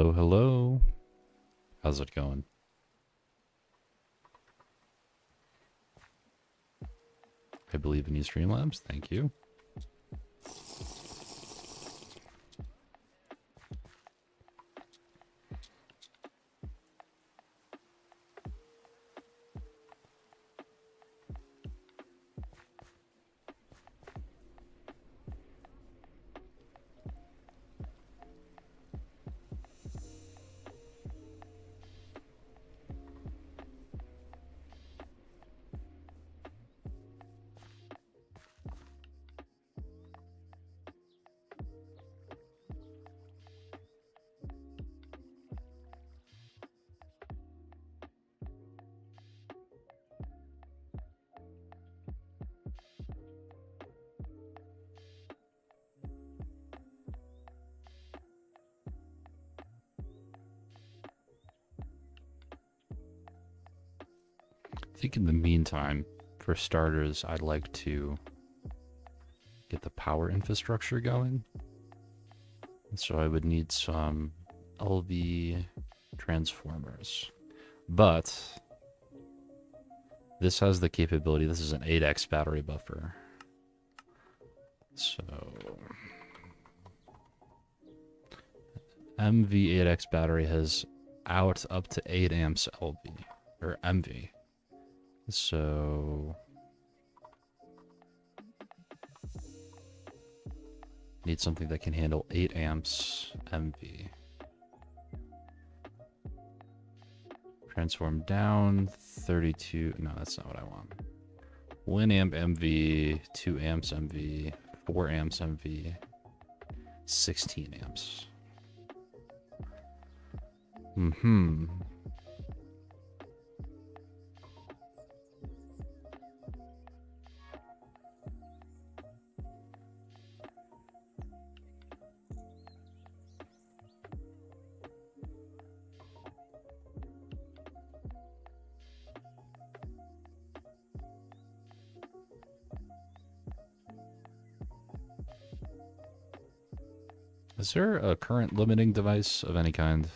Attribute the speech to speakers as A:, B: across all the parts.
A: Hello, hello. How's it going? I believe in you, Streamlabs. Thank you. I think in the meantime, for starters, I'd like to get the power infrastructure going. So I would need some LV transformers. But this has the capability, this is an 8x battery buffer. So MV 8x battery has out up to 8 amps LV, or MV. So need something that can handle 8 amps MV. Transform down 32. No, that's not what I want. 1 amp MV, 2 amps MV, 4 amps MV, 16 amps. Is there a current limiting device of any kind?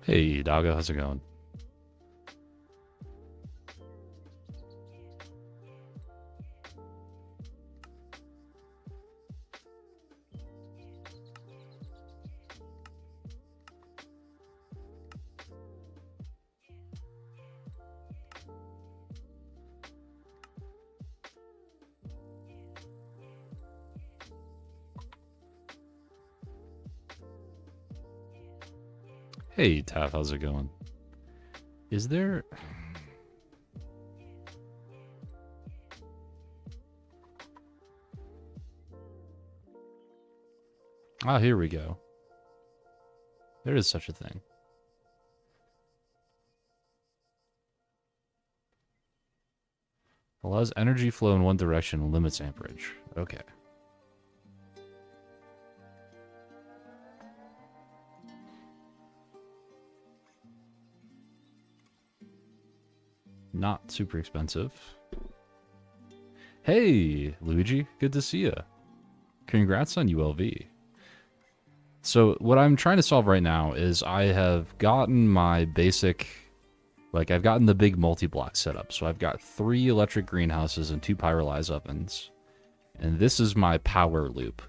A: Hey, Doggo, how's it going? Hey, Taff, how's it going? Is there... Ah, here we go. There is such a thing. Allows energy flow in one direction and limits amperage. Okay. Not super expensive. Hey, Luigi. Good to see you. Congrats on ULV. So what I'm trying to solve right now is I have gotten my basic... Like, I've gotten the big multi-block setup. So I've got 3 electric greenhouses and 2 pyrolyze ovens. And this is my power loop.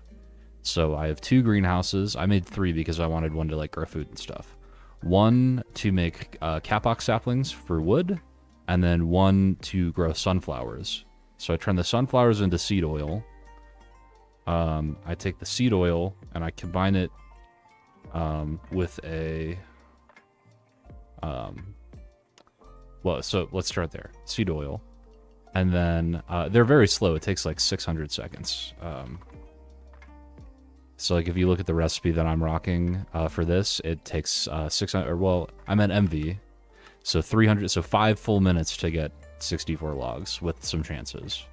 A: So I have 2 greenhouses. I made 3 because I wanted one to, like, grow food and stuff. 1 to make capox saplings for wood. And then 1 to grow sunflowers. So I turn the sunflowers into seed oil. I take the seed oil and I combine it with a... Well, so let's start there. Seed oil. And then they're very slow. It takes like 600 seconds. So like if you look at the recipe that I'm rocking for this, it takes 600, or well, I meant MV. So 300, so 5 full minutes to get 64 logs with some chances.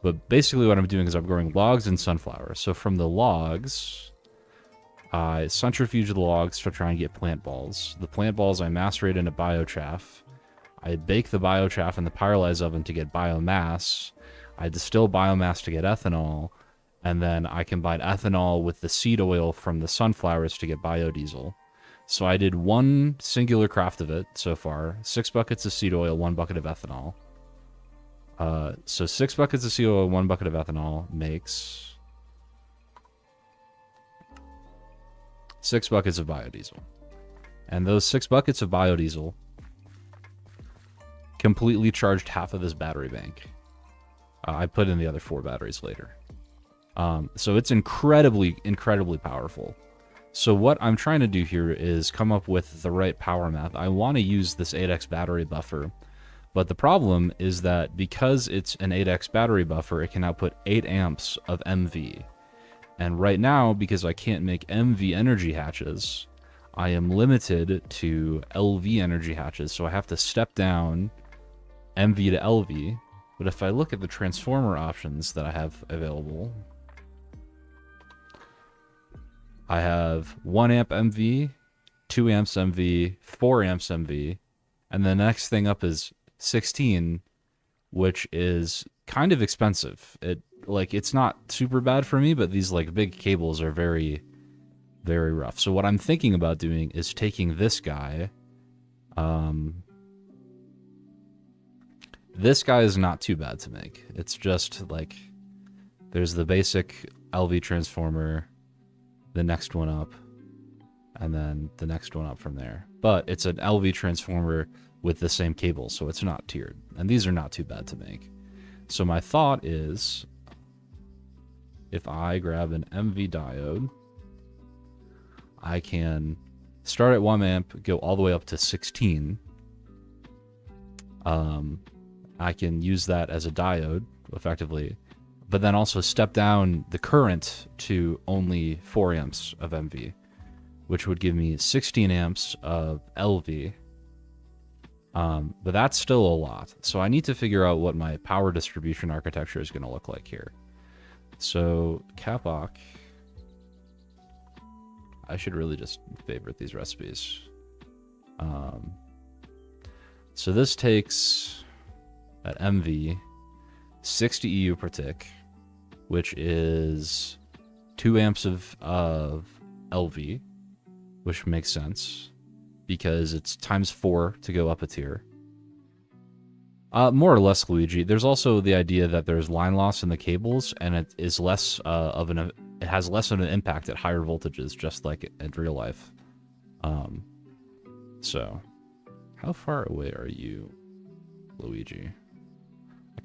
A: But basically what I'm doing is I'm growing logs and sunflowers. So from the logs... I centrifuge the logs to try and get plant balls. The plant balls I macerate into biochaff. I bake the biochaff in the pyrolyze oven to get biomass. I distill biomass to get ethanol. And then I combine ethanol with the seed oil from the sunflowers to get biodiesel. So I did 1 singular craft of it so far. 6 buckets of seed oil, 1 bucket of ethanol. So 6 buckets of seed oil, 1 bucket of ethanol makes... 6 buckets of biodiesel. And those 6 buckets of biodiesel completely charged half of this battery bank. I put in the other 4 batteries later. So it's incredibly, incredibly powerful. So what I'm trying to do here is come up with the right power math. I want to use this 8x battery buffer. But the problem is that because it's an 8x battery buffer, it can output 8 amps of MV. And right now, because I can't make MV energy hatches, I am limited to LV energy hatches. So I have to step down MV to LV. But if I look at the transformer options that I have available, I have 1 amp MV, 2 amps MV, 4 amps MV, and the next thing up is 16, which is kind of expensive. It's not super bad for me, but these like big cables are very, very rough. So what I'm thinking about doing is taking this guy. This guy is not too bad to make. It's just like there's the basic LV transformer, the next one up, and then the next one up from there. But it's an LV transformer with the same cable, so it's not tiered. And these are not too bad to make. So my thought is, if I grab an MV diode, I can start at 1 amp, go all the way up to 16. I can use that as a diode, effectively, but then also step down the current to only 4 amps of MV, which would give me 16 amps of LV. But that's still a lot. So I need to figure out what my power distribution architecture is going to look like here. So Capoc, I should really just favorite these recipes. So this takes at MV 60 EU per tick, which is 2 amps of LV, which makes sense because it's times 4 to go up a tier. More or less, Luigi. There's also the idea that there's line loss in the cables, and it is less it has less of an impact at higher voltages, just like in real life. So, how far away are you, Luigi?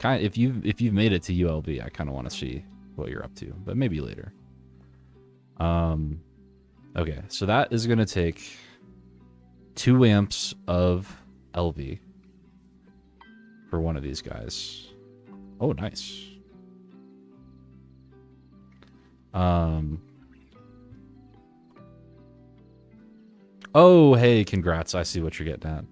A: If you've made it to ULB, I kind of want to see what you're up to, but maybe later. Okay, so that is going to take 2 amps of LV for one of these guys. Oh, nice. Oh, hey, congrats. I see what you're getting at.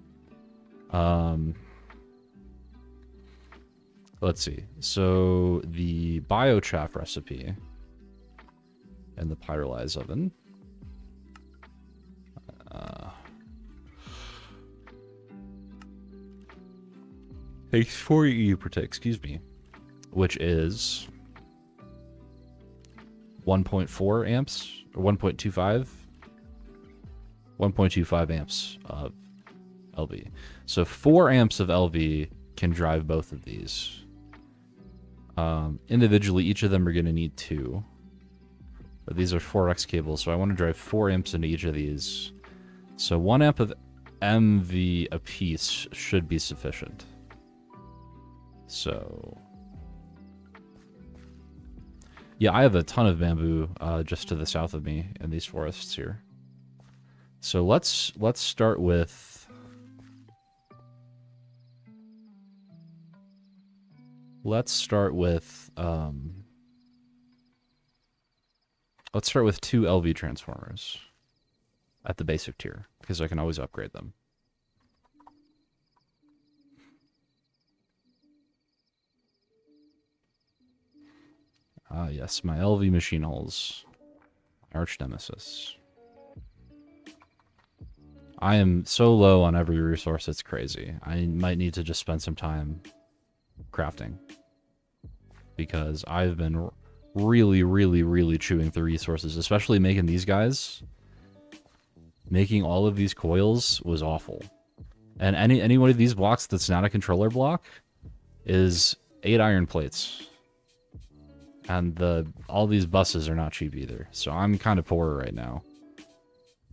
A: Let's see. So the biochaff recipe and the pyrolyze oven. Takes 4 EU per tick, excuse me, which is 1.4 amps or 1.25 amps of LV. So 4 amps of LV can drive both of these. Individually, each of them are going to need 2. But these are 4x cables, so I want to drive 4 amps into each of these. So 1 amp of MV apiece should be sufficient. So yeah, I have a ton of bamboo just to the south of me in these forests here. So let's start with let's start with 2 LV transformers at the basic tier because I can always upgrade them. Ah, yes, my LV machine hulls. Arch nemesis. I am so low on every resource, it's crazy. I might need to just spend some time crafting. Because I've been really chewing through resources, especially making these guys. Making all of these coils was awful. And any one of these blocks that's not a controller block is 8 iron plates. And all these buses are not cheap either. So I'm kind of poor right now.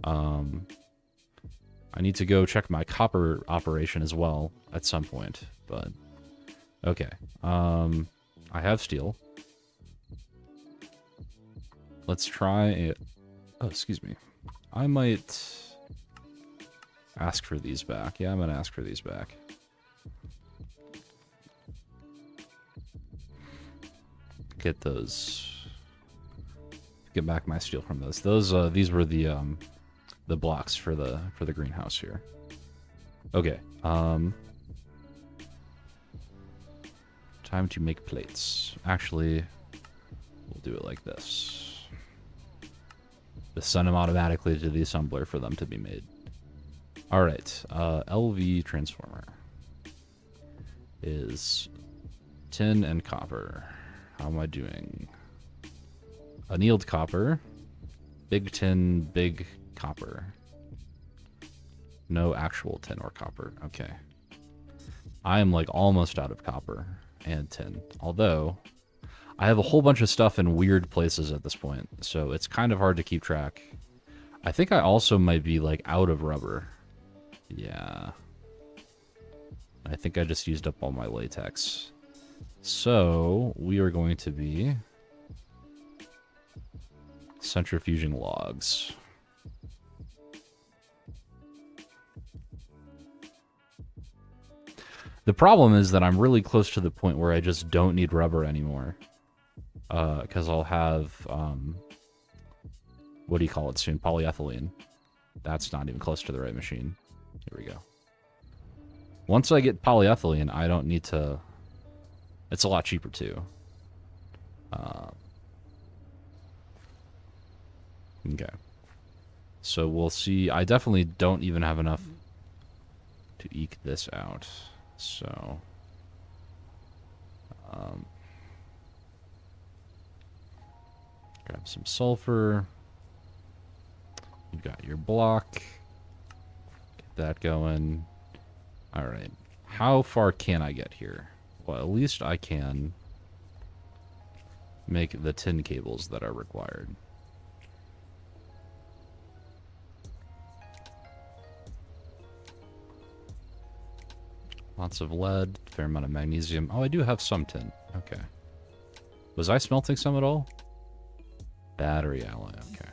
A: I need to go check my copper operation as well at some point. But okay. I have steel. Let's try it. Oh, excuse me. I might ask for these back. Yeah, I'm going to ask for these back. Get those. Get back my steel from those. These were the blocks for the greenhouse here. Okay. Time to make plates. Actually, we'll do it like this. Just send them automatically to the assembler for them to be made. All right. LV transformer is tin and copper. How am I doing? Annealed copper. Big tin, big copper. No actual tin or copper. Okay. I am like almost out of copper and tin. Although, I have a whole bunch of stuff in weird places at this point. So it's kind of hard to keep track. I think I also might be like out of rubber. Yeah. I think I just used up all my latex. So, we are going to be centrifuging logs. The problem is that I'm really close to the point where I just don't need rubber anymore. Because I'll have, what do you call it soon? Polyethylene. That's not even close to the right machine. Here we go. Once I get polyethylene, I don't need to... It's a lot cheaper, too. Okay. So we'll see. I definitely don't even have enough to eke this out. So... grab some sulfur. You've got your block. Get that going. Alright. How far can I get here? Well, at least I can make the tin cables that are required. Lots of lead, fair amount of magnesium. Oh, I do have some tin. Okay. Was I smelting some at all? Battery alloy, okay.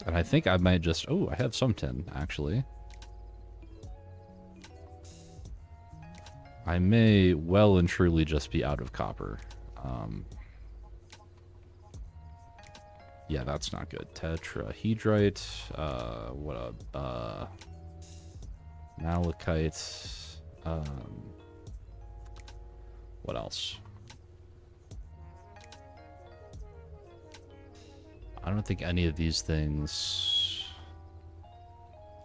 A: And I think I might just... Oh, I have some tin, actually. I may well and truly just be out of copper. Yeah, that's not good. Tetrahedrite. Malachite. What else? I don't think any of these things...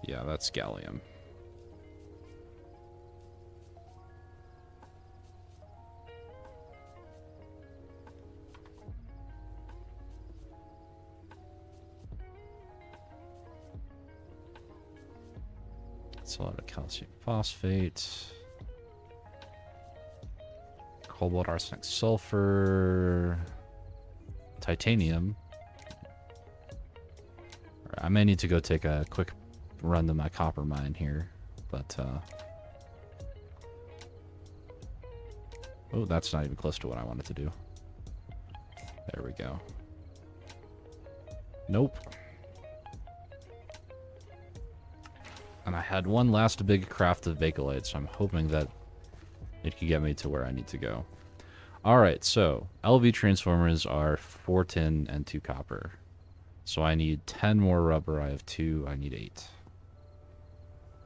A: Yeah, that's gallium. It's a lot of calcium phosphate. Cobalt, arsenic, sulfur. Titanium. I may need to go take a quick run to my copper mine here, but oh, that's not even close to what I wanted to do. There we go. Nope. And I had one last big craft of bakelite, so I'm hoping that it could get me to where I need to go. Alright, so LV transformers are 4 tin and 2 copper. So I need 10 more rubber. I have 2. I need 8.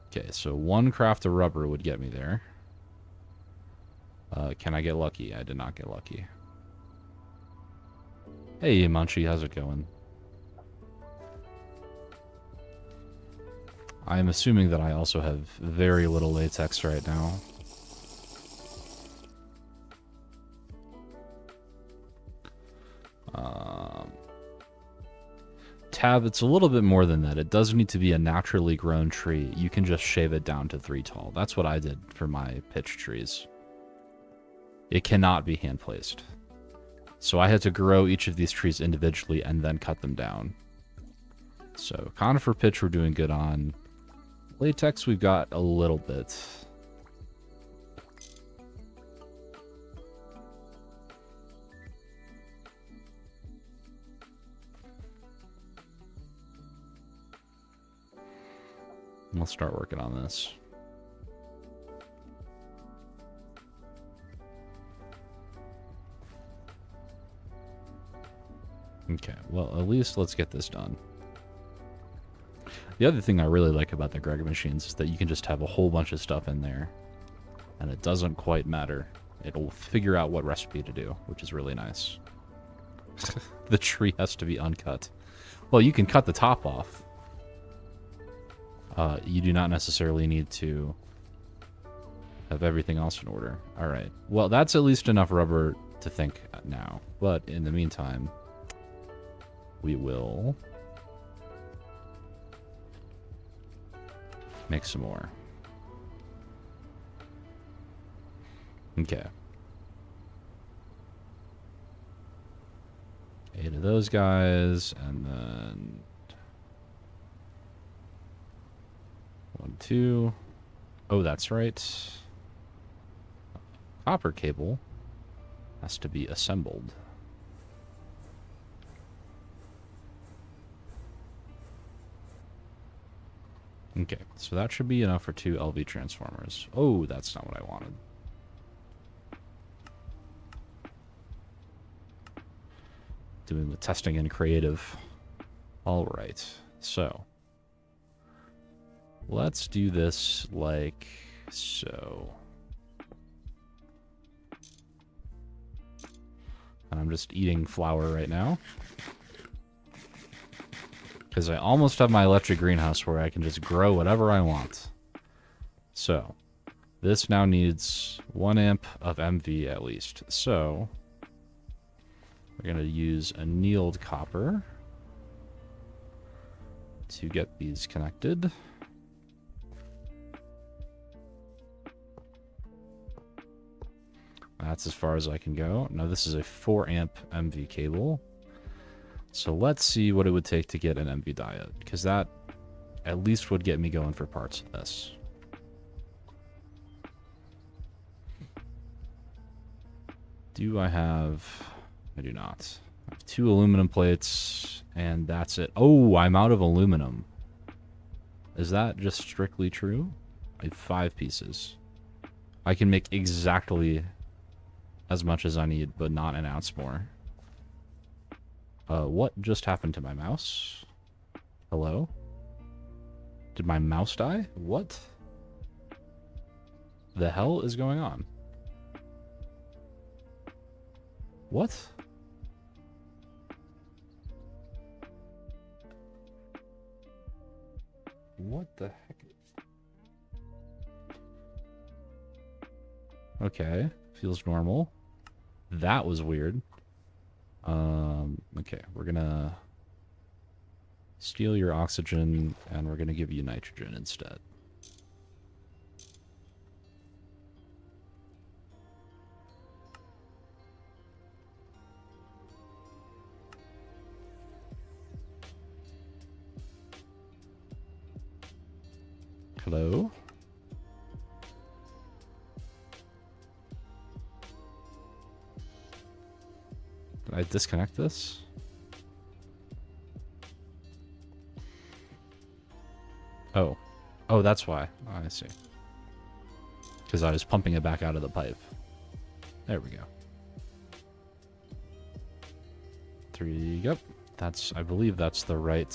A: Okay, so 1 craft of rubber would get me there. Can I get lucky? I did not get lucky. Hey, Munchie, how's it going? I am assuming that I also have very little latex right now. Tab, it's a little bit more than that. It does need to be a naturally grown tree. You can just shave it down to 3 tall. That's what I did for my pitch trees. It cannot be hand placed. So I had to grow each of these trees individually and then cut them down. So conifer pitch we're doing good on. Latex we've got a little bit. Let's start working on this. Okay, well, at least let's get this done. The other thing I really like about the Greg machines is that you can just have a whole bunch of stuff in there, and it doesn't quite matter. It'll figure out what recipe to do, which is really nice. The tree has to be uncut. Well, you can cut the top off. You do not necessarily need to have everything else in order. Alright. Well, that's at least enough rubber to think now. But in the meantime, we will make some more. Okay. 8 of those guys, and then 1, 2. Oh, that's right. Copper cable has to be assembled. Okay, so that should be enough for 2 LV transformers. Oh, that's not what I wanted. Doing the testing in creative. Alright, so let's do this like so. And I'm just eating flour right now, because I almost have my electric greenhouse where I can just grow whatever I want. So this now needs 1 amp of MV at least. So we're going to use annealed copper to get these connected. That's as far as I can go. Now this is a 4 amp MV cable. So let's see what it would take to get an MV diode, because that at least would get me going for parts of this. Do I have... I do not. I have 2 aluminum plates, and that's it. Oh, I'm out of aluminum. Is that just strictly true? I have 5 pieces. I can make exactly as much as I need, but not an ounce more. What just happened to my mouse? Hello? Did my mouse die? What the hell is going on? What? What the heck? Okay, feels normal. That was weird. Okay, we're gonna steal your oxygen, and we're gonna give you nitrogen instead. Hello? Did I disconnect this? Oh. Oh, that's why. Oh, I see. Because I was pumping it back out of the pipe. There we go. 3, yep. That's, I believe that's the right...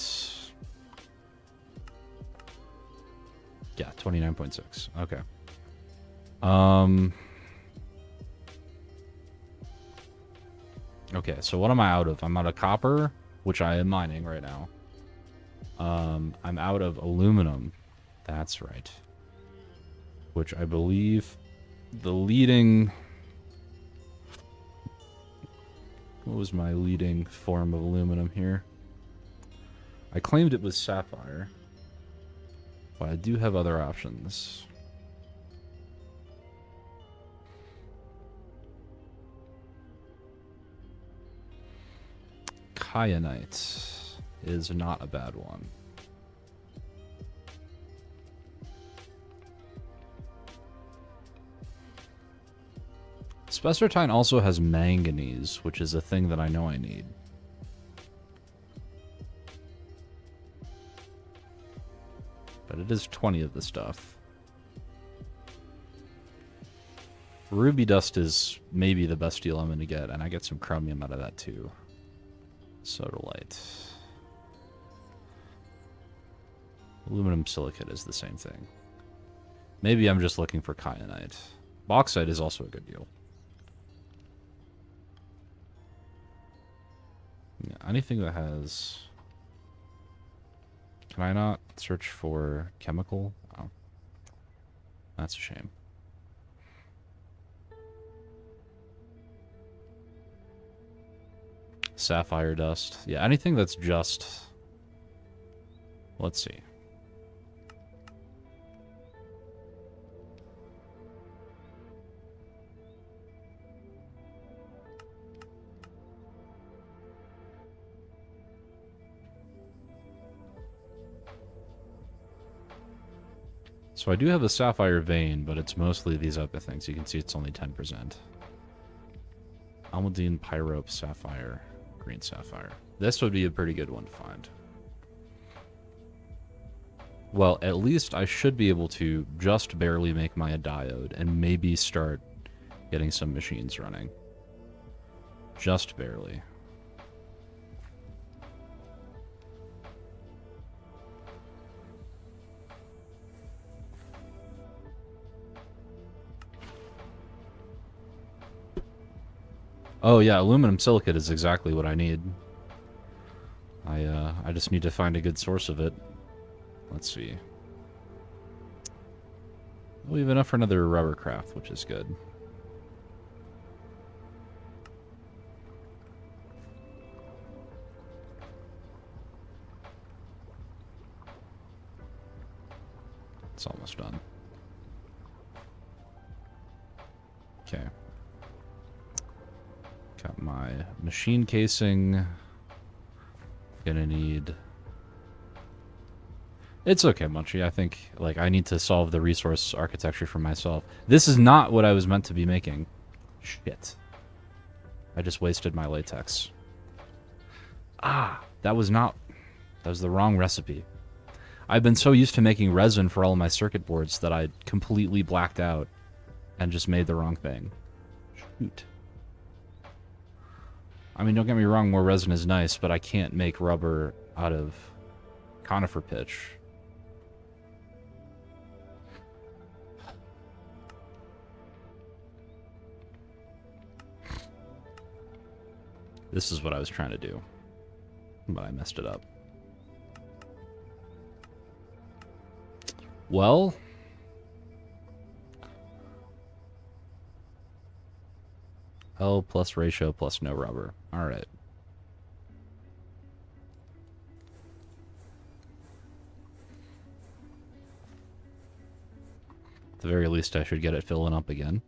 A: Yeah, 29.6. Okay. Okay, so what am I out of? I'm out of copper, which I am mining right now. I'm out of aluminum. That's right. Which I believe the leading... What was my leading form of aluminum here? I claimed it was sapphire. But I do have other options. Kyanite is not a bad one. Spessartine also has manganese, which is a thing that I know I need. But it is 20 of the stuff. Ruby dust is maybe the best deal I'm going to get, and I get some chromium out of that too. Sodalite. Aluminum silicate is the same thing. Maybe I'm just looking for kyanite. Bauxite is also a good deal. Yeah, anything that has... Can I not search for chemical? Oh. That's a shame. Sapphire dust. Yeah, anything that's just... Let's see. So I do have a sapphire vein, but it's mostly these other things. You can see it's only 10%. Almudine, pyrope, sapphire, green sapphire. This would be a pretty good one to find. Well, at least I should be able to just barely make my diode and maybe start getting some machines running. Just barely. Oh yeah, aluminum silicate is exactly what I need. I just need to find a good source of it. Let's see. We have enough for another rubber craft, which is good. It's almost done. Okay. Got my machine casing. Gonna need... It's okay, Munchie. I think, like, I need to solve the resource architecture for myself. This is not what I was meant to be making. Shit. I just wasted my latex. Ah, that was the wrong recipe. I've been so used to making resin for all of my circuit boards that I completely blacked out and just made the wrong thing. Shoot. I mean, don't get me wrong, more resin is nice, but I can't make rubber out of conifer pitch. This is what I was trying to do, but I messed it up. Well, L plus ratio plus no rubber. All right. At the very least, I should get it filling up again.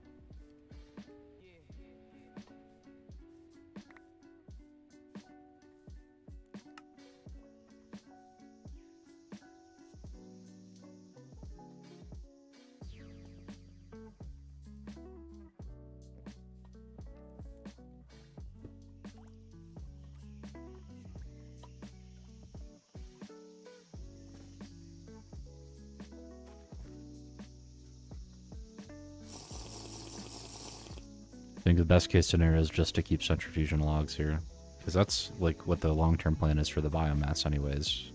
A: I think the best case scenario is just to keep centrifuging logs here. Because that's like what the long-term plan is for the biomass anyways.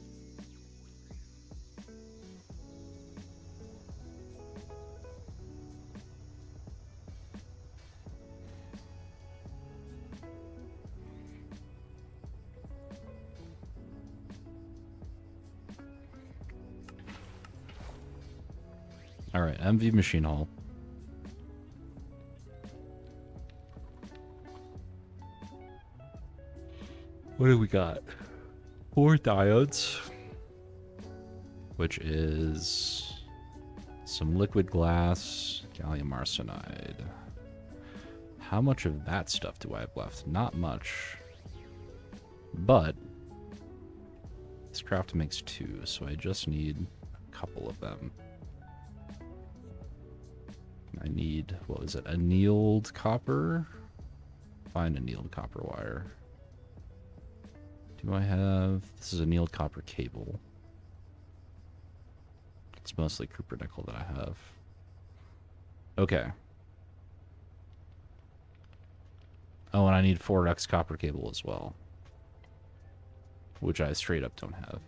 A: Alright, MV machine hall. What do we got? 4 diodes, which is some liquid glass, gallium arsenide. How much of that stuff do I have left? Not much. But this craft makes 2, so I just need a couple of them. I need, what was it, annealed copper? Find annealed copper wire. Do I have... This is annealed copper cable. It's mostly copper nickel that I have. Okay. Oh, and I need 4x copper cable as well. Which I straight up don't have.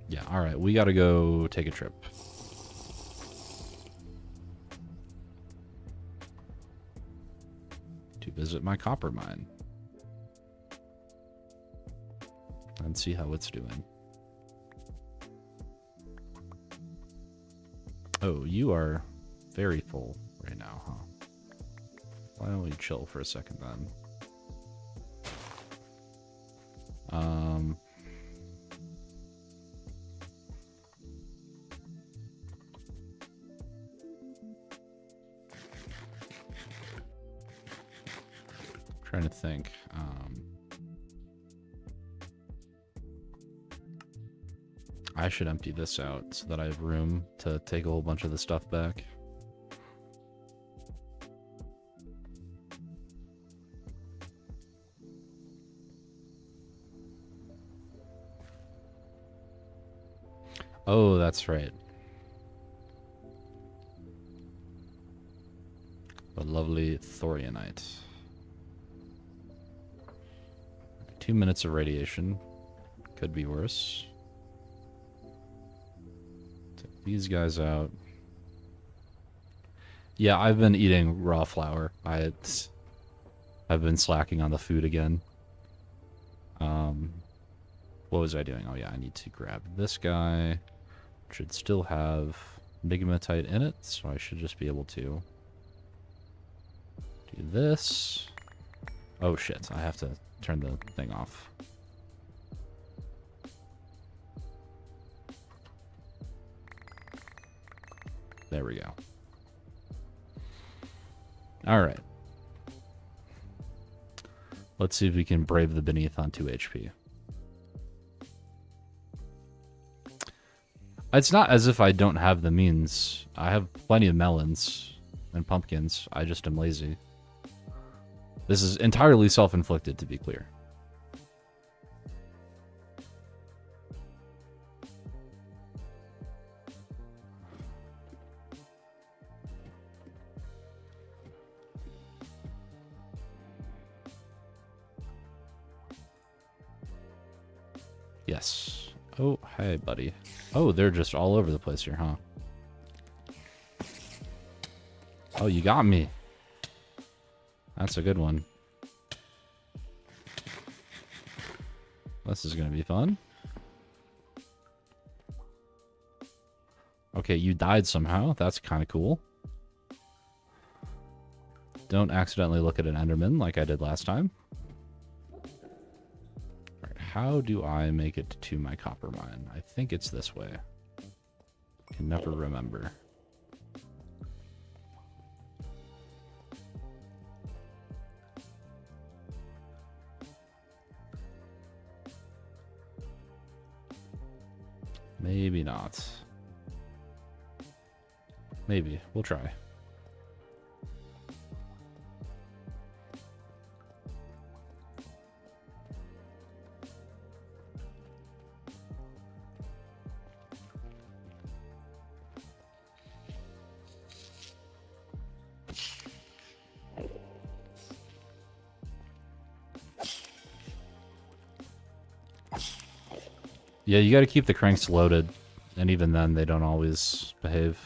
A: Yeah, alright, we gotta go take a trip. To visit my copper mine. And see how it's doing. Oh, you are very full right now, huh? Why don't we chill for a second then? Trying to think. I should empty this out so that I have room to take a whole bunch of the stuff back. Oh, that's right. A lovely thorianite. 2 minutes of radiation. Could be worse. Take these guys out. Yeah, I've been eating raw flour. I've been slacking on the food again. What was I doing? Oh yeah, I need to grab this guy. Should still have migmatite in it, so I should just be able to do this. Oh shit, I have to turn the thing off. There we go. Alright. Let's see if we can brave the beneath on 2 HP. It's not as if I don't have the means. I have plenty of melons and pumpkins. I just am lazy. This is entirely self-inflicted, to be clear. Yes. Oh, hey, buddy. Oh, they're just all over the place here, huh? Oh, you got me. That's a good one. This is going to be fun. Okay, you died somehow. That's kind of cool. Don't accidentally look at an Enderman like I did last time. Alright, how do I make it to my copper mine? I think it's this way. Can never remember. Maybe not. Maybe. We'll try. Yeah, you gotta keep the cranks loaded, and even then they don't always behave.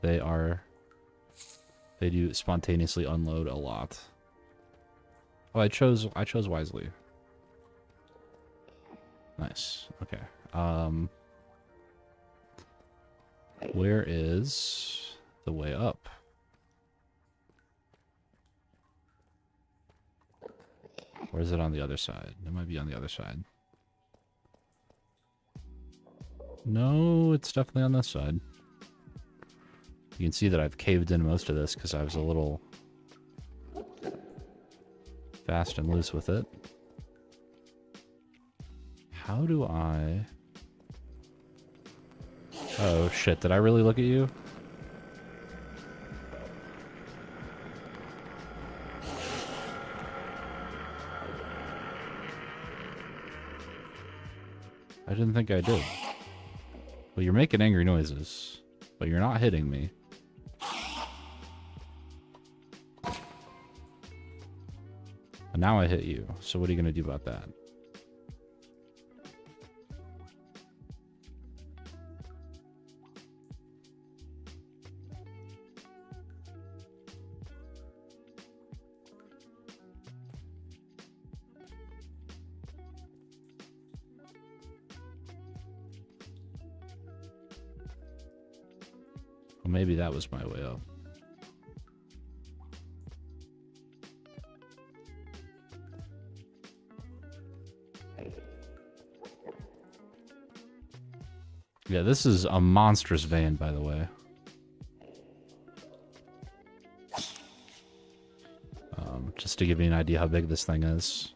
A: They do spontaneously unload a lot. Oh, I chose wisely. Nice. Okay. Where is the way up? Or is it on the other side? It might be on the other side. No, it's definitely on this side. You can see that I've caved in most of this because I was a little fast and loose with it. How do I... Oh, shit. Did I really look at you? I didn't think I did. Well, you're making angry noises, but you're not hitting me. And now I hit you. So what are you going to do about that? Well, maybe that was my way up. Yeah, this is a monstrous vein, by the way. Just to give you an idea how big this thing is.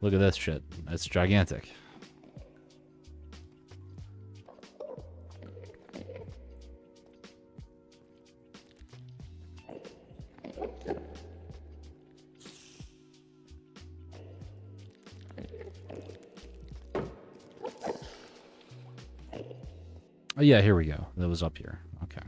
A: Look at this shit. It's gigantic. Oh yeah, here we go. That was up here. Okay.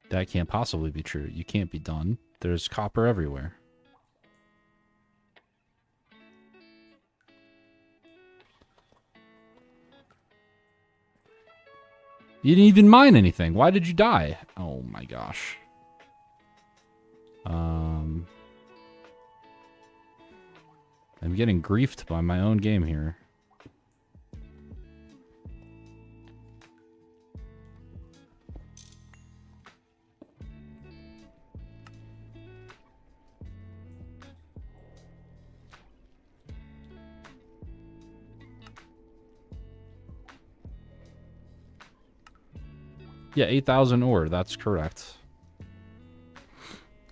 A: That can't possibly be true. You can't be done. There's copper everywhere. You didn't even mine anything. Why did you die? Oh my gosh. I'm getting griefed by my own game here. Yeah, 8,000 ore. That's correct.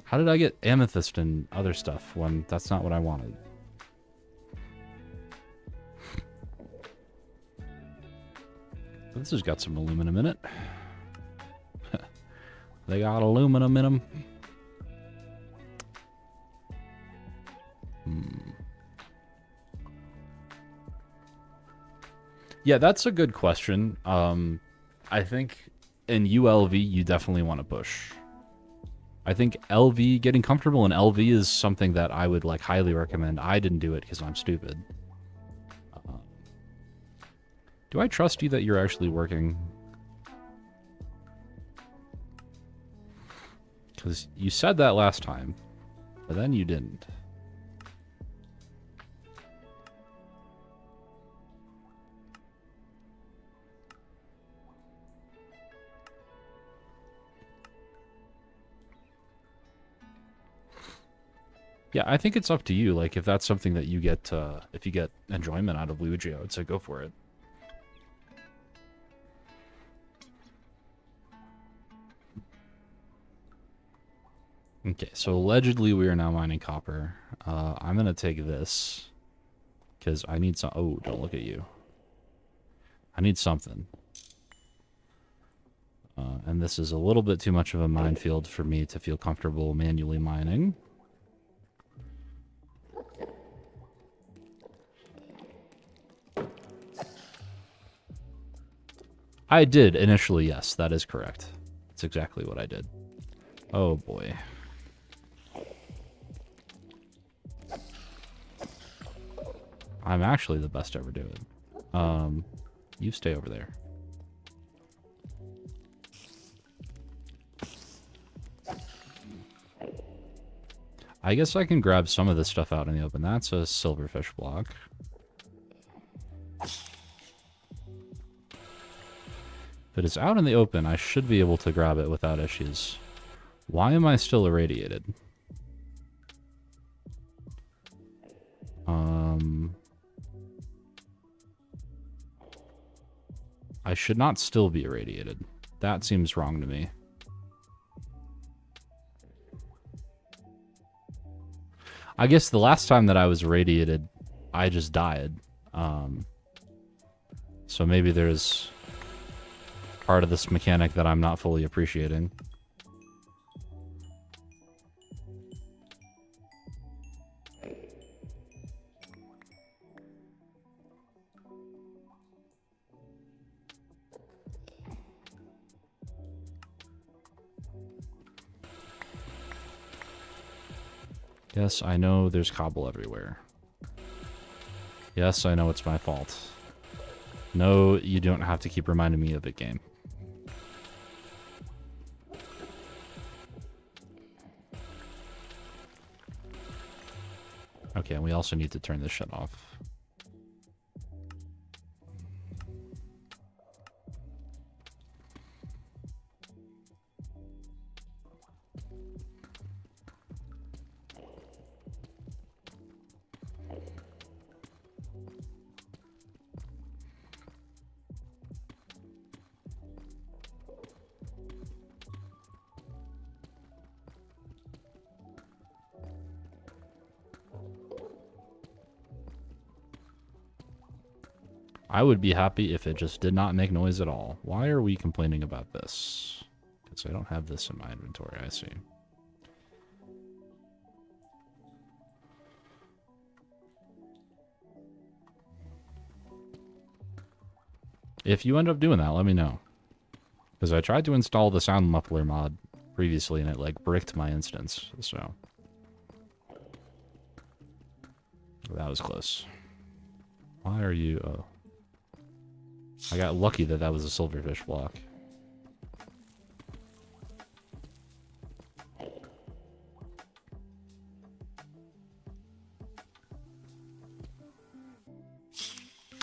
A: How did I get amethyst and other stuff when that's not what I wanted? This has got some aluminum in it. They got aluminum in them. Yeah, that's a good question. I think in ULV, you definitely want to push. I think LV, getting comfortable in LV is something that I would like highly recommend. I didn't do it because I'm stupid. Do I trust you that you're actually working? Because you said that last time, but then you didn't. Yeah, I think it's up to you. Like, if that's something that you get, if you get enjoyment out of Luigi, I would say go for it. Okay, so allegedly we are now mining copper. I'm gonna take this because I need some. Oh, don't look at you. I need something. And this is a little bit too much of a minefield for me to feel comfortable manually mining. I did initially, yes, that is correct. That's exactly what I did. Oh boy. I'm actually the best ever do it. You stay over there. I guess I can grab some of this stuff out in the open. That's a silverfish block. If it is out in the open, I should be able to grab it without issues. Why am I still irradiated? I should not still be irradiated. That seems wrong to me. I guess the last time that I was irradiated, I just died. So maybe there's part of this mechanic that I'm not fully appreciating. Yes, I know there's cobble everywhere. Yes, I know it's my fault. No, you don't have to keep reminding me of it, game. Okay, and we also need to turn this shit off. I would be happy if it just did not make noise at all. Why are we complaining about this? Because I don't have this in my inventory, I see. If you end up doing that, let me know. Because I tried to install the sound muffler mod previously and it like bricked my instance, so. That was close. Why are you... Oh. I got lucky that that was a silverfish block.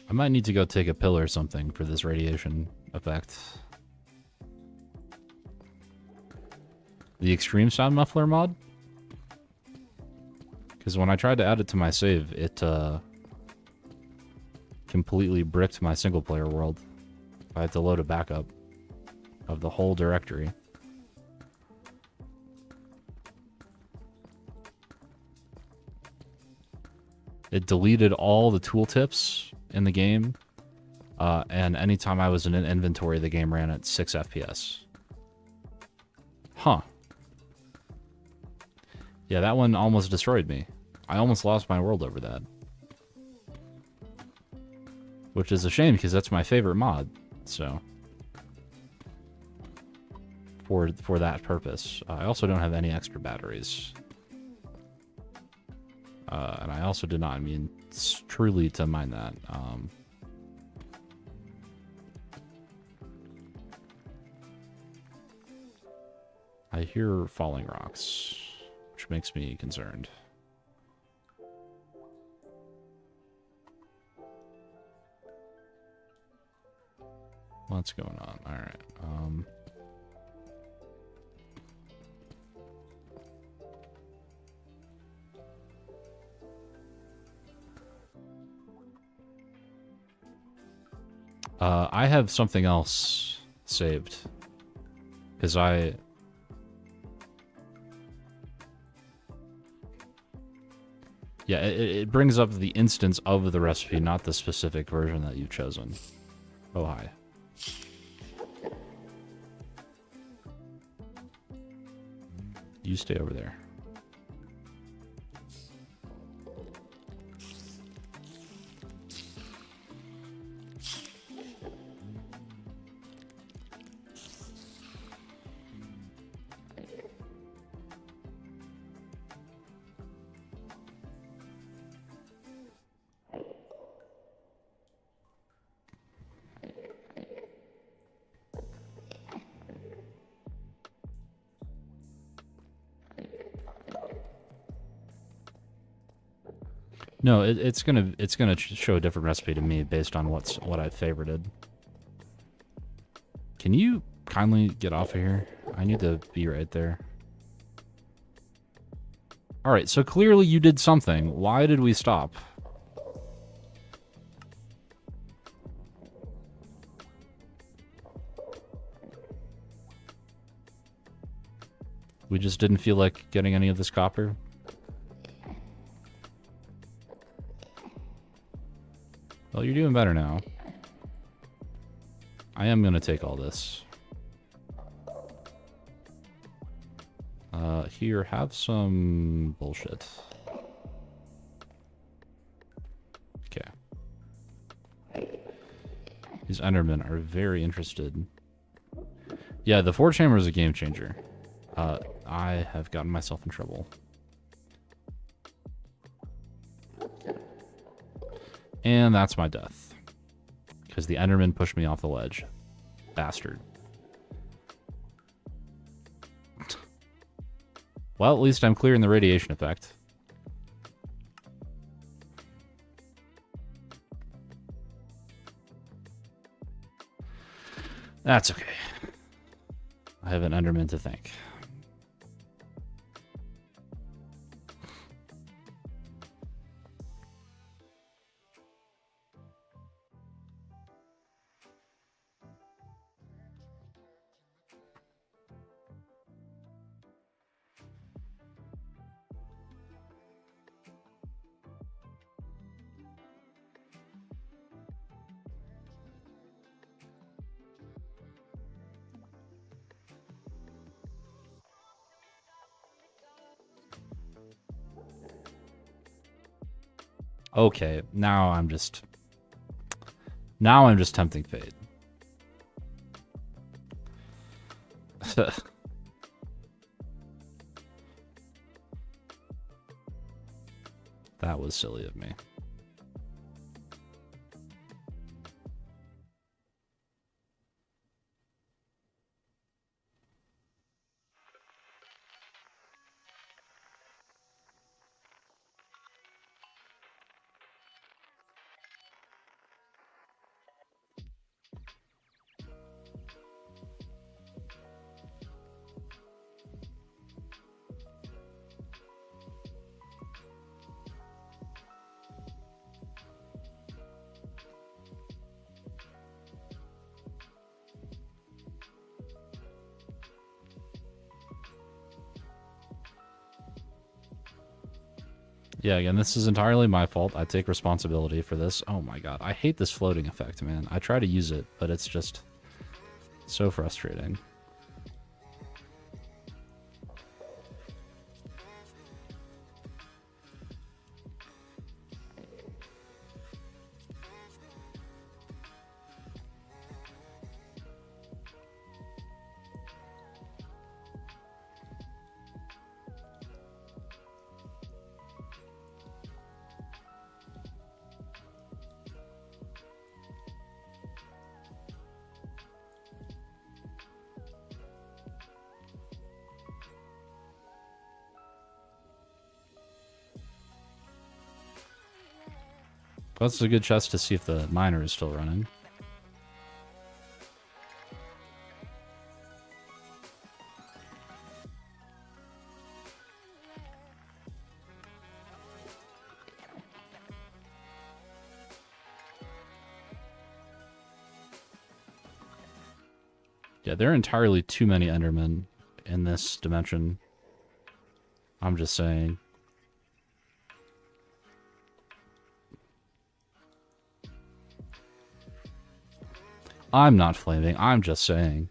A: I might need to go take a pill or something for this radiation effect. The extreme sound muffler mod? Because when I tried to add it to my save, it completely bricked my single player world. I had to load it back up. of the whole directory. It deleted all the tooltips in the game, and anytime I was in an inventory, the game ran at 6 FPS. Huh. Yeah, that one almost destroyed me. I almost lost my world over that. Which is a shame, because that's my favorite mod, so... For that purpose. I also don't have any extra batteries. And I also did not mean truly to mine that. I hear falling rocks, which makes me concerned. What's going on? All right. I have something else saved. Because yeah, it brings up the instance of the recipe, not the specific version that you've chosen. Oh, hi. You stay over there. No, it's gonna show a different recipe to me based on what I've favorited. Can you kindly get off of here? I need to be right there. All right, so clearly you did something. Why did we stop? We just didn't feel like getting any of this copper? Well, you're doing better now. I am gonna take all this. Here, have some bullshit. Okay. These Endermen are very interested. Yeah, the 4-chamber is a game changer. I have gotten myself in trouble. And that's my death. Because the Enderman pushed me off the ledge. Bastard. Well, at least I'm clearing the radiation effect. That's okay. I have an Enderman to thank. Okay, now I'm just tempting fate. That was silly of me. Yeah, again, this is entirely my fault. I take responsibility for this. Oh my god, I hate this floating effect, man. I try to use it, but it's just so frustrating. That's a good chest to see if the miner is still running. Yeah, there are entirely too many Endermen in this dimension. I'm just saying. I'm not flaming, I'm just saying.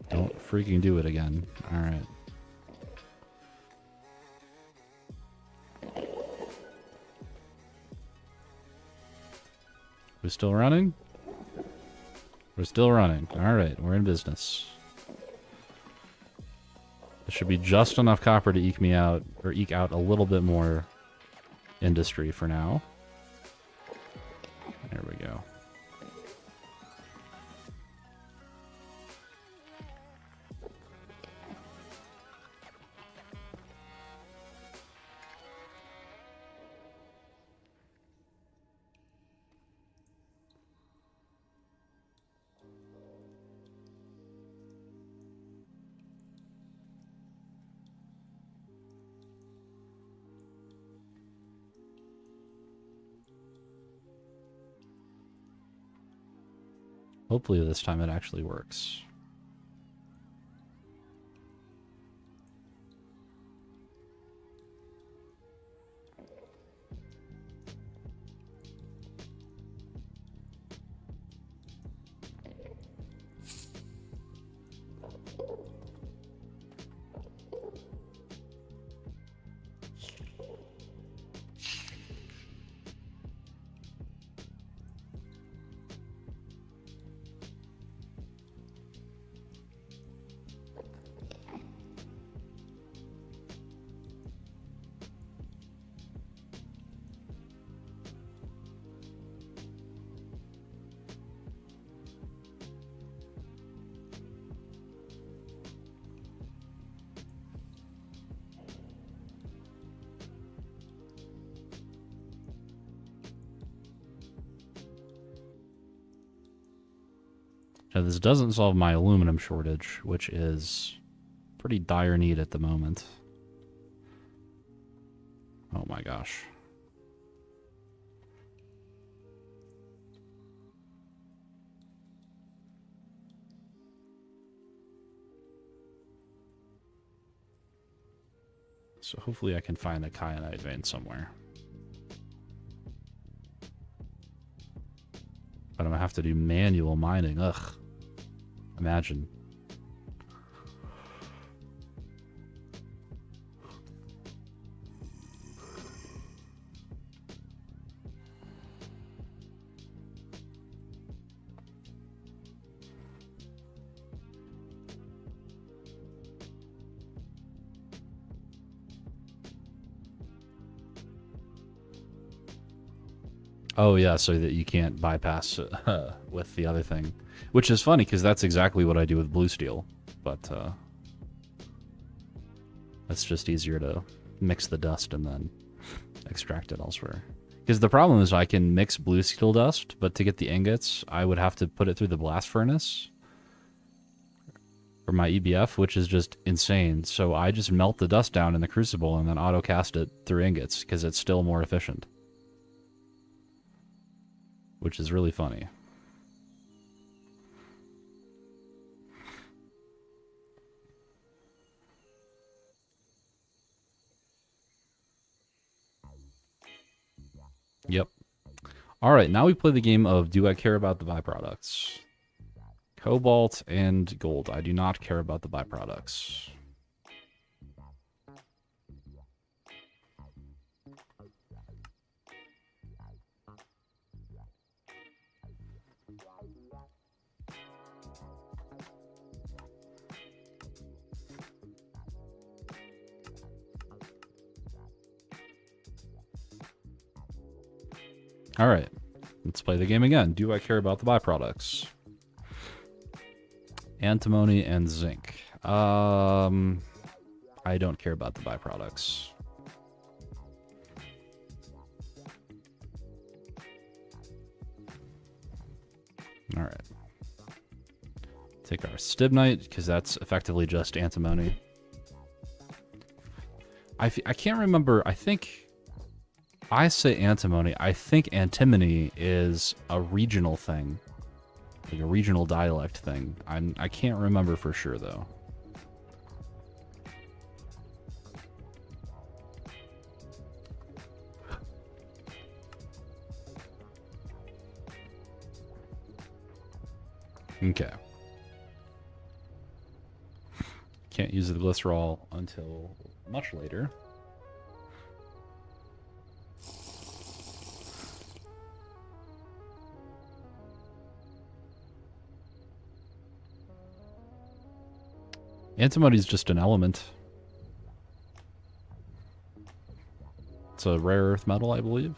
A: Don't freaking do it again. Alright. We're still running? We're still running. Alright, we're in business. There should be just enough copper to eke me out, or eke out a little bit more industry for now. There we go. Hopefully this time it actually works. Now, this doesn't solve my aluminum shortage, which is pretty dire need at the moment. Oh my gosh. So hopefully I can find a kyanite vein somewhere. But I'm gonna have to do manual mining. Ugh. Imagine. Oh yeah, so that you can't bypass with the other thing. Which is funny, because that's exactly what I do with blue steel. But, it's just easier to mix the dust and then extract it elsewhere. Because the problem is I can mix blue steel dust, but to get the ingots, I would have to put it through the blast furnace for my EBF, which is just insane. So I just melt the dust down in the crucible and then auto-cast it through ingots, because it's still more efficient. which is really funny. Yep. All right, now we play the game of do I care about the byproducts? Cobalt and gold. I do not care about the byproducts. All right, let's play the game again. Do I care about the byproducts? Antimony and zinc. I don't care about the byproducts. All right. Take our stibnite, because that's effectively just antimony. I can't remember. I think I say antimony. I think antimony is a regional thing. Like a regional dialect thing. I can't remember for sure, though. Okay. Can't use the glycerol until much later. Antimony is just an element. It's a rare earth metal, I believe.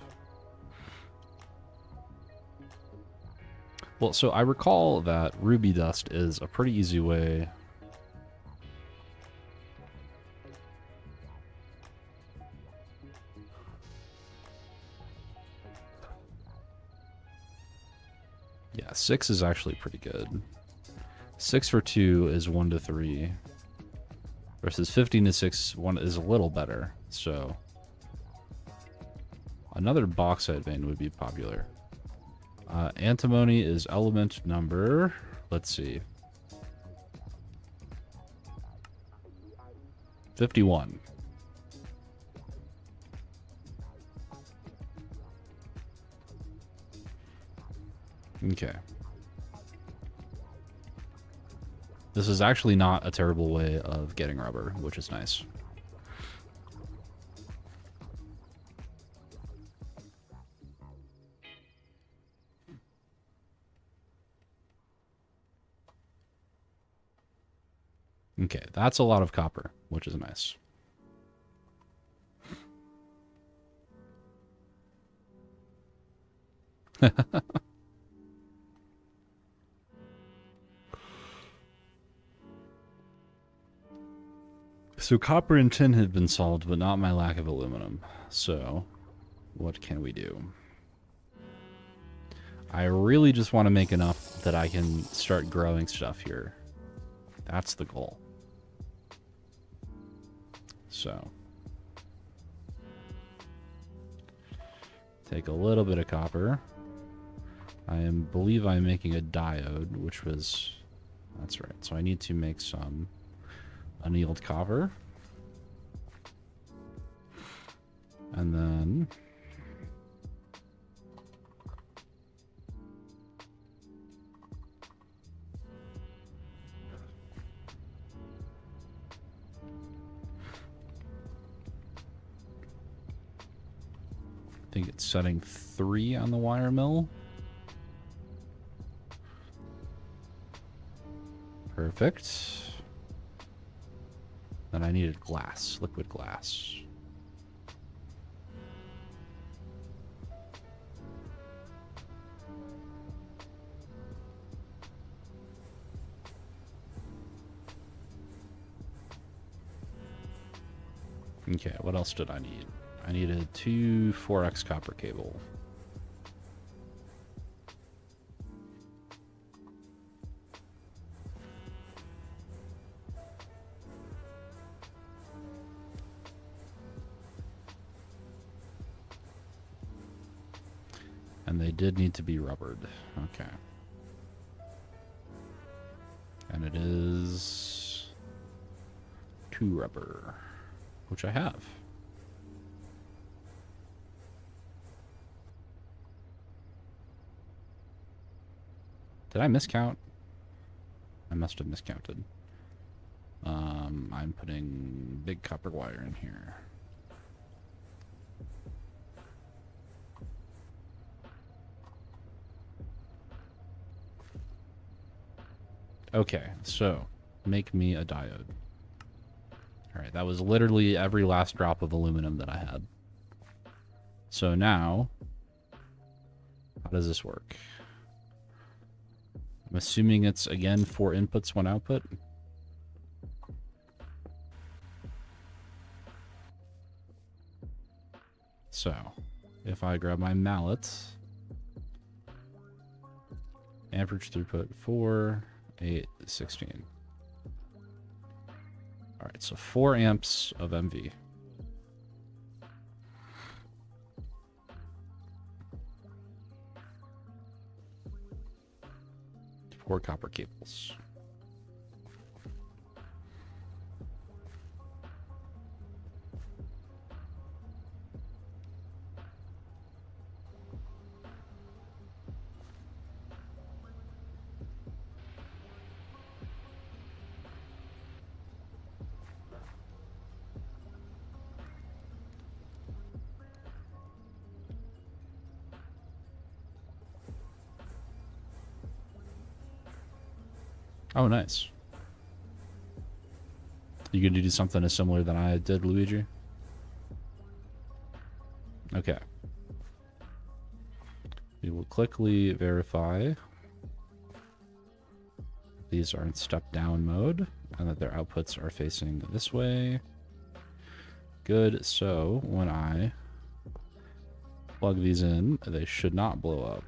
A: Well, so I recall that ruby dust is a pretty easy way. Yeah, 6 is actually pretty good. 6 for 2 is 1 to 3. Versus 15 to 6, 1 is a little better. So another bauxite vein would be popular. Antimony is element number, let's see, 51. Okay. This is actually not a terrible way of getting rubber, which is nice. Okay, that's a lot of copper, which is nice. So copper and tin had been solved, but not my lack of aluminum. So what can we do? I really just want to make enough that I can start growing stuff here. That's the goal. So take a little bit of copper. I believe I'm making a diode, which was, that's right. So I need to make some annealed copper. And then I think it's setting 3 on the wire mill. Perfect. Then I needed glass, liquid glass. Okay, what else did I need? I needed 2 4x copper cable. And they did need to be rubbered. Okay. And it is 2 rubber, which I have. Did I miscount? I must have miscounted. I'm putting big copper wire in here. Okay, so make me a diode. Alright, that was literally every last drop of aluminum that I had. So now, how does this work? I'm assuming it's, again, 4 inputs, 1 output. So, if I grab my mallet, amperage throughput 4, 8, 16. Alright, so 4 amps of MV. Four copper cables. Oh, nice. You gonna do something as similar than I did, Luigi? Okay. We will quickly verify these are in step-down mode and that their outputs are facing this way. Good. So when I plug these in, they should not blow up.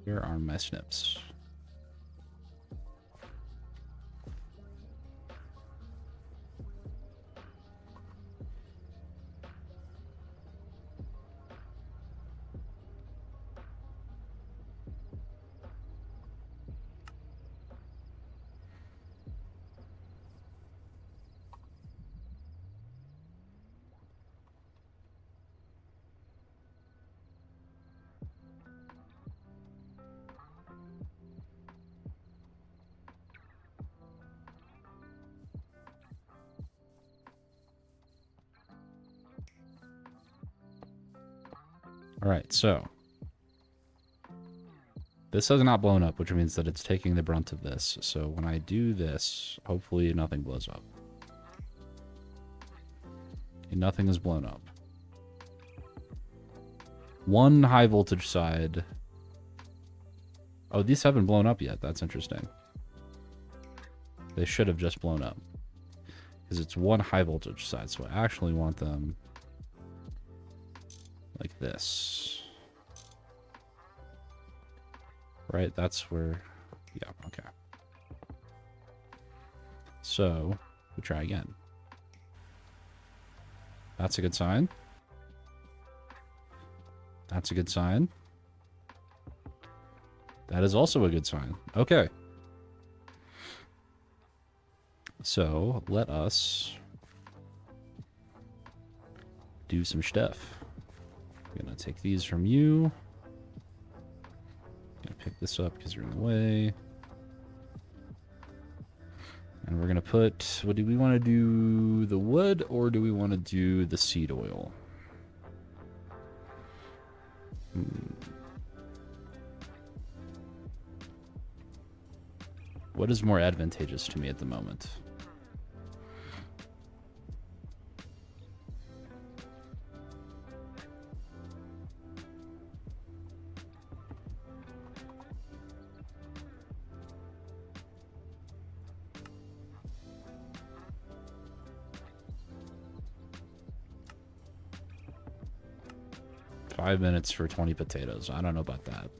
A: Where are my snips? All right, so this has not blown up, which means that it's taking the brunt of this. So when I do this, hopefully nothing blows up. Okay, nothing is blown up. One high voltage side. Oh, these haven't blown up yet. That's interesting. They should have just blown up. Because it's one high voltage side, so I actually want them like this. Right, that's where, yeah, okay. So, we try again. That's a good sign. That's a good sign. That is also a good sign. Okay. So, let us do some stuff. I'm gonna take these from you. Gonna pick this up because you're in the way. And we're gonna put, what do we want to do, the wood, or do we want to do the seed oil? What is more advantageous to me at the moment? Five minutes for 20 potatoes. I don't know about that.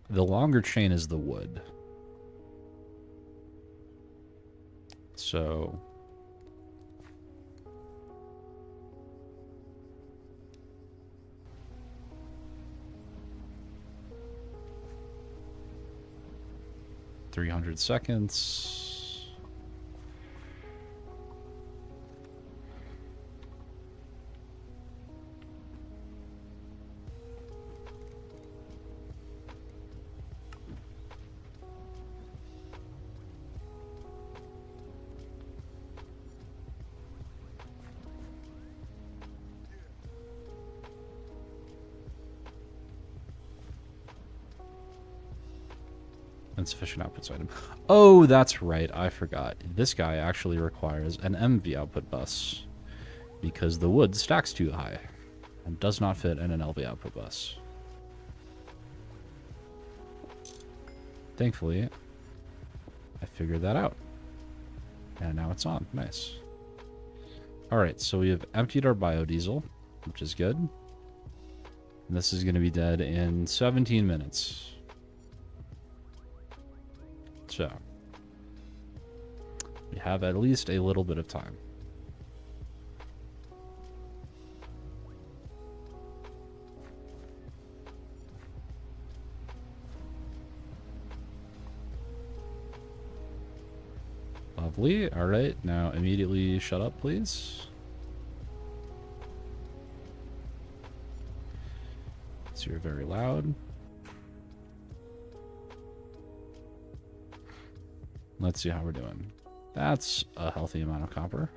A: The longer chain is the wood. So... $300. Insufficient outputs item. Oh, that's right. I forgot. This guy actually requires an MV output bus because the wood stacks too high and does not fit in an LV output bus. Thankfully, I figured that out. And now it's on. Nice. Alright, so we have emptied our biodiesel, which is good. And this is going to be dead in 17 minutes. So, we have at least a little bit of time. Lovely. Alright, now immediately shut up, please. So you're very loud. Let's see how we're doing. That's a healthy amount of copper.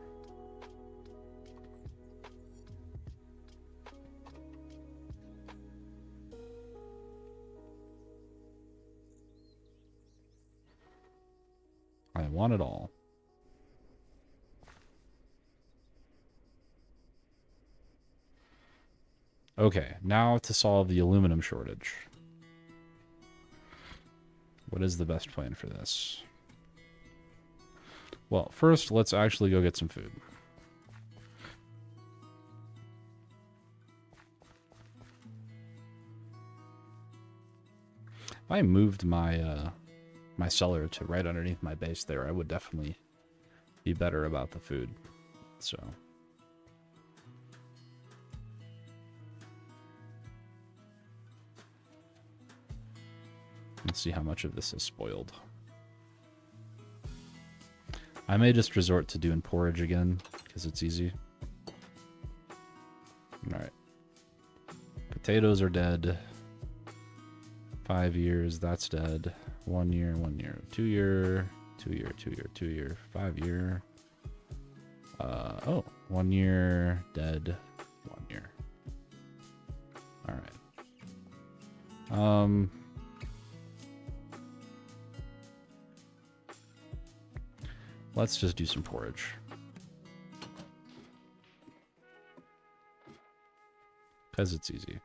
A: I want it all. Okay, now to solve the aluminum shortage. What is the best plan for this? Well, first, let's actually go get some food. If I moved my my cellar to right underneath my base there, I would definitely be better about the food. So let's see how much of this is spoiled. I may just resort to doing porridge again, because it's easy. Alright. Potatoes are dead. 5 years, that's dead. 1 year, 1 year. 2 year, 2 year, 2 year, 2 year. 5 year. Oh, 1 year, dead. 1 year. Alright. Let's just do some porridge. Because it's easy.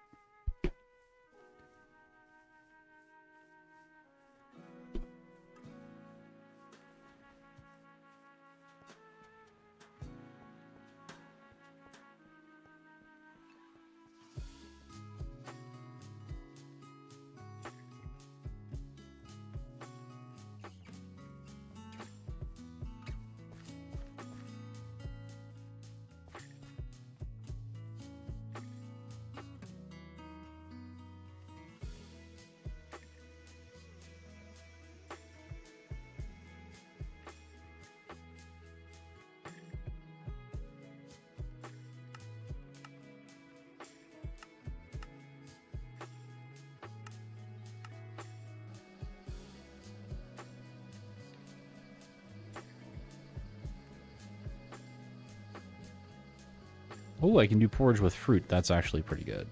A: Oh, I can do porridge with fruit. That's actually pretty good.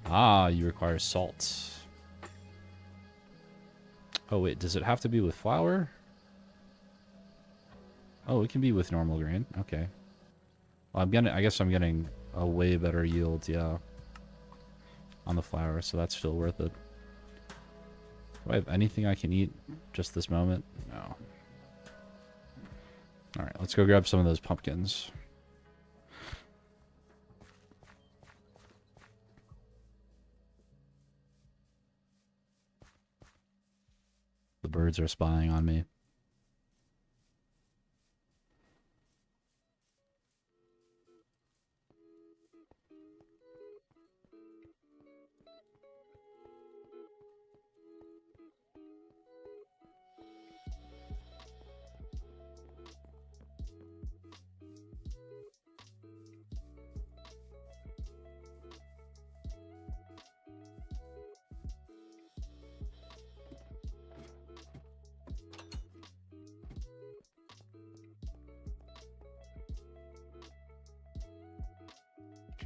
A: Ah, you require salt. Oh, wait. Does it have to be with flour? Oh, it can be with normal grain. Okay. Well, I guess I'm getting a way better yield, yeah, on the flour, so that's still worth it. Do I have anything I can eat just this moment? No. Alright, let's go grab some of those pumpkins. birds are spying on me.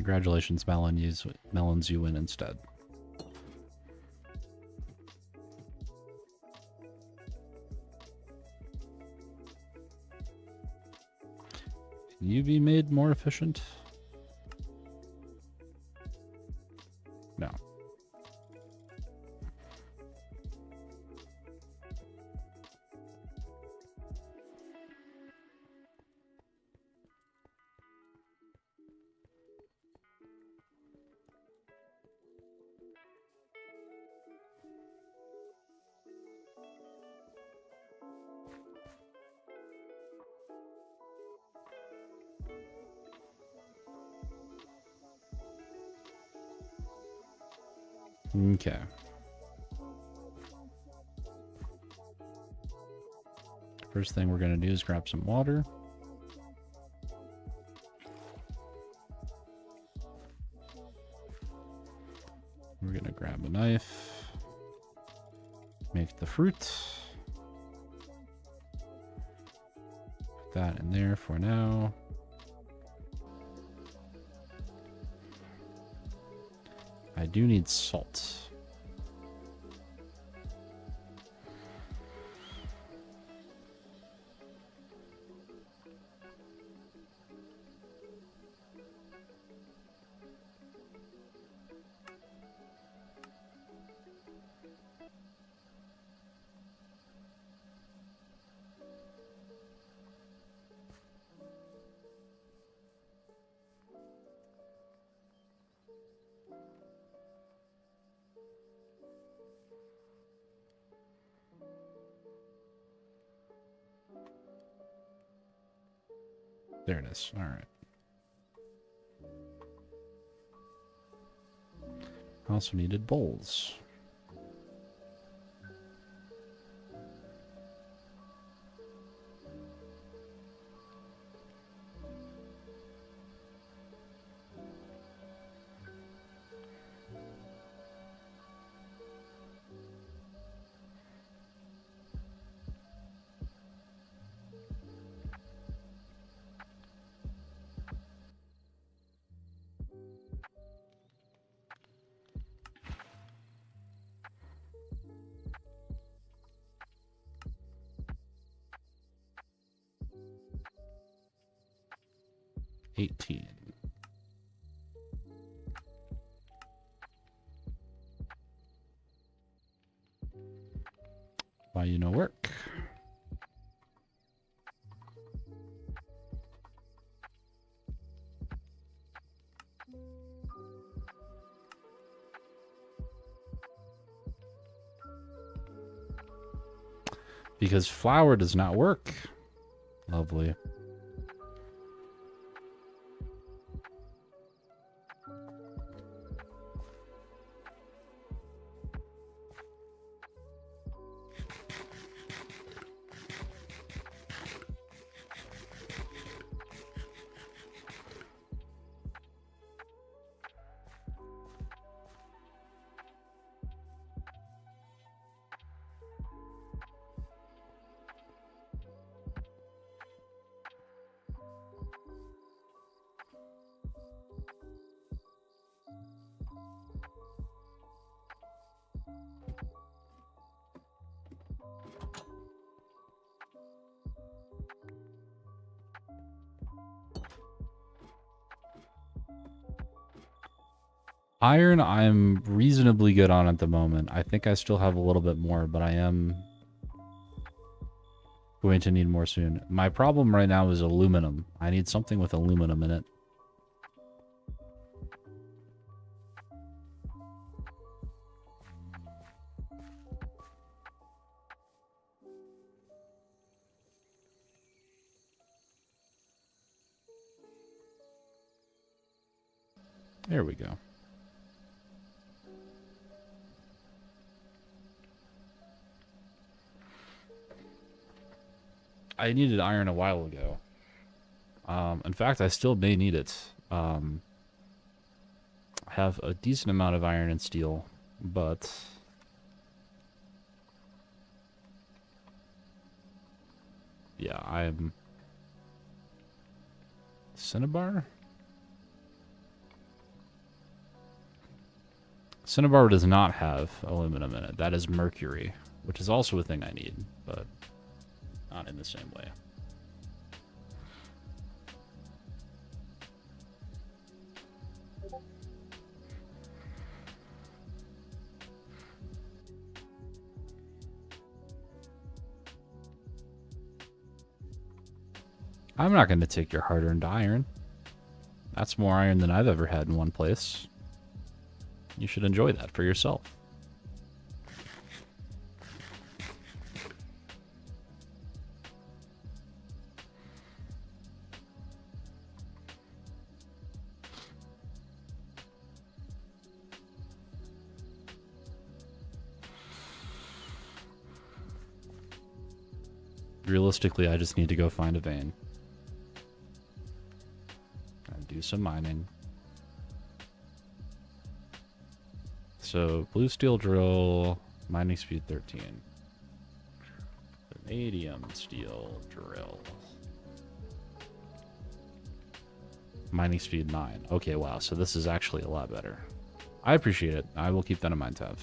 A: Congratulations, Melons, you win instead. Can you be made more efficient? No. Okay. First thing we're going to do is grab some water. We're going to grab a knife. Make the fruit. Put that in there for now. I do need salt. There it is. All right. I also needed bowls. Why you no work? Because flour does not work. Lovely. Iron, I'm reasonably good on at the moment. I think I still have a little bit more, but I am going to need more soon. My problem right now is aluminum. I need something with aluminum in it. There we go. I needed iron a while ago. In fact, I still may need it. I have a decent amount of iron and steel, but yeah, I'm Cinnabar? Cinnabar does not have aluminum in it. That is mercury, which is also a thing I need, but not in the same way. I'm not going to take your hard-earned iron. That's more iron than I've ever had in one place. You should enjoy that for yourself. Realistically, I just need to go find a vein. And do some mining. So, blue steel drill, mining speed 13. Vanadium steel drill. Mining speed 9. Okay, wow, so this is actually a lot better. I appreciate it. I will keep that in mind, Tev.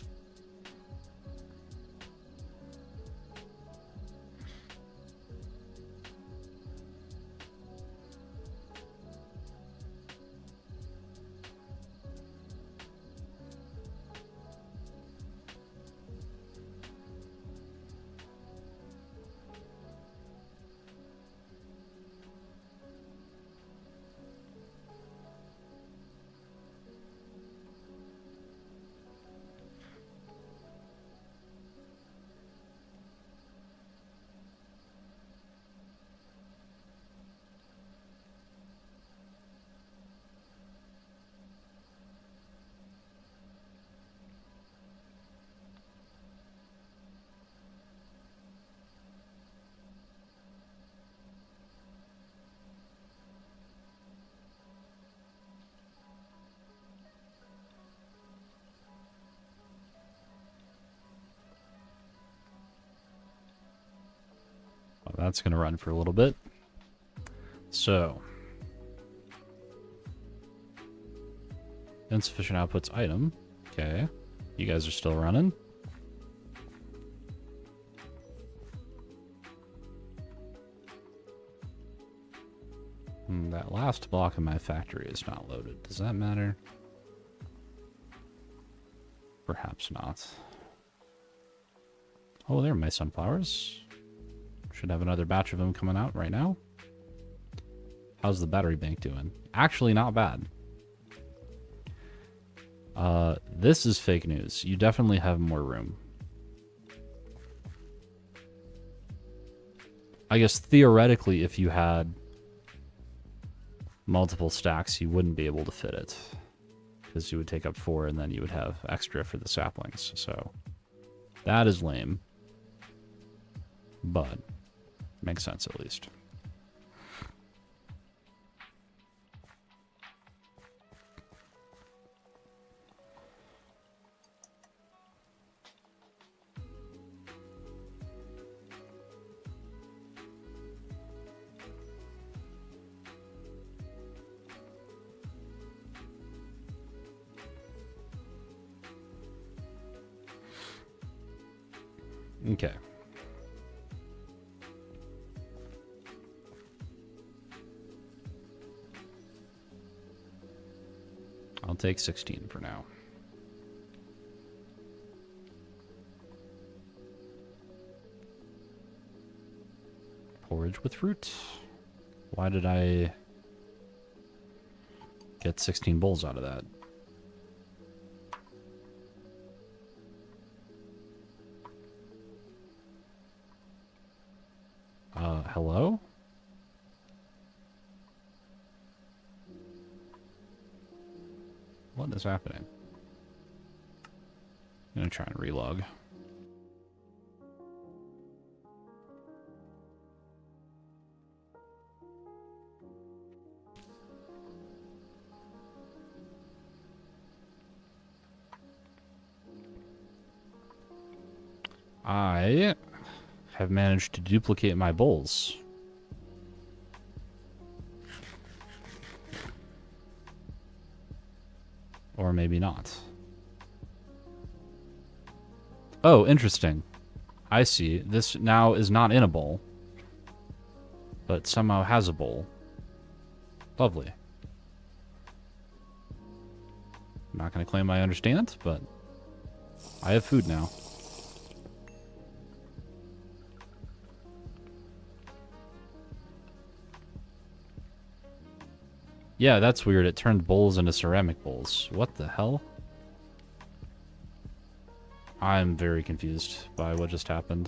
A: That's going to run for a little bit. So, insufficient outputs item. Okay. You guys are still running. That last block in my factory is not loaded. Does that matter? Perhaps not. Oh, there are my sunflowers. Should have another batch of them coming out right now. How's the battery bank doing? Actually, not bad. This is fake news. You definitely have more room. I guess theoretically, if you had multiple stacks, you wouldn't be able to fit it. Because you would take up 4 and then you would have extra for the saplings. So that is lame. But makes sense at least. Okay. I'll take 16 for now. Porridge with fruit. Why did I get 16 bowls out of that? Hello? What is happening? I'm gonna try and relog. I have managed to duplicate my bowls. Or maybe not. Oh, interesting. I see. This now is not in a bowl, but somehow has a bowl. Lovely. I'm not going to claim I understand, but I have food now. Yeah, that's weird. It turned bowls into ceramic bowls. What the hell? I'm very confused by what just happened.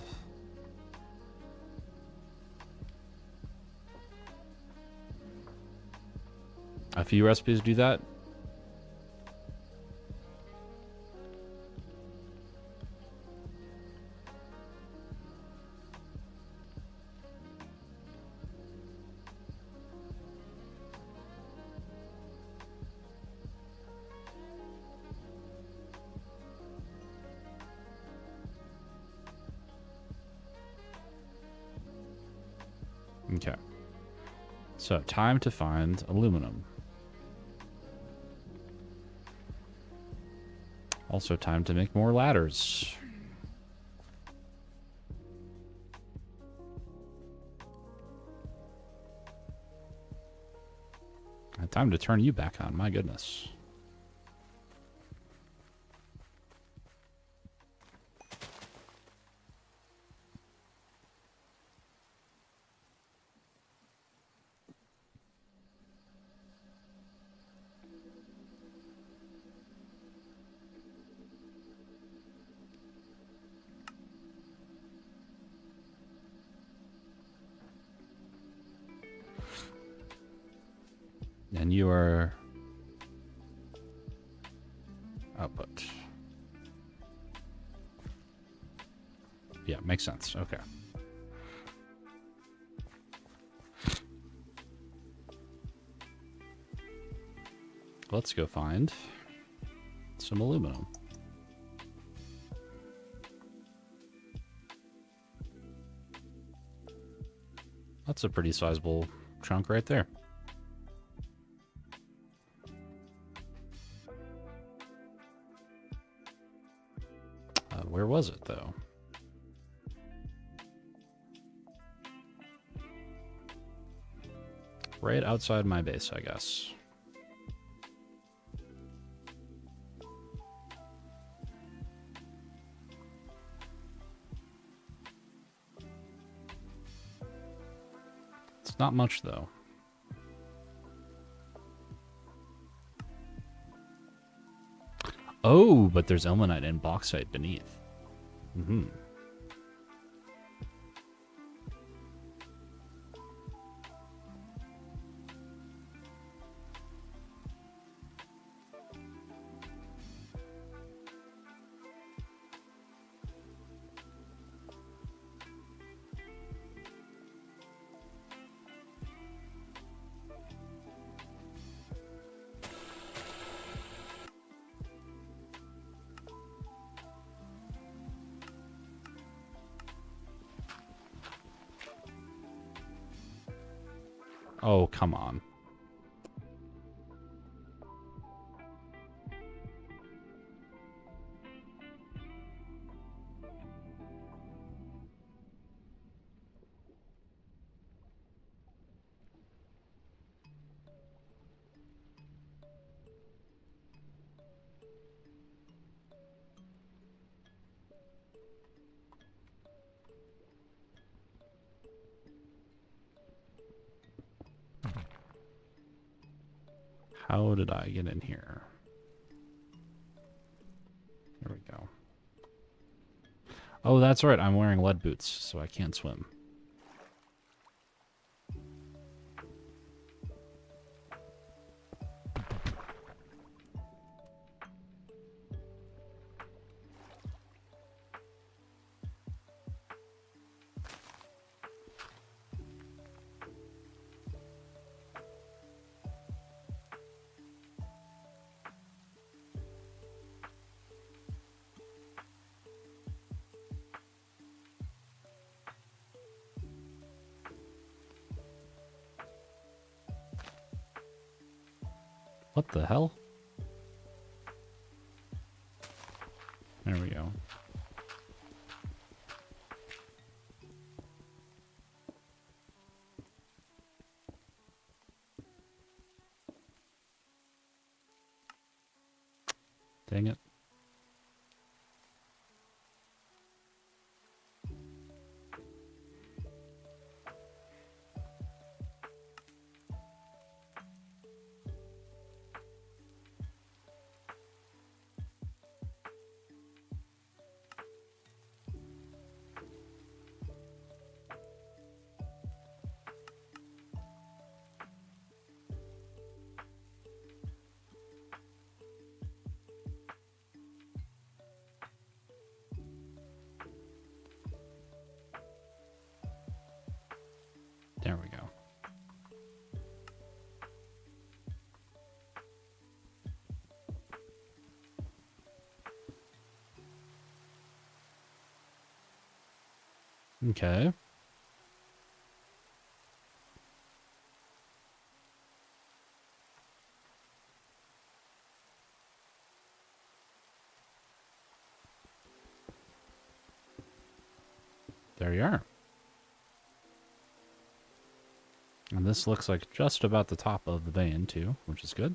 A: A few recipes do that. Okay. So, time to find aluminum. Also time to make more ladders. And time to turn you back on, my goodness. And you are output. Yeah, makes sense. Okay. Let's go find some aluminum. That's a pretty sizable chunk right there. Where was it, though? Right outside my base, I guess. It's not much, though. Oh, but there's ilmenite and bauxite beneath. Mm-hmm. Oh, come on. How did I get in here? Here we go. Oh, that's right. I'm wearing lead boots, so I can't swim. What the hell? There we go. Dang it. There we go. Okay. There you are. And this looks like just about the top of the vein too, which is good.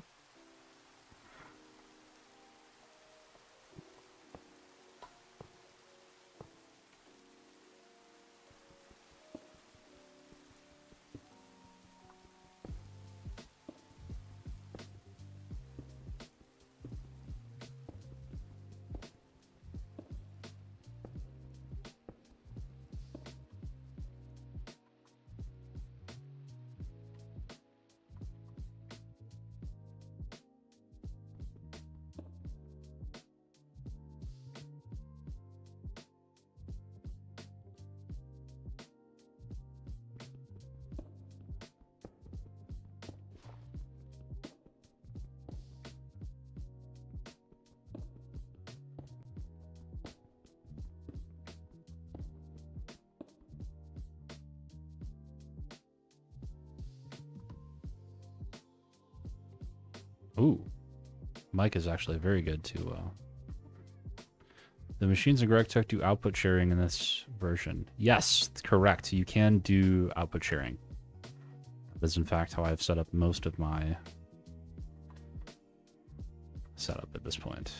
A: Ooh. Mike is actually very good to the machines in GregTech do output sharing in this version. Yes, correct. You can do output sharing. That is in fact how I've set up most of my setup at this point.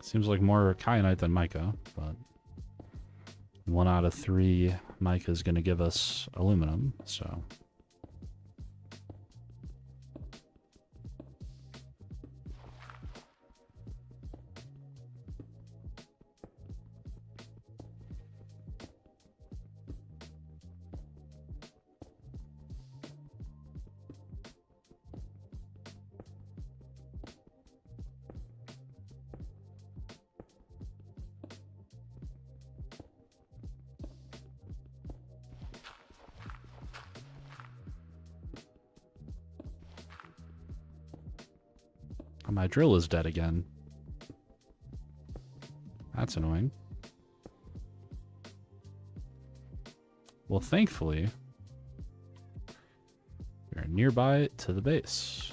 A: Seems like more kyanite than mica, but 1 out of 3 mica is going to give us aluminum, so. My drill is dead again. That's annoying. Well, thankfully, we're nearby to the base.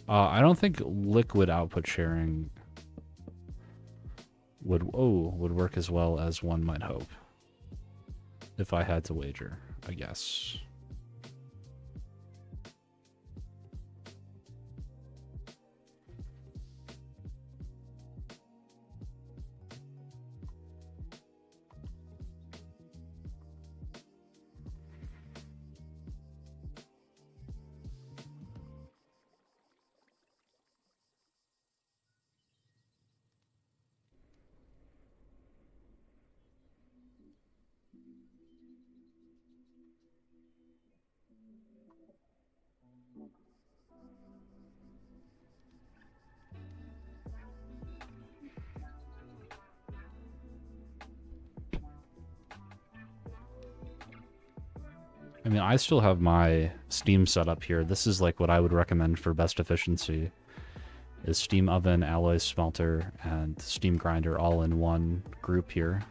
A: I don't think liquid output sharing would work as well as one might hope. If I had to wager, I guess. mean, I still have my steam set up here. This is like what I would recommend for best efficiency. Is steam oven, alloy smelter, and steam grinder all in one group here.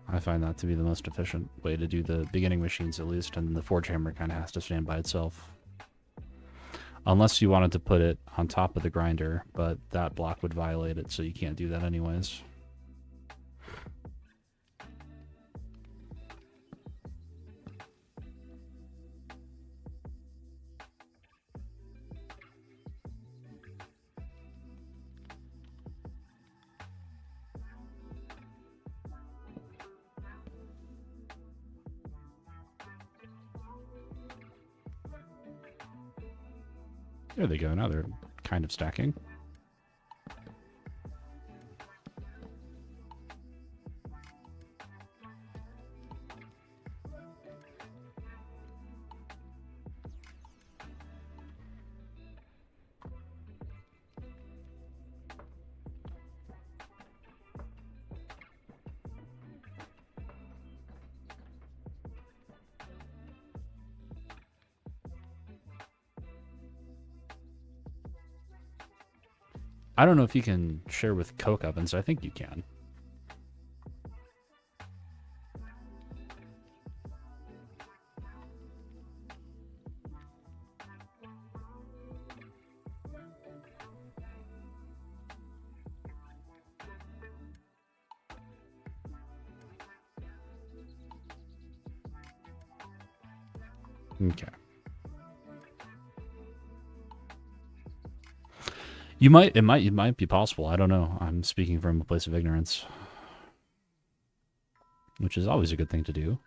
A: I find that to be the most efficient way to do the beginning machines, at least, and the forge hammer kind of has to stand by itself. Unless you wanted to put it on top of the grinder, but that block would violate it, so you can't do that anyways. There they go. Now they're kind of stacking. I don't know if you can share with coke ovens. I think you can. Okay. It might be possible. I don't know. I'm speaking from a place of ignorance, which is always a good thing to do.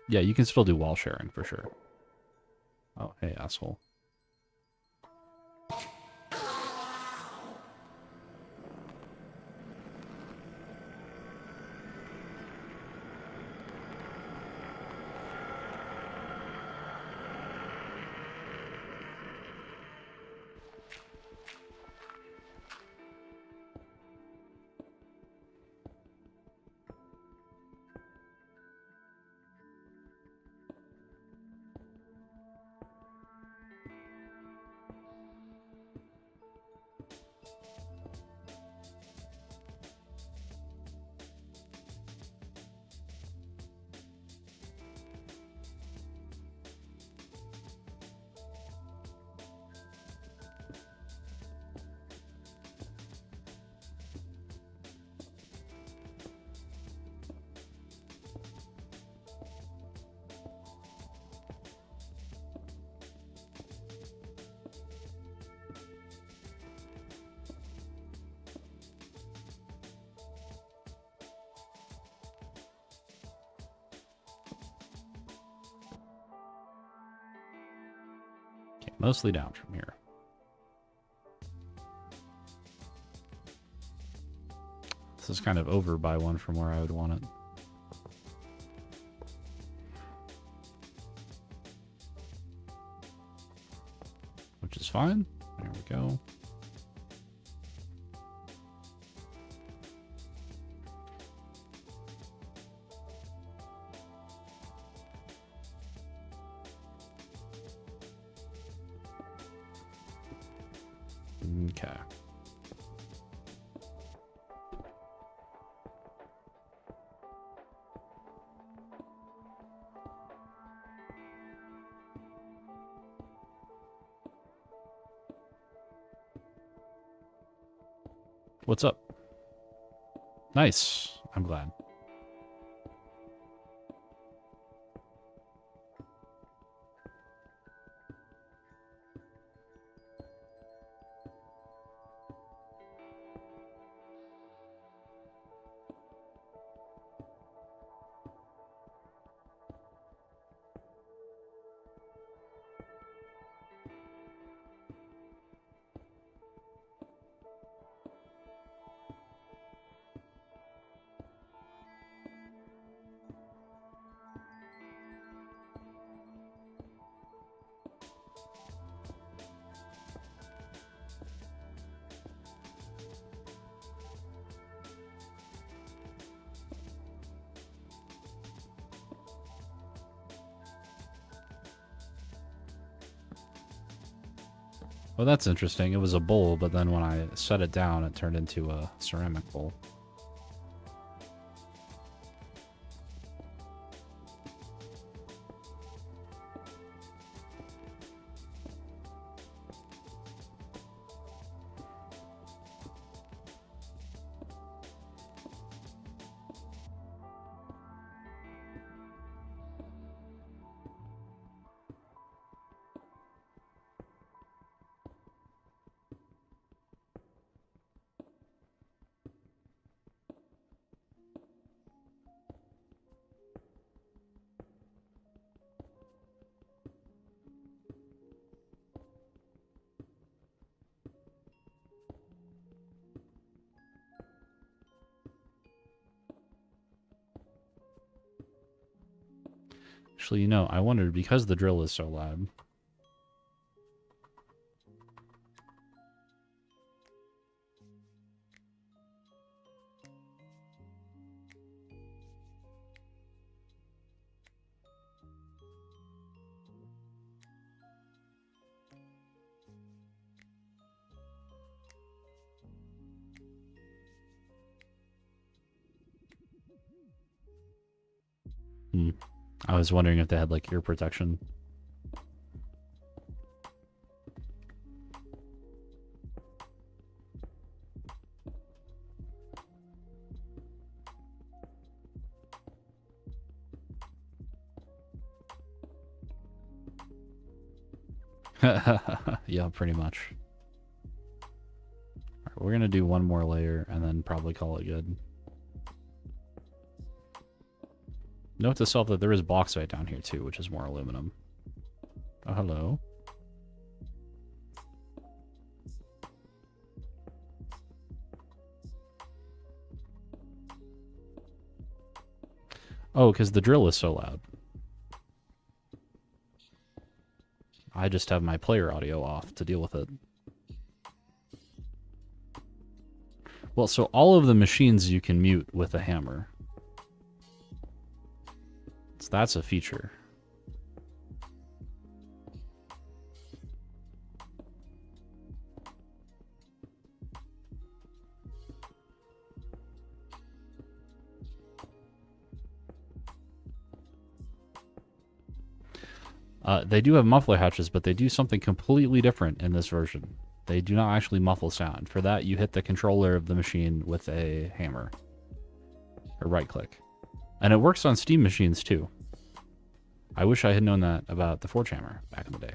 A: Yeah, you can still do wall sharing for sure. Oh, hey, asshole. Okay, mostly down from here. This is kind of over by one from where I would want it. Which is fine. There we go. Okay. What's up? Nice. I'm glad. Well, that's interesting. It was a bowl, but then when I set it down, it turned into a ceramic bowl. Actually, you know, I wondered, because the drill is so loud. I was wondering if they had, like, ear protection. Yeah, pretty much. All right, we're gonna do one more layer and then probably call it good. Note to self that there is bauxite down here too, which is more aluminum. Oh, hello. Oh, because the drill is so loud. I just have my player audio off to deal with it. Well, so all of the machines you can mute with a hammer. So that's a feature. They do have muffler hatches, but they do something completely different in this version. They do not actually muffle sound. For that, you hit the controller of the machine with a hammer. Or right-click. And it works on Steam machines, too. I wish I had known that about the Forge Hammer back in the day.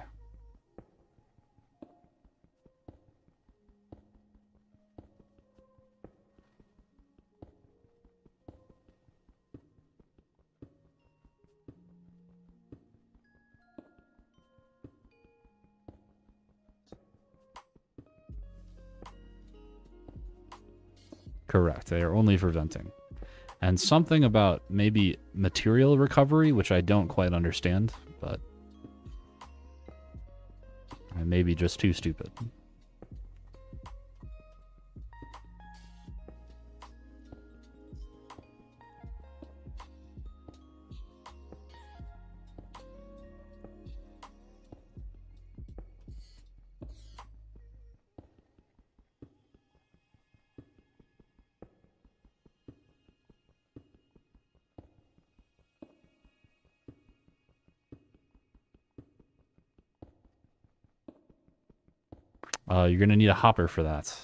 A: Correct. They are only for venting. And something about maybe material recovery, which I don't quite understand, but I may be just too stupid. You're going to need a hopper for that.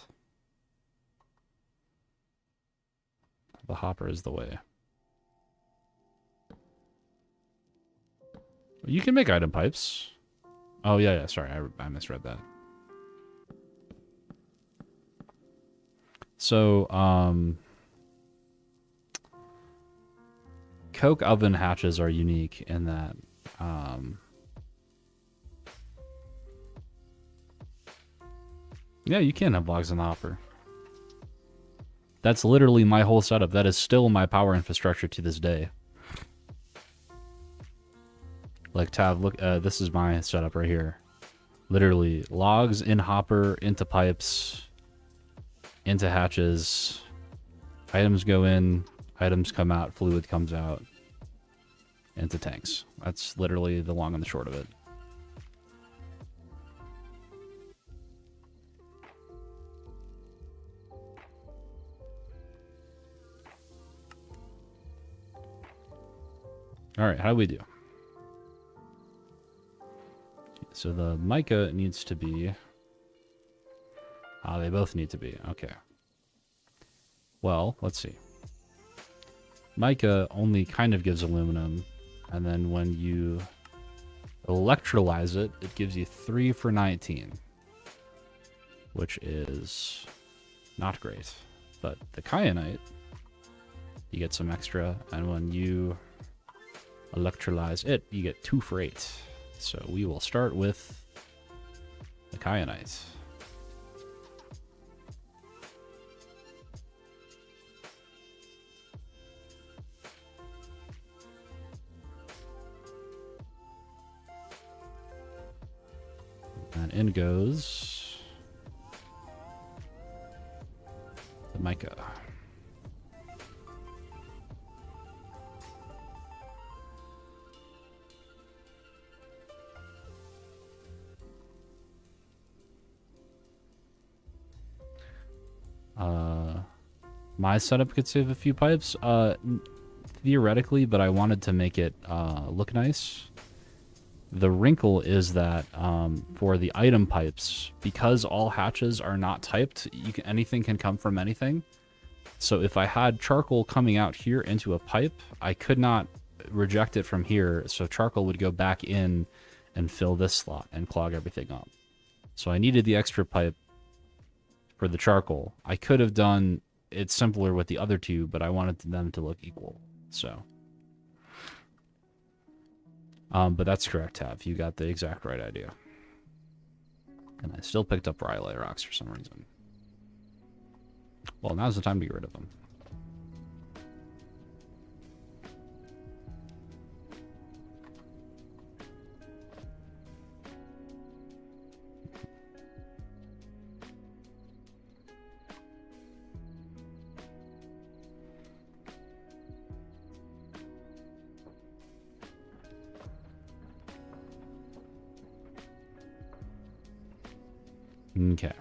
A: The hopper is the way. You can make item pipes. Oh, yeah, sorry, I misread that. So, coke oven hatches are unique in that, yeah, you can have logs in the hopper. That's literally my whole setup. That is still my power infrastructure to this day. Like, Tav, look, this is my setup right here. Literally, logs in hopper, into pipes, into hatches. Items go in, items come out, fluid comes out. Into tanks. That's literally the long and the short of it. All right, how do we do? So the mica needs to be... they both need to be. Okay. Well, let's see. Mica only kind of gives aluminum, and then when you electrolyze it, it gives you 3 for 19, which is not great. But the kyanite, you get some extra, and when you electrolyze it, you get 2 for 8. So we will start with the kyanite. And in goes the mica. My setup could save a few pipes, theoretically, but I wanted to make it look nice. The wrinkle is that for the item pipes, because all hatches are not typed, anything can come from anything. So if I had charcoal coming out here into a pipe, I could not reject it from here, so charcoal would go back in and fill this slot and clog everything up. So I needed the extra pipe for the charcoal. I could have done it simpler with the other two, but I wanted them to look equal. So, but that's correct, Tav. You got the exact right idea. And I still picked up rhyolite rocks for some reason. Well, now's the time to get rid of them. Okay.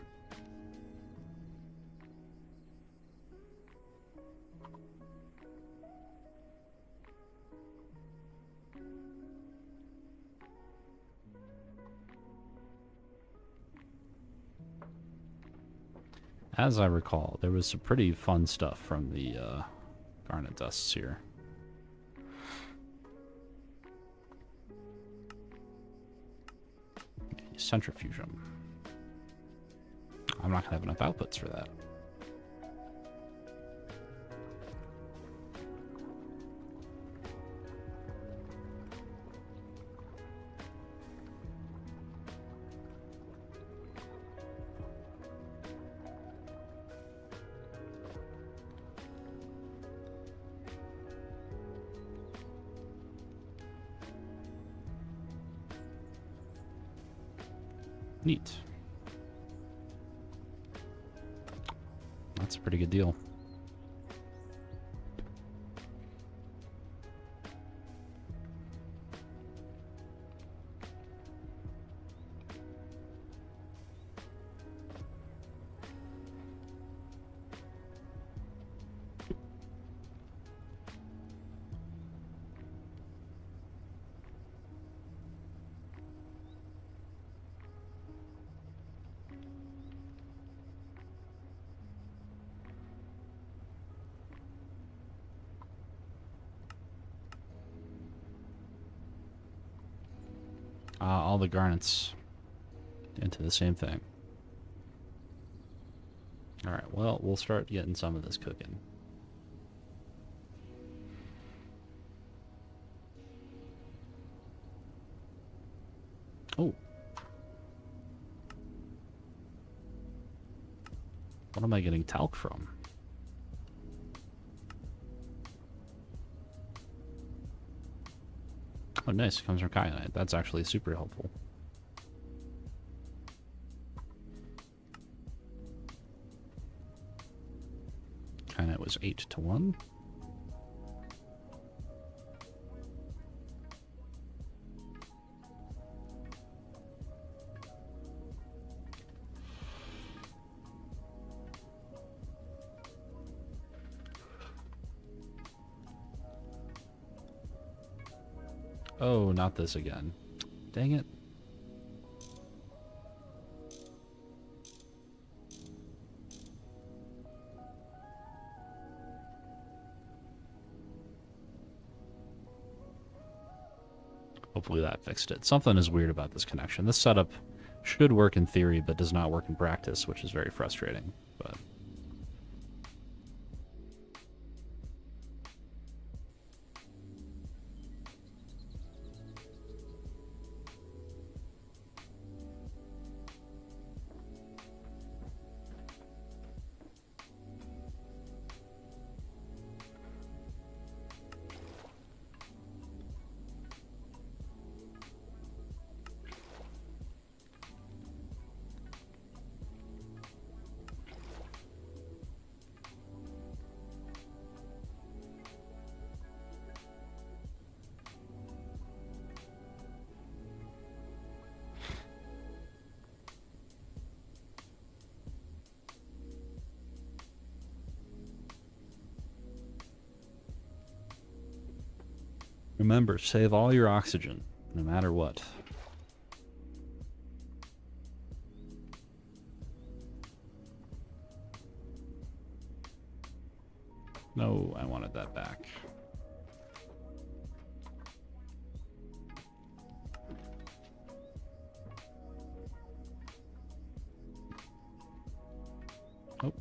A: As I recall, there was some pretty fun stuff from the garnet dusts here. Centrifuge them. I'm not going to have enough outputs for that. Neat. That's a pretty good deal. All the garnets into the same thing. All right, well, we'll start getting some of this cooking. Oh. What am I getting talc from? Oh, nice. It comes from kyanite. That's actually super helpful. Kyanite was 8-1. Oh, not this again. Dang it. Hopefully that fixed it. Something is weird about this connection. This setup should work in theory, but does not work in practice, which is very frustrating. But remember, save all your oxygen, no matter what. No, I wanted that back. Oh.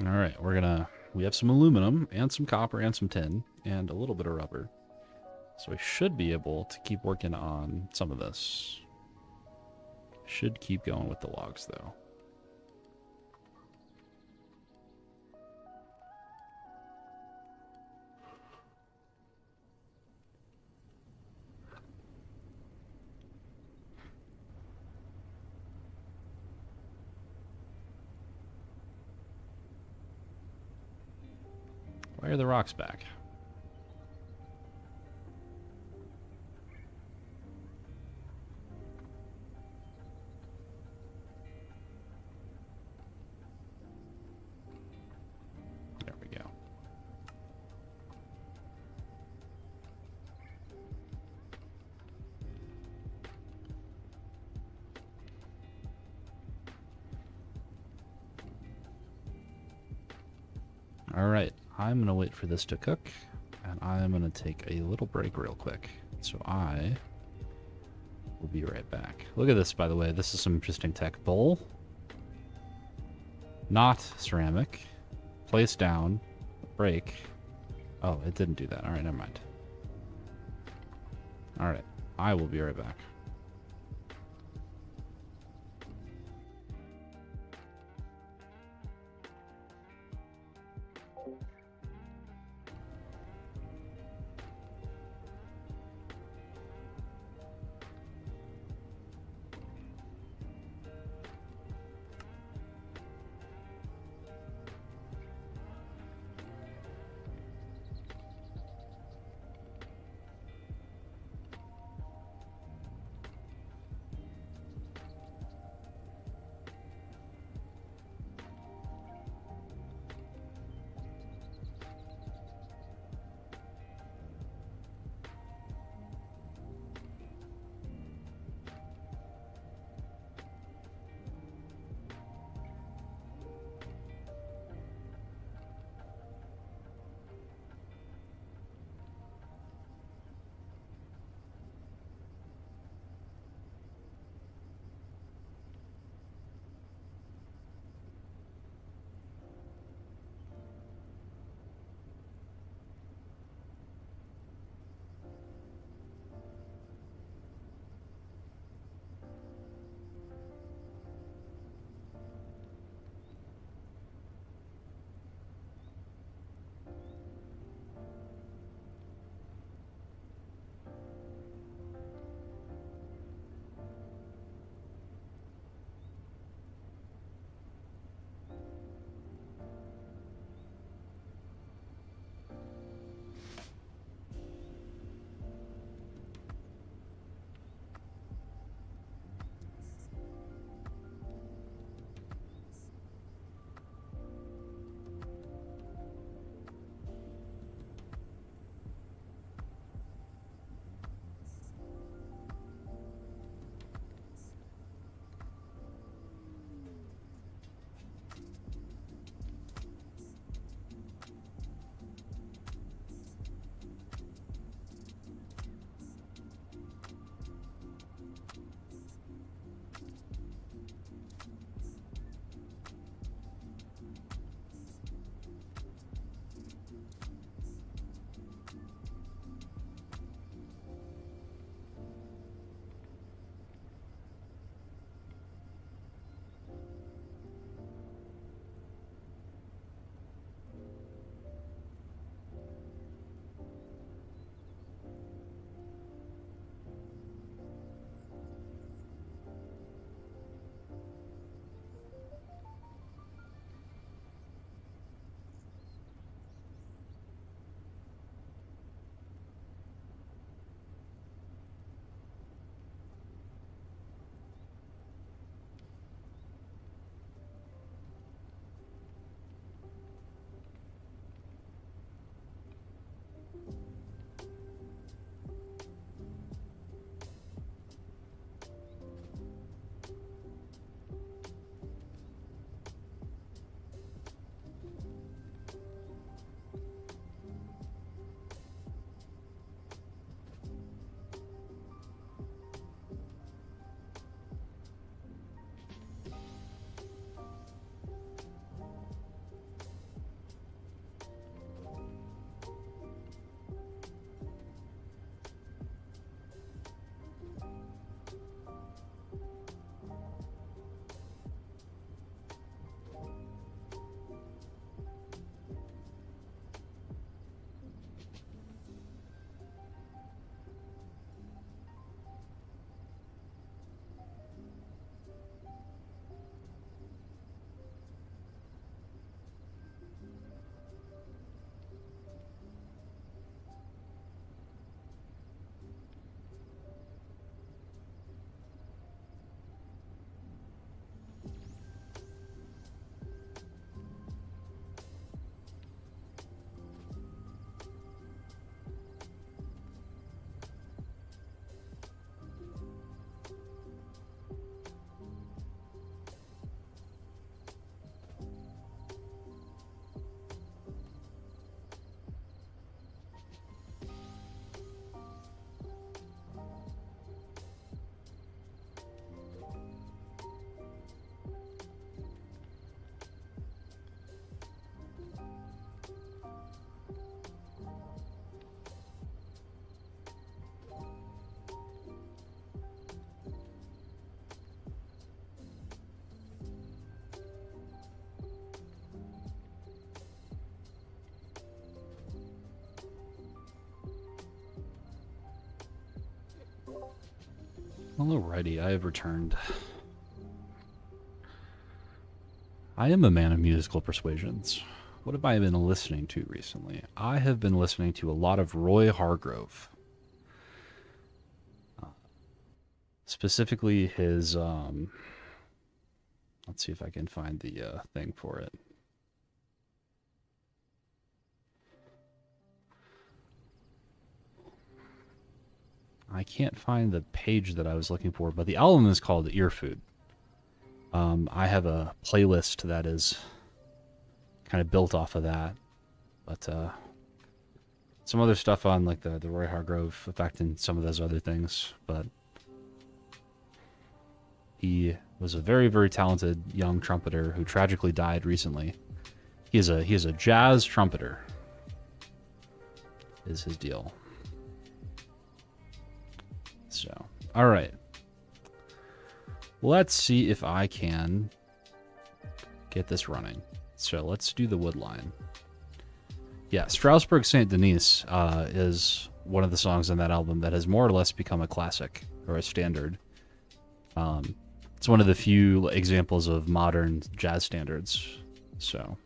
A: All right, we have some aluminum and some copper and some tin and a little bit of rubber. So I should be able to keep working on some of this. Should keep going with the logs, though. Why are the rocks back? There we go. All right, I'm going to wait for this to cook, and I'm going to take a little break real quick. So I will be right back. Look at this, by the way. This is some interesting tech. Bowl. Not ceramic. Place down. Break. Oh, it didn't do that. All right, never mind. All right, I will be right back. Alrighty, I have returned. I am a man of musical persuasions. What have I been listening to recently? I have been listening to a lot of Roy Hargrove. Specifically his, let's see if I can find the thing for it. I can't find the page that I was looking for, but the album is called Ear Food. I have a playlist that is kind of built off of that, but some other stuff on like the Roy Hargrove effect and some of those other things. But he was a very, very talented young trumpeter who tragically died recently. He is a jazz trumpeter, is his deal. So, all right. Let's see if I can get this running. So let's do the wood line. Yeah, Strasbourg Saint Denis is one of the songs on that album that has more or less become a classic or a standard. It's one of the few examples of modern jazz standards. So,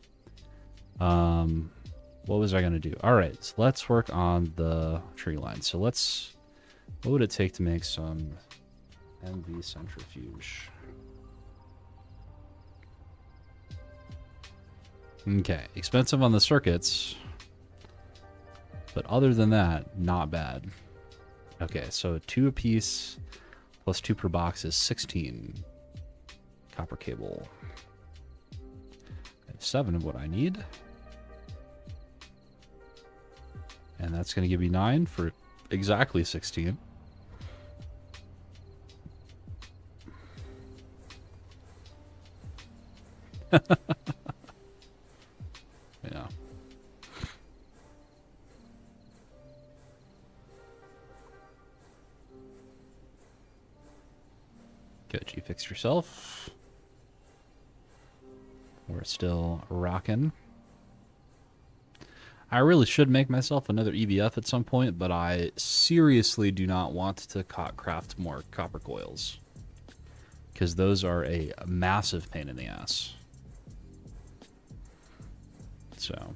A: what was I going to do? All right, so let's work on the tree line. So what would it take to make some MV centrifuge? Okay, expensive on the circuits, but other than that, not bad. Okay, so 2 apiece plus 2 per box is 16 copper cable. I have 7 of what I need. And that's going to give me 9 for exactly 16. Yeah. Good, you fixed yourself. We're still rocking. I really should make myself another EVF at some point, but I seriously do not want to craft more copper coils, because those are a massive pain in the ass. So.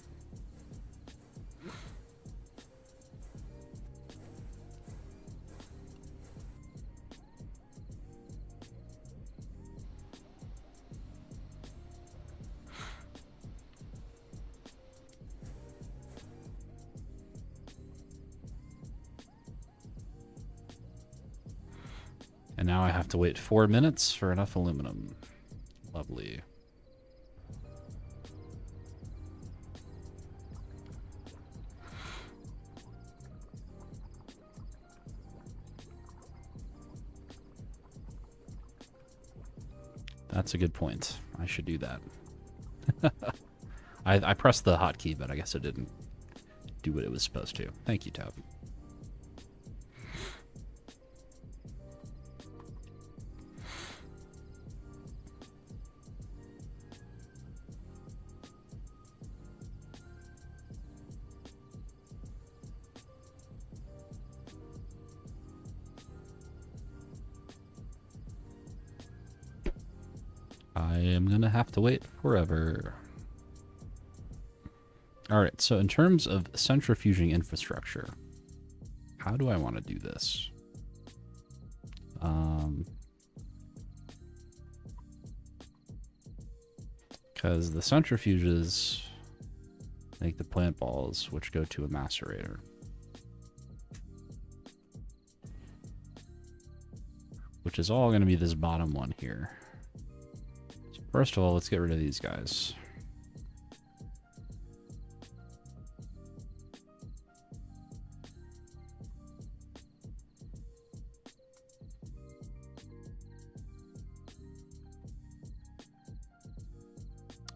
A: And now I have to wait 4 minutes for enough aluminum. Lovely. That's a good point. I should do that. I pressed the hotkey, but I guess it didn't do what it was supposed to. Thank you, Tab. I am going to have to wait forever. All right, so in terms of centrifuging infrastructure, how do I want to do this? Because the centrifuges make the plant balls, which go to a macerator. Which is all going to be this bottom one here. So first of all, let's get rid of these guys.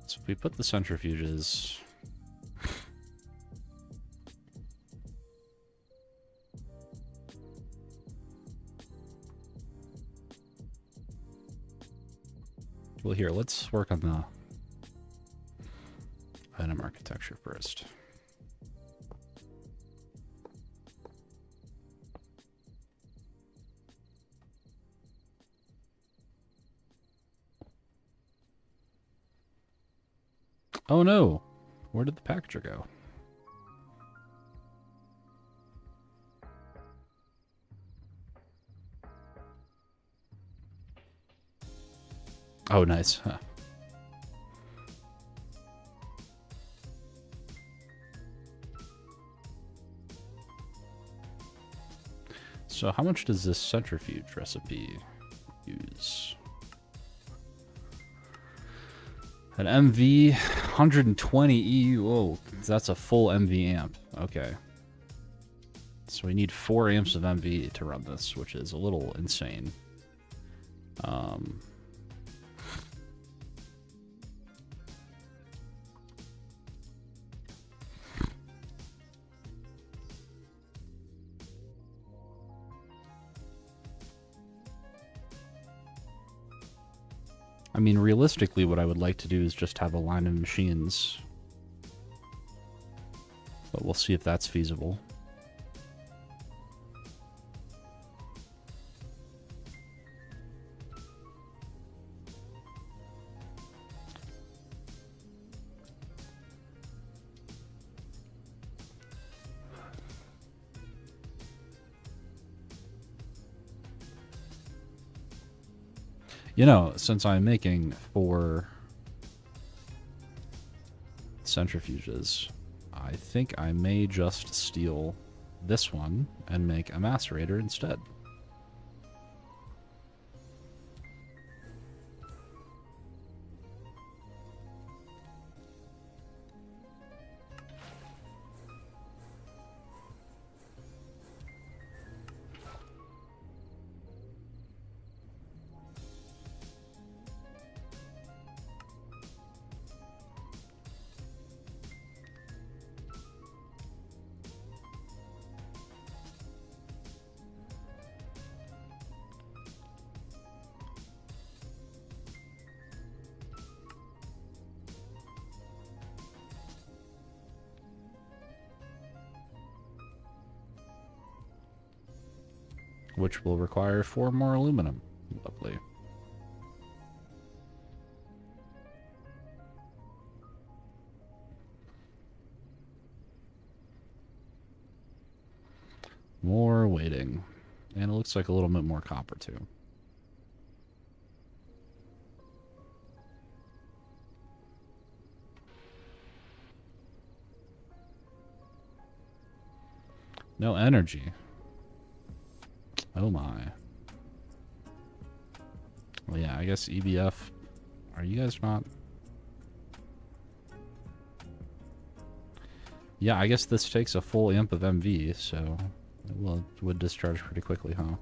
A: So if we put the centrifuges... Well, here, let's work on the item architecture first. Oh no! Where did the packager go? Oh, nice. Huh. So how much does this centrifuge recipe use? An MV, 120 EU. Oh, that's a full MV amp. Okay. So we need 4 amps of MV to run this, which is a little insane. I mean, realistically, what I would like to do is just have a line of machines. But we'll see if that's feasible. You know, since I'm making 4 centrifuges, I think I may just steal this one and make a macerator instead. Which will require 4 more aluminum. Lovely. More waiting. And it looks like a little bit more copper too. No energy. Oh my. Well, yeah, I guess EBF. Are you guys not? Yeah, I guess this takes a full amp of MV, so it would discharge pretty quickly, huh?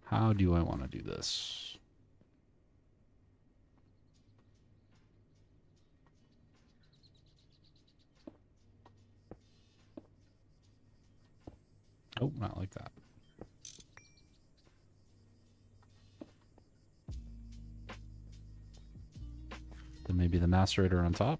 A: How do I want to do this? Oh, not like that. Then maybe the macerator on top?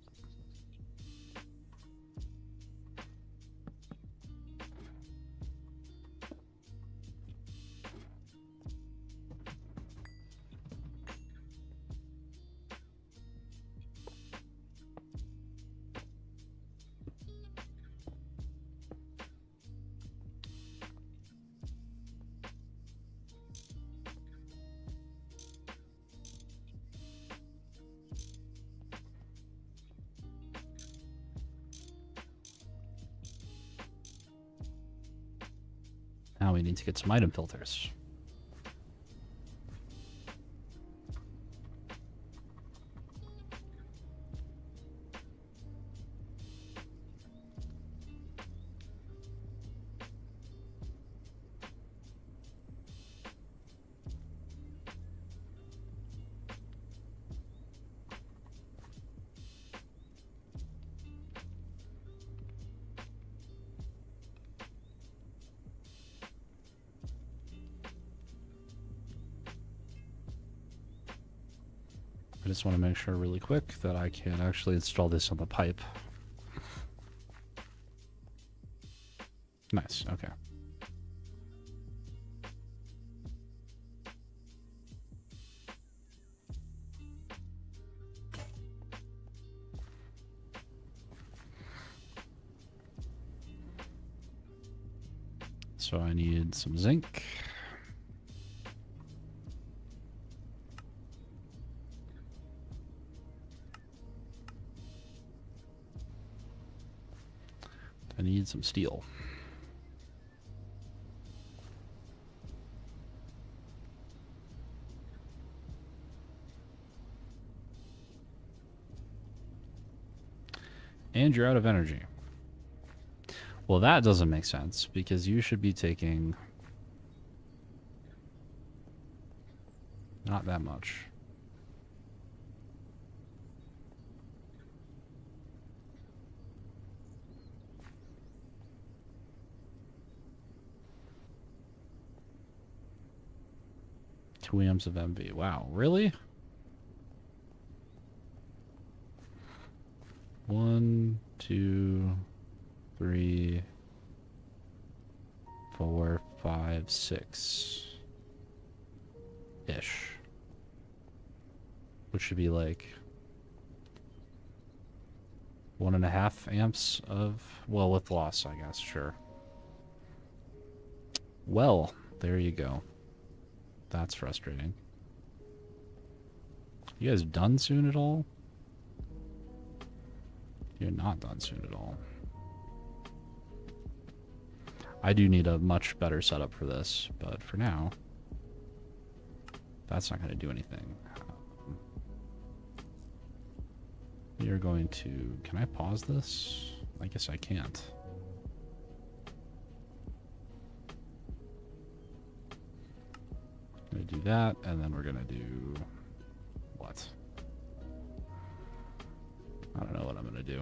A: now we need to get some item filters. I just want to make sure really quick that I can actually install this on the pipe. Nice, okay. So I need some zinc. I need some steel. And you're out of energy. Well, that doesn't make sense because you should be taking not that much. Two amps of MV. Wow, really? 1, 2, 3, 4, 5, 6 ish. Which should be like 1.5 amps of, well, with loss, I guess, sure. Well, there you go. That's frustrating. You guys done soon at all? You're not done soon at all. I do need a much better setup for this, but for now, that's not going to do anything. You're going to... Can I pause this? I guess I can't. I'm going to do that, and then we're going to do... What? I don't know what I'm going to do.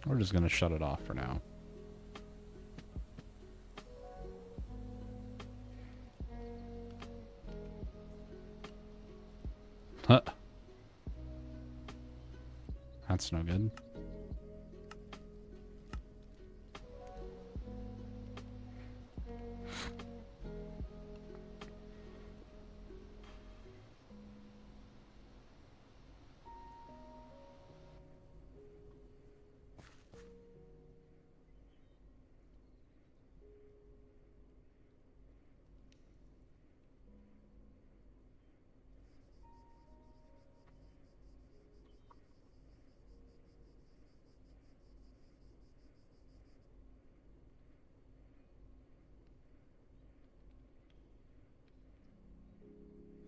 A: We're just going to shut it off for now. Huh. That's no good.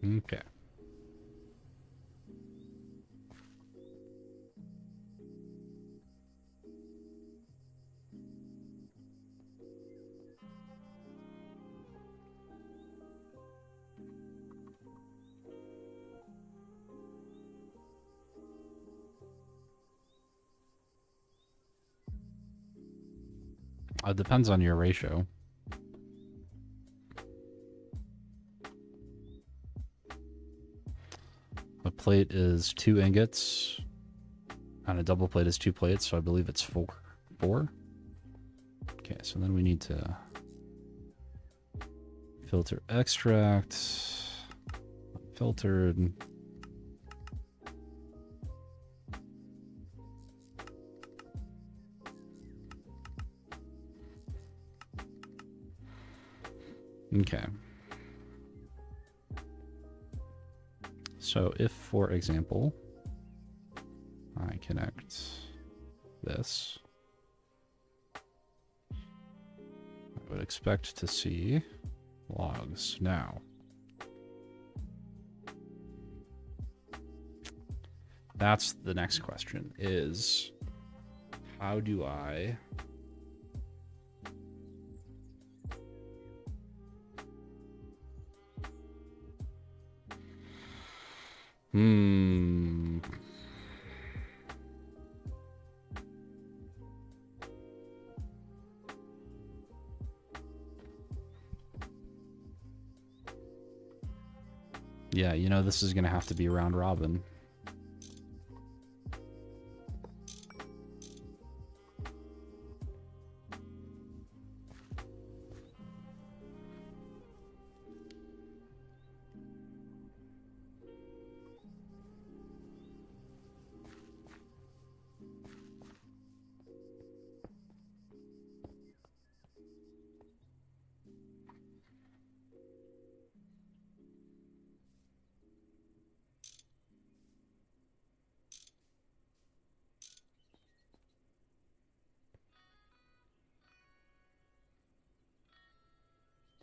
A: Okay. It depends on your ratio. A plate is 2 ingots, and a double plate is 2 plates, so I believe it's 4. 4? Okay, so then we need to filter extract, filtered. Okay. So if, for example, I connect this, I would expect to see logs now. That's the next question, is how do I Yeah, you know, this is going to have to be round robin.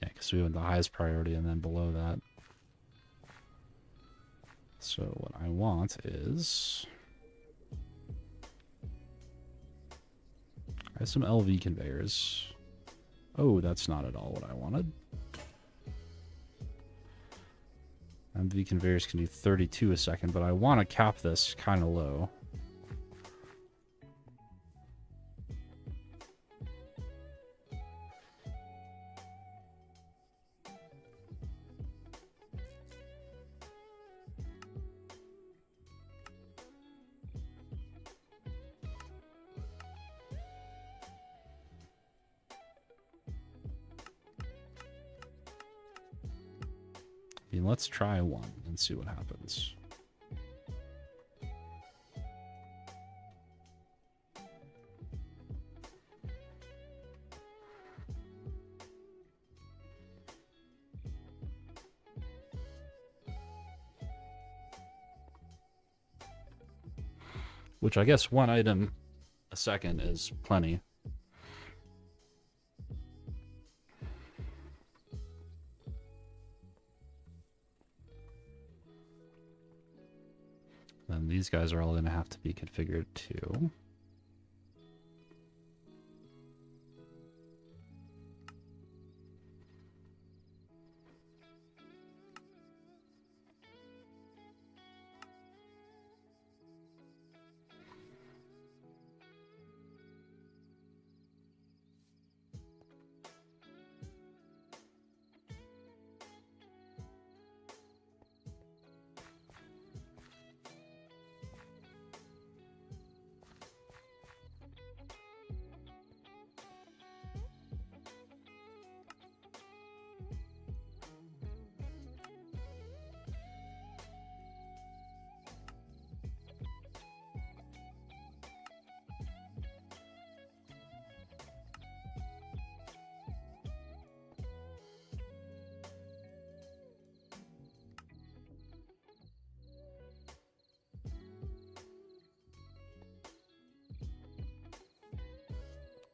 A: Yeah, because we went the highest priority and then below that. So what I want is I have some LV conveyors. Oh, that's not at all what I wanted. MV conveyors can do 32 a second, but I want to cap this kind of low. I mean, let's try one and see what happens. Which I guess one item a second is plenty. Then these guys are all going to have to be configured too.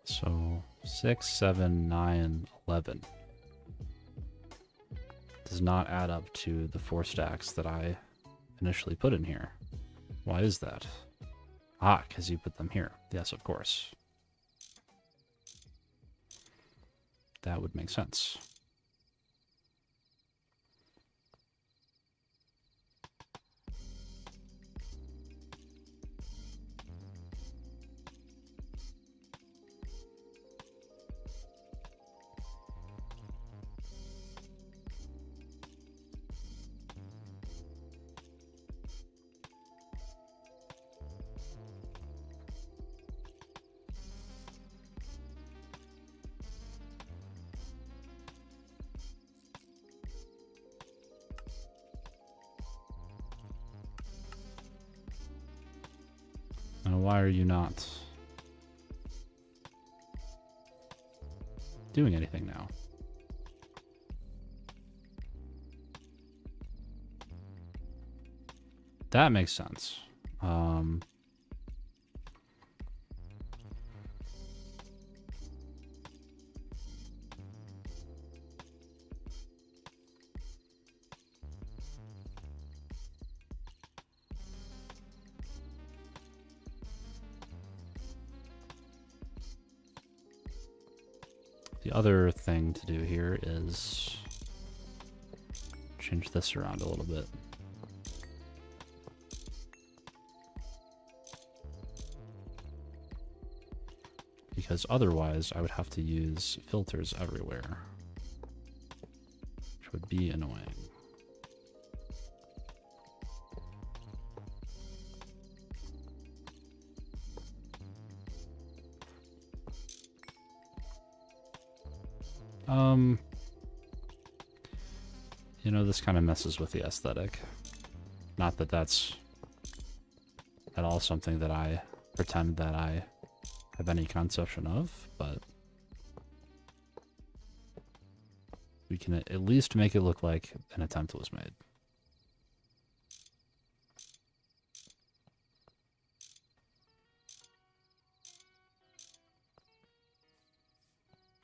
A: So 6, 7, 9, 11 does not add up to the 4 stacks that I initially put in here. Why is that? Ah, because you put them here. Yes, of course. That would make sense. Now, why are you not doing anything now? That makes sense. The other thing to do here is change this around a little bit. Because otherwise I would have to use filters everywhere, which would be annoying. You know, this kind of messes with the aesthetic. Not that that's at all something that I pretend that I have any conception of, but we can at least make it look like an attempt was made.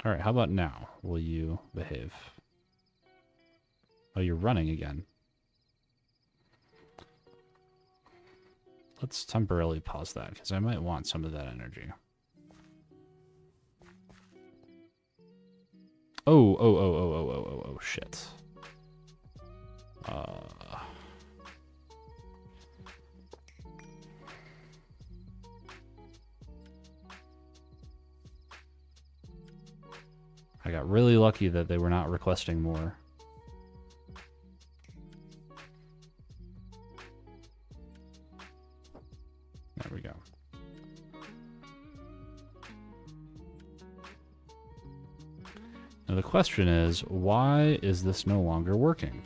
A: All right, how about now? Will you behave? Oh, you're running again. Let's temporarily pause that, because I might want some of that energy. Oh, shit. I got really lucky that they were not requesting more. There we go. Now the question is, why is this no longer working?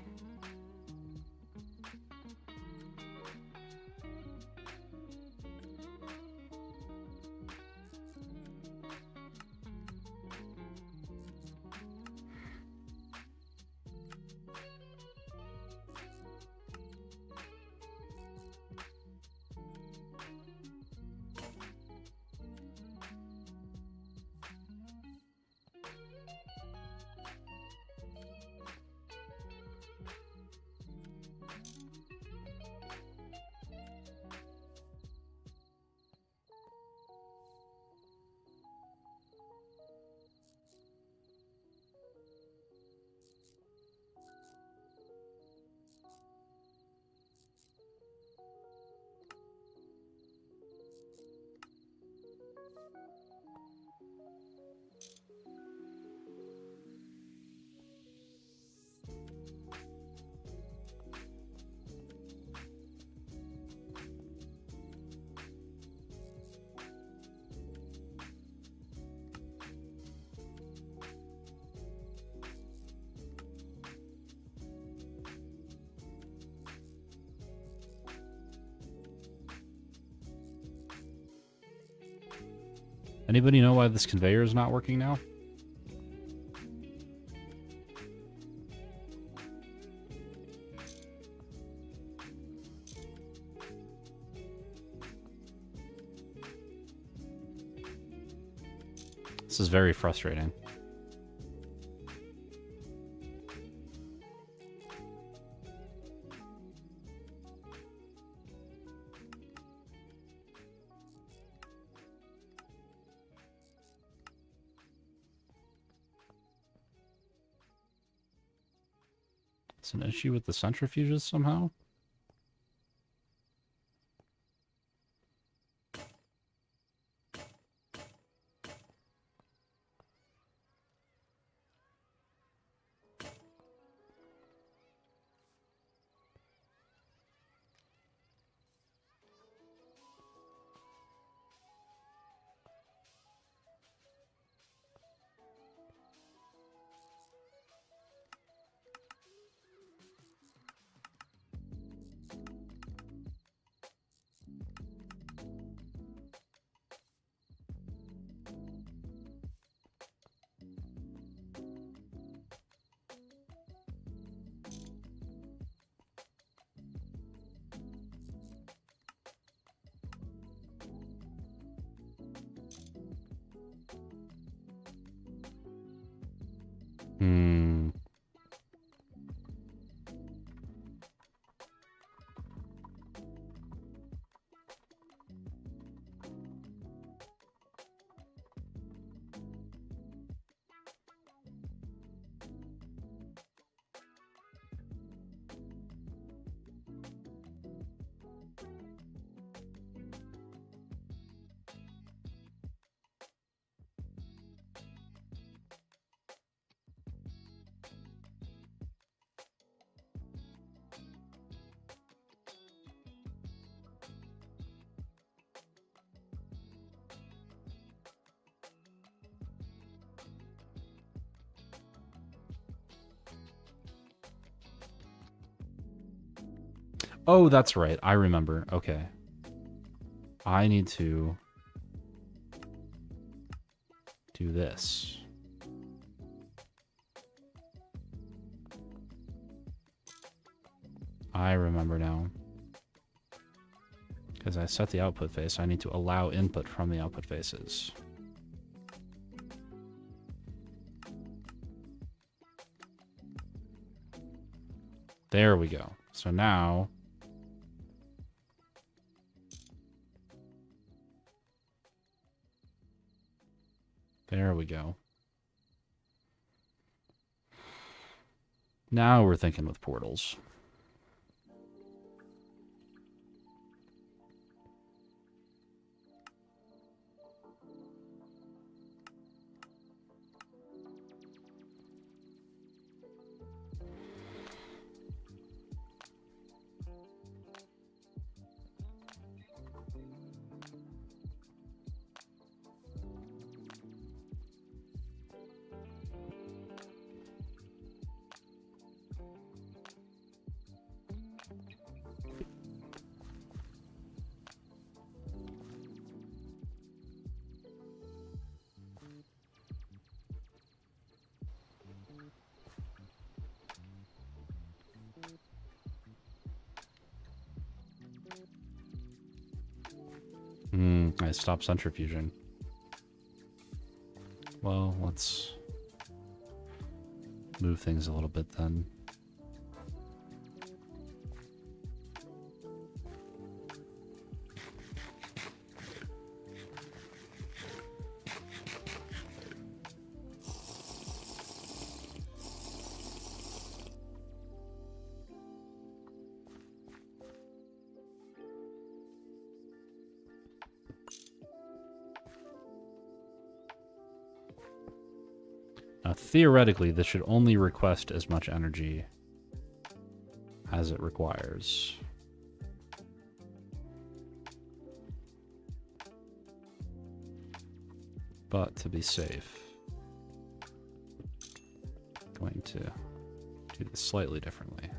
A: Anybody know why this conveyor is not working now? This is very frustrating. It's an issue with the centrifuges somehow? Hmm. Oh, that's right. I remember. Okay. I need to do this. I remember now. Because I set the output face, I need to allow input from the output faces. There we go. So now... There we go. Now we're thinking with portals. I stopped centrifuging. Well, let's move things a little bit then. Now, theoretically, this should only request as much energy as it requires. But to be safe, I'm going to do this slightly differently.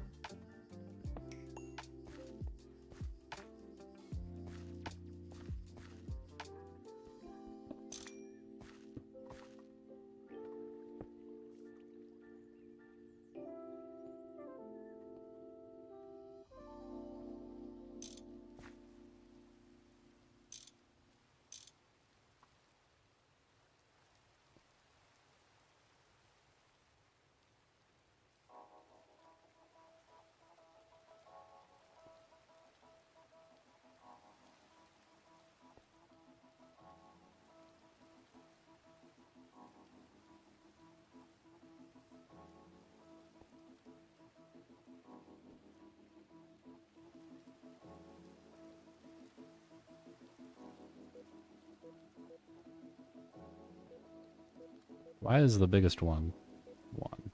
A: Why is the biggest one 1?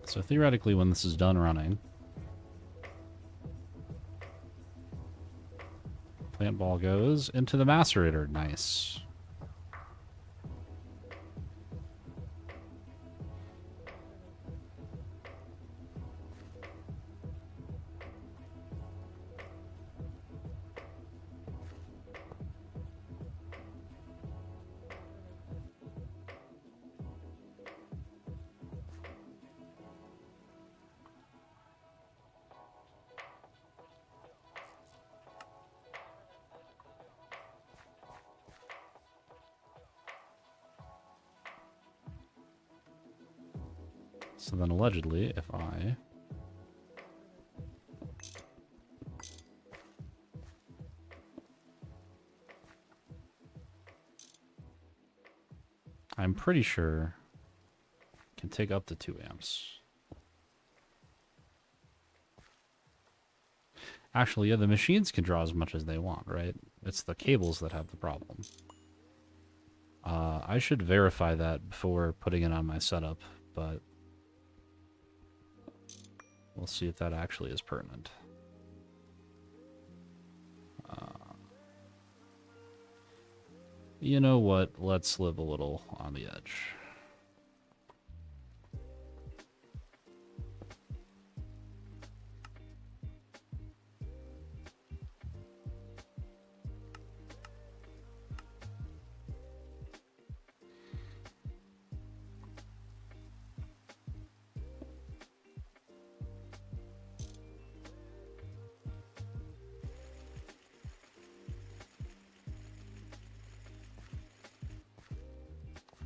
A: So theoretically, when this is done running, plant ball goes into the macerator. Nice. So then allegedly, if I'm pretty sure it can take up to 2 amps. Actually, yeah, the machines can draw as much as they want, right? It's the cables that have the problem. I should verify that before putting it on my setup, but we'll see if that actually is pertinent. You know what? Let's live a little on the edge.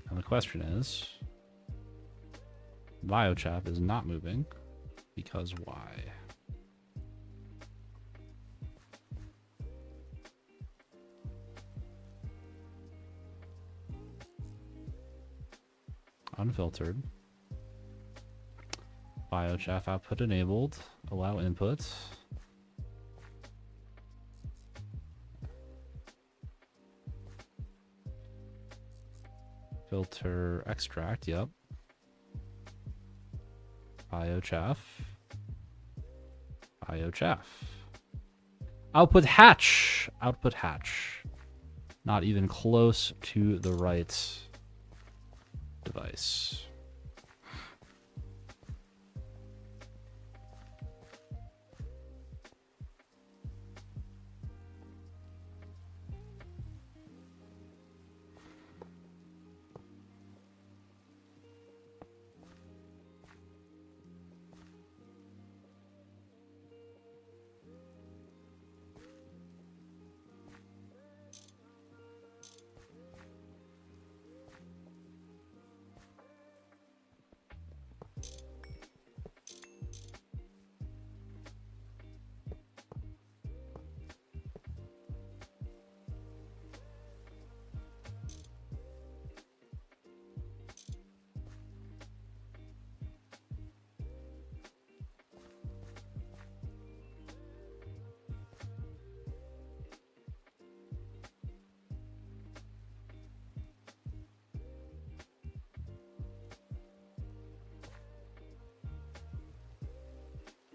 A: And the question is, biochap is not moving, because why? Unfiltered. Biochap output enabled. Allow input. Filter extract, yep. Biochaff. Biochaff. Output hatch. Output hatch. Not even close to the right device.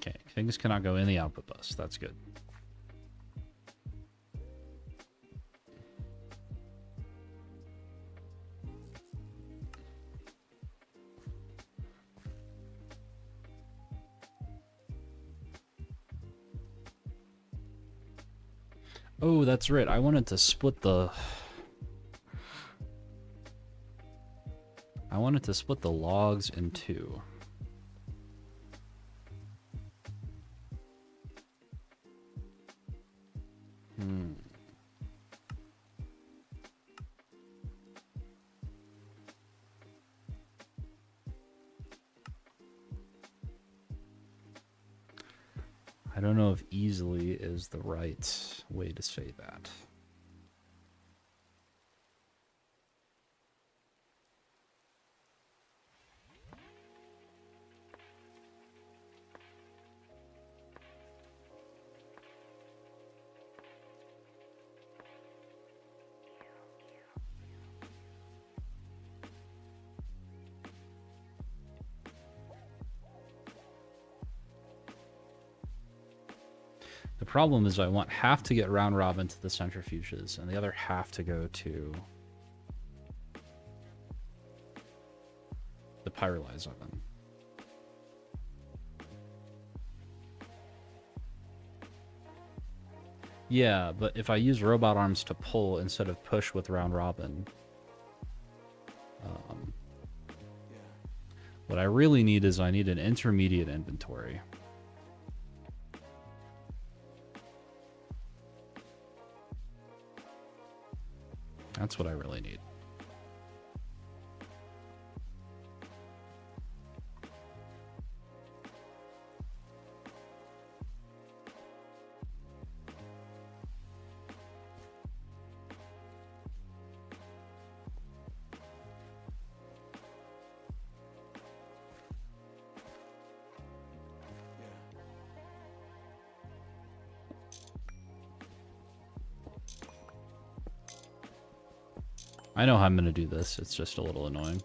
A: Okay, things cannot go in the output bus. That's good. Oh, that's right. I wanted to split the logs in two. I don't know if easily is the right way to say that. The problem is I want half to get round robin to the centrifuges and the other half to go to the pyrolyze oven. Yeah, but if I use robot arms to pull instead of push with round robin, what I really need is I need an intermediate inventory. That's what I really need. I know how I'm going to do this. It's just a little annoying.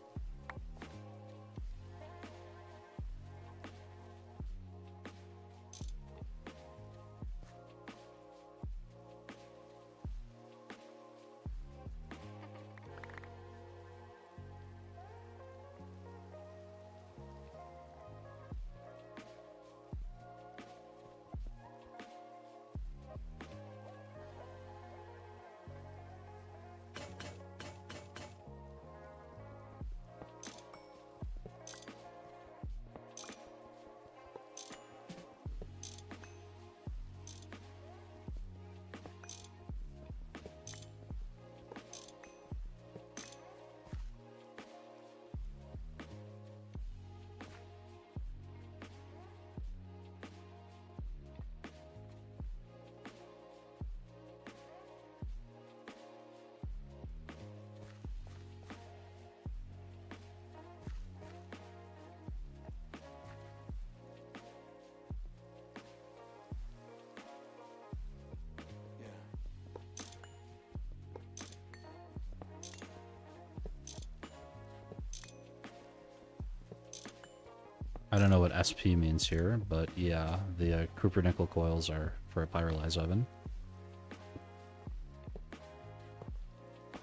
A: I don't know what SP means here, but yeah, the Cooper nickel coils are for a pyrolyze oven.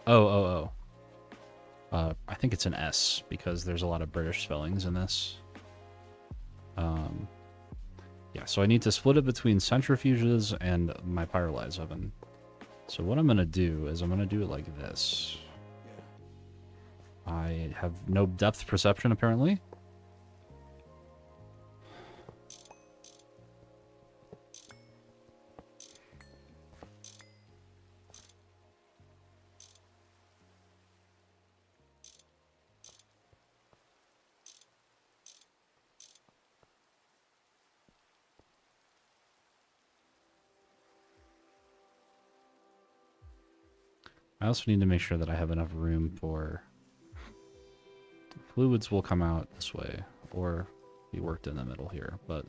A: Oh. I think it's an S because there's a lot of British spellings in this. Yeah, so I need to split it between centrifuges and my pyrolyze oven. So what I'm going to do is I'm going to do it like this. I have no depth perception apparently. I also need to make sure that I have enough room for fluids will come out this way or be worked in the middle here, but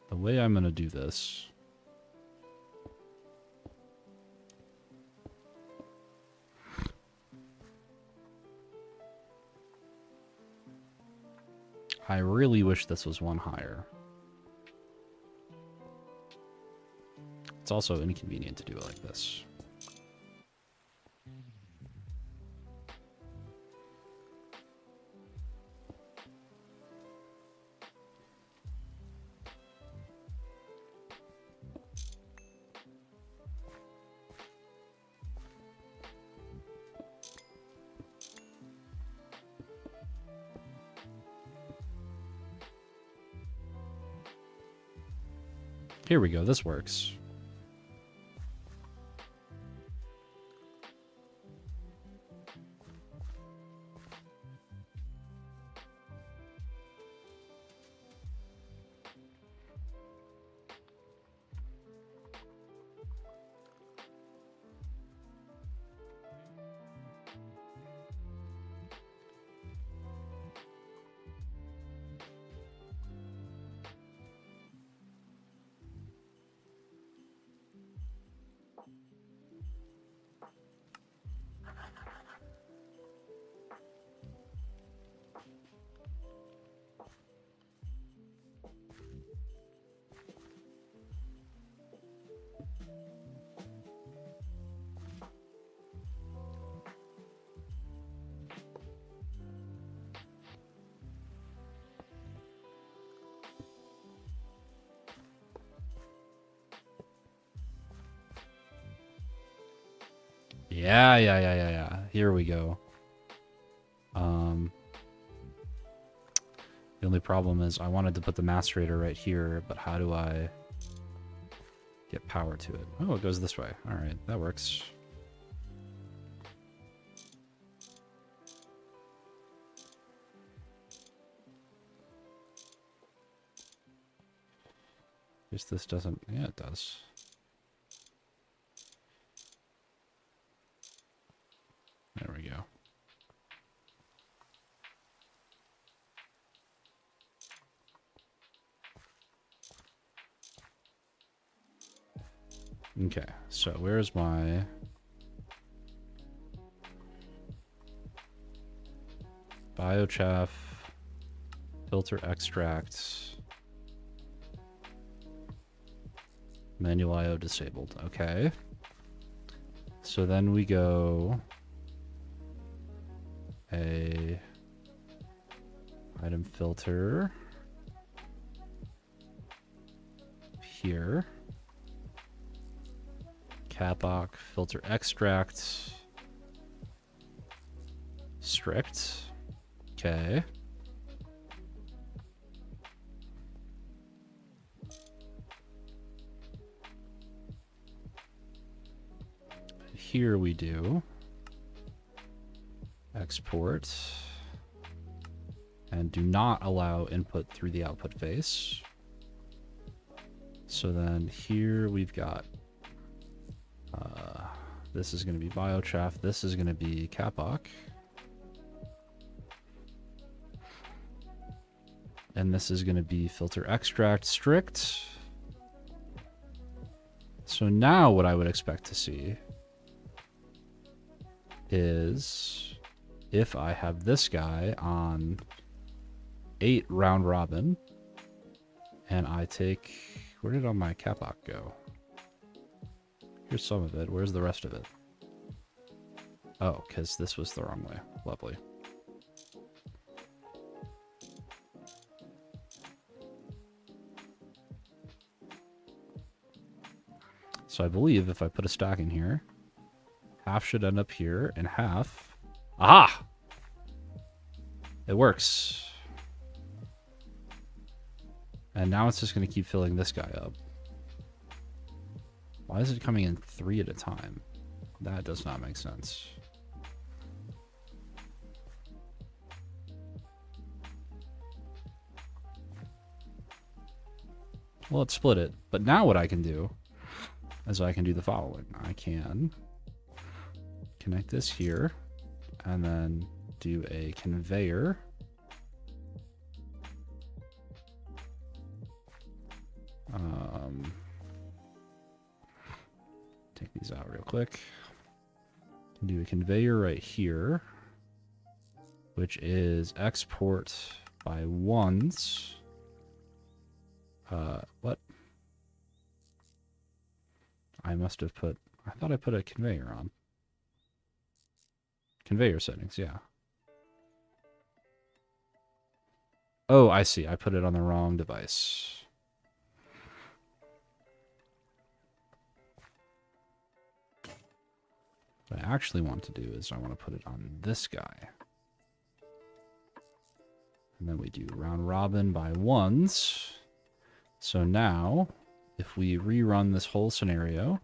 A: the way I'm going to do this I really wish this was one higher. It's also inconvenient to do it like this. Here we go, this works. Yeah. Here we go. The only problem is I wanted to put the macerator right here, but how do I get power to it? Oh, it goes this way. All right, that works. Guess this doesn't... Yeah, it does. There we go. Okay, so where's my... biochaff, filter extract, manual IO disabled. Okay. So then we go a item filter here. Capoc, filter extract, strict. Okay. Here we do export and do not allow input through the output face. So then here we've got this is going to be biochaff, this is going to be capoc. And this is going to be filter extract strict. So now what I would expect to see is if I have this guy on 8 round robin and I take, where did all my capoc go? Here's some of it. Where's the rest of it? Oh, because this was the wrong way. Lovely. So I believe if I put a stack in here, half should end up here and half... Aha! It works. And now it's just going to keep filling this guy up. Why is it coming in 3 at a time? That does not make sense. Well, let's split it. But now what I can do is I can do the following. I can connect this here and then do a conveyor. Take these out real quick. Do a conveyor right here, which is export by ones. What? I must have put, I thought I put a conveyor on. Conveyor settings, yeah. Oh, I see. I put it on the wrong device. What I actually want to do is I want to put it on this guy. And then we do round robin by ones. So now, if we rerun this whole scenario,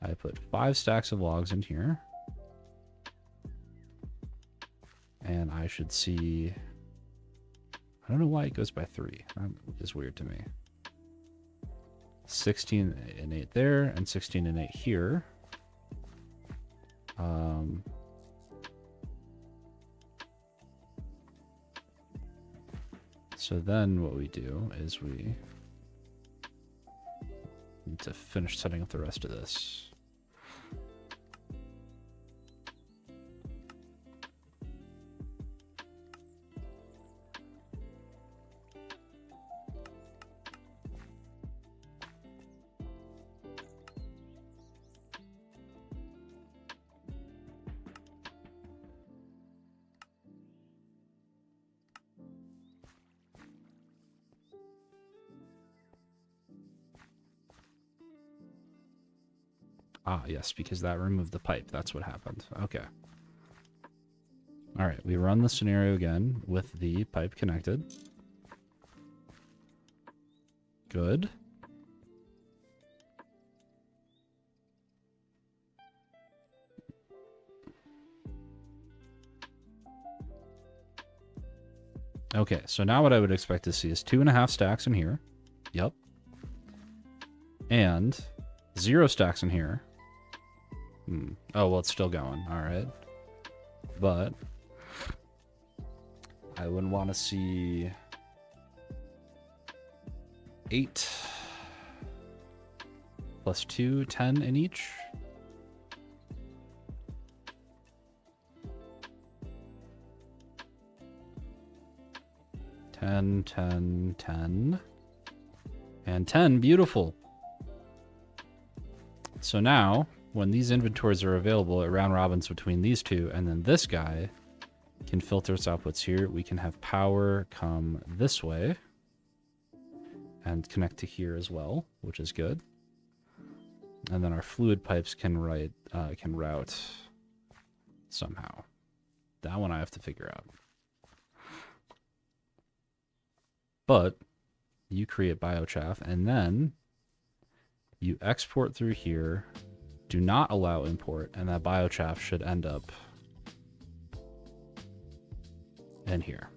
A: I put 5 stacks of logs in here. And I should see... I don't know why it goes by 3. That is weird to me. 16 and 8 there, and 16 and 8 here. So then what we do is we need to finish setting up the rest of this. Ah, yes, because that removed the pipe. That's what happened. Okay. All right, we run the scenario again with the pipe connected. Good. Okay, so now what I would expect to see is 2.5 stacks in here. Yep. And 0 stacks in here. Oh, well, it's still going. All right. But I wouldn't want to see 8 plus 2, 10 in each. Ten, 10, 10. And 10, beautiful. So now, when these inventories are available, it round robins between these two, and then this guy can filter its outputs here. We can have power come this way and connect to here as well, which is good. And then our fluid pipes can route somehow. That one I have to figure out. But you create biochaff, and then you export through here. Do not allow import, and that biochaff should end up in here.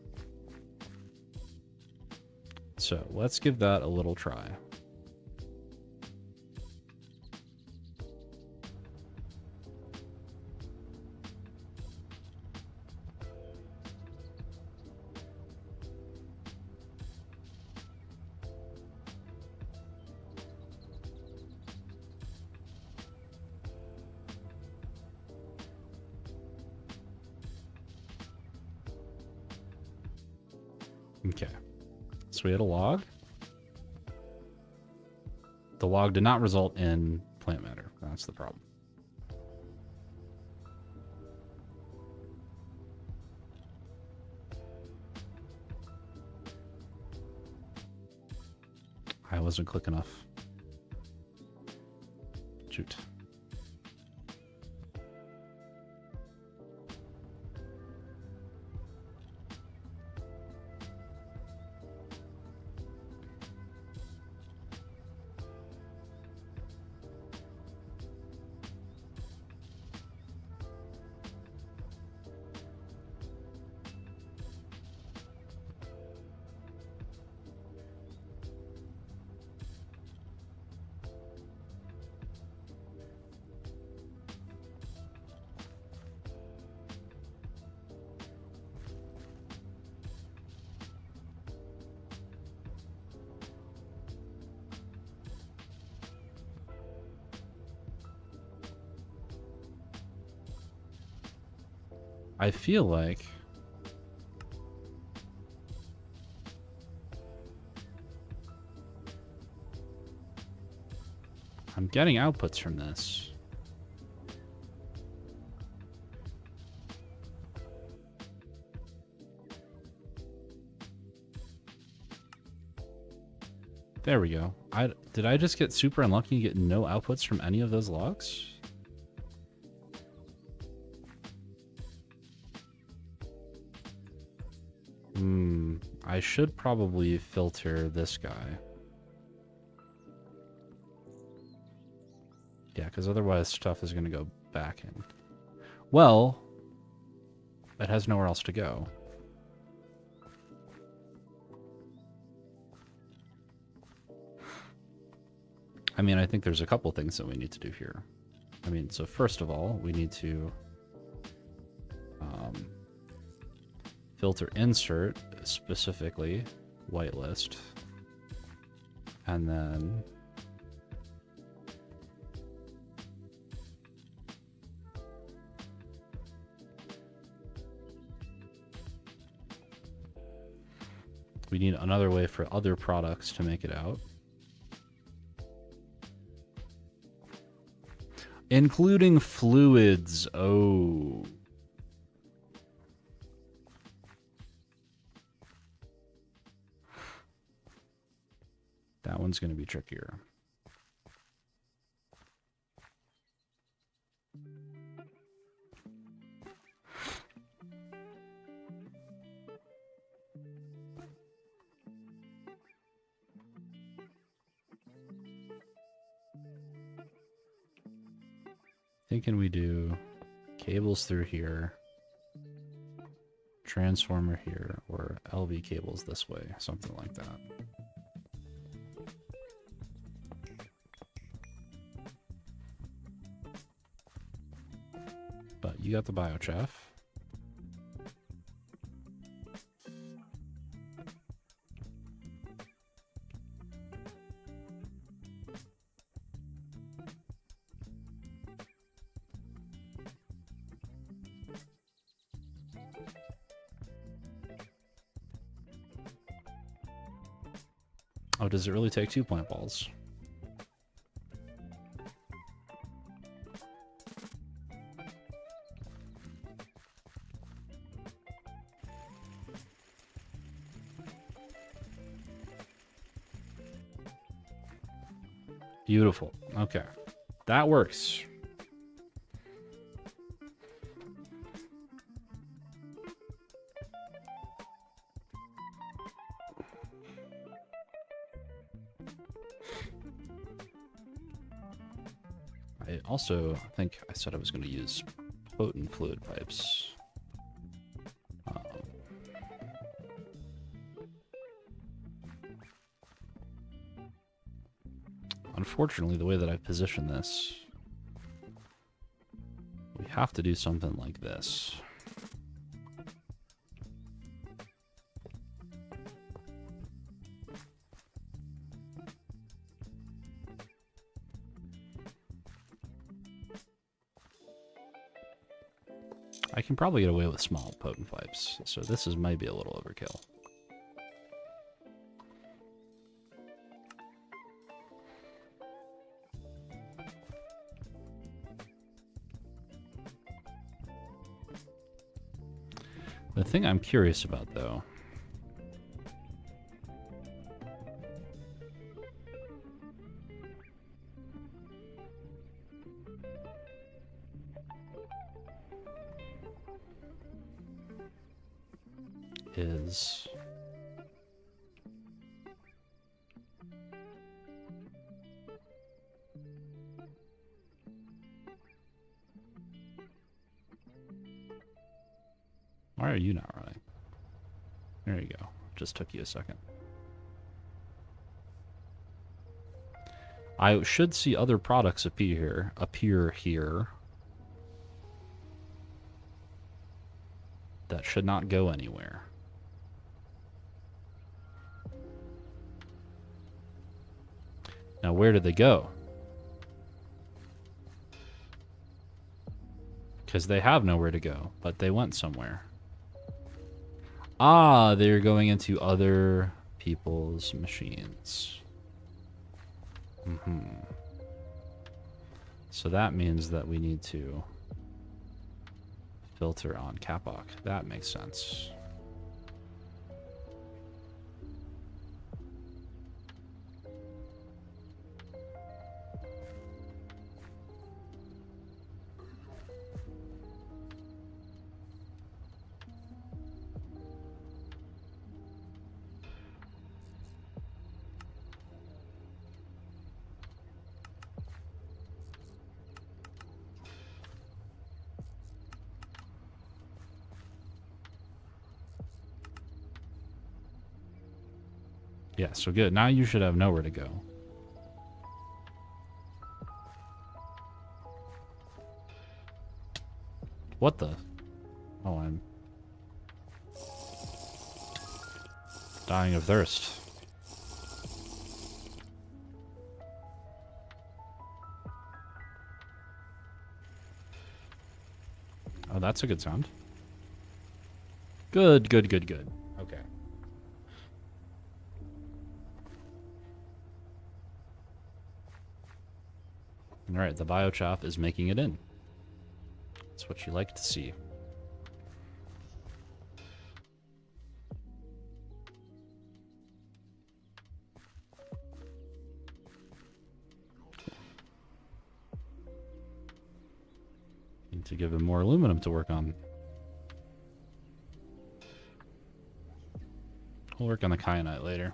A: So let's give that a little try. Okay, so we had a log. The log did not result in plant matter. That's the problem. I wasn't quick enough. Shoot. I feel like I'm getting outputs from this. There we go. Did I just get super unlucky and get no outputs from any of those logs? I should probably filter this guy. Yeah, because otherwise stuff is going to go back in. Well, it has nowhere else to go. I mean, I think there's a couple things that we need to do here. I mean, so first of all, we need to filter insert, specifically whitelist, and then we need another way for other products to make it out. Including fluids. Oh. That one's going to be trickier. thinking we do cables through here, transformer here, or LV cables this way, something like that. But you got the biochaff. Oh, does it really take 2 plant balls? Beautiful. Okay. That works. I also think I said I was going to use potent fluid pipes. Unfortunately, the way that I position this, we have to do something like this. I can probably get away with small potent pipes, so this is maybe a little overkill. The thing I'm curious about, though, is why are you not running? There you go. Just took you a second. I should see other products appear here that should not go anywhere. Now, where did they go? Because they have nowhere to go, but they went somewhere. Ah, they're going into other people's machines. So that means that we need to filter on Kapok. That makes sense. Yeah, so good. Now you should have nowhere to go. What the? Oh, I'm dying of thirst. Oh, that's a good sound. Good, good, good, good. Okay. Alright, the biochaff is making it in. That's what you like to see. Need to give him more aluminum to work on. We'll work on the kyanite later.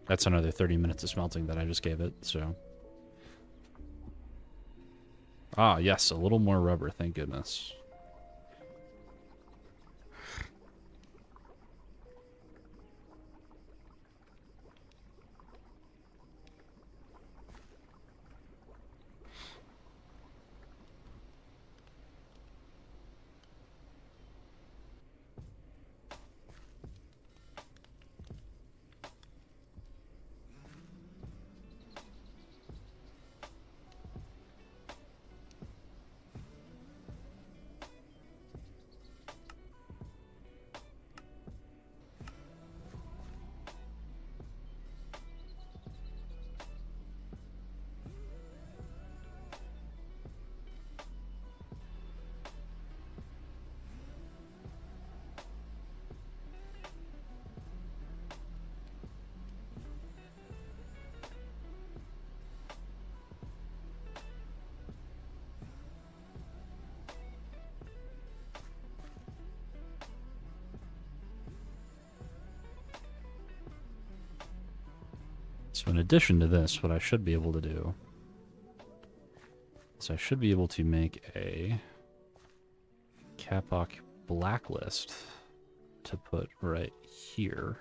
A: That's another 30 minutes of smelting that I just gave it, so... Ah, yes, a little more rubber, thank goodness. So in addition to this, what I should be able to do is I should be able to make a Kapok blacklist to put right here.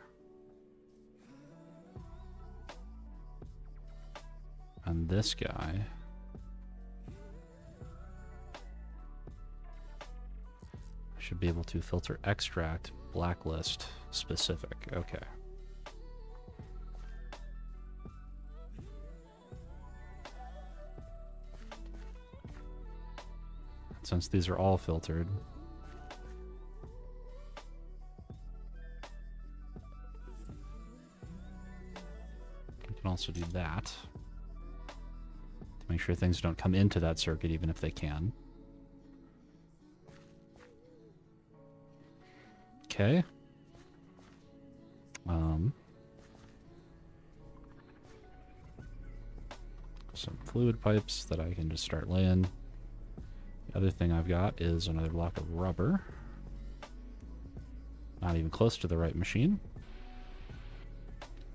A: And this guy. I should be able to filter extract blacklist specific. Okay. Since these are all filtered, we can also do that to make sure things don't come into that circuit even if they can. Okay. Some fluid pipes that I can just start laying. The other thing I've got is another block of rubber. Not even close to the right machine.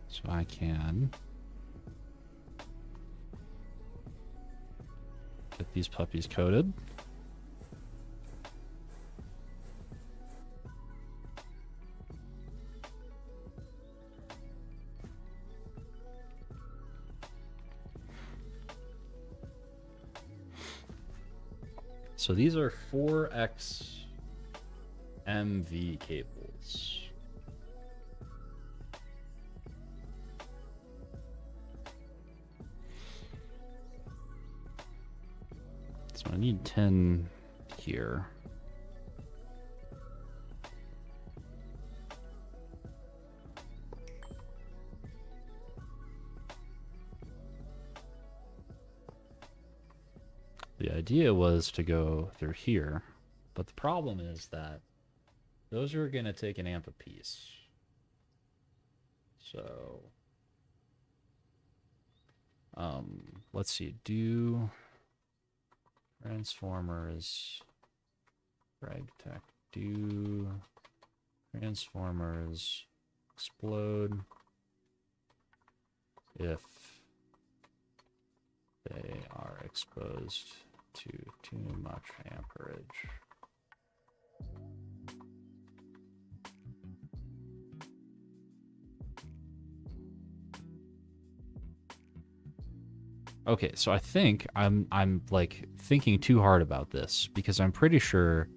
A: So I can get these puppies coated. So these are 4x MV cables. So I need 10 here. The idea was to go through here, but the problem is that those are going to take an amp apiece. So, let's see, do transformers, GregTech, do transformers explode if they are exposed to too much amperage. Okay, so I think I'm like thinking too hard about this because I'm pretty sure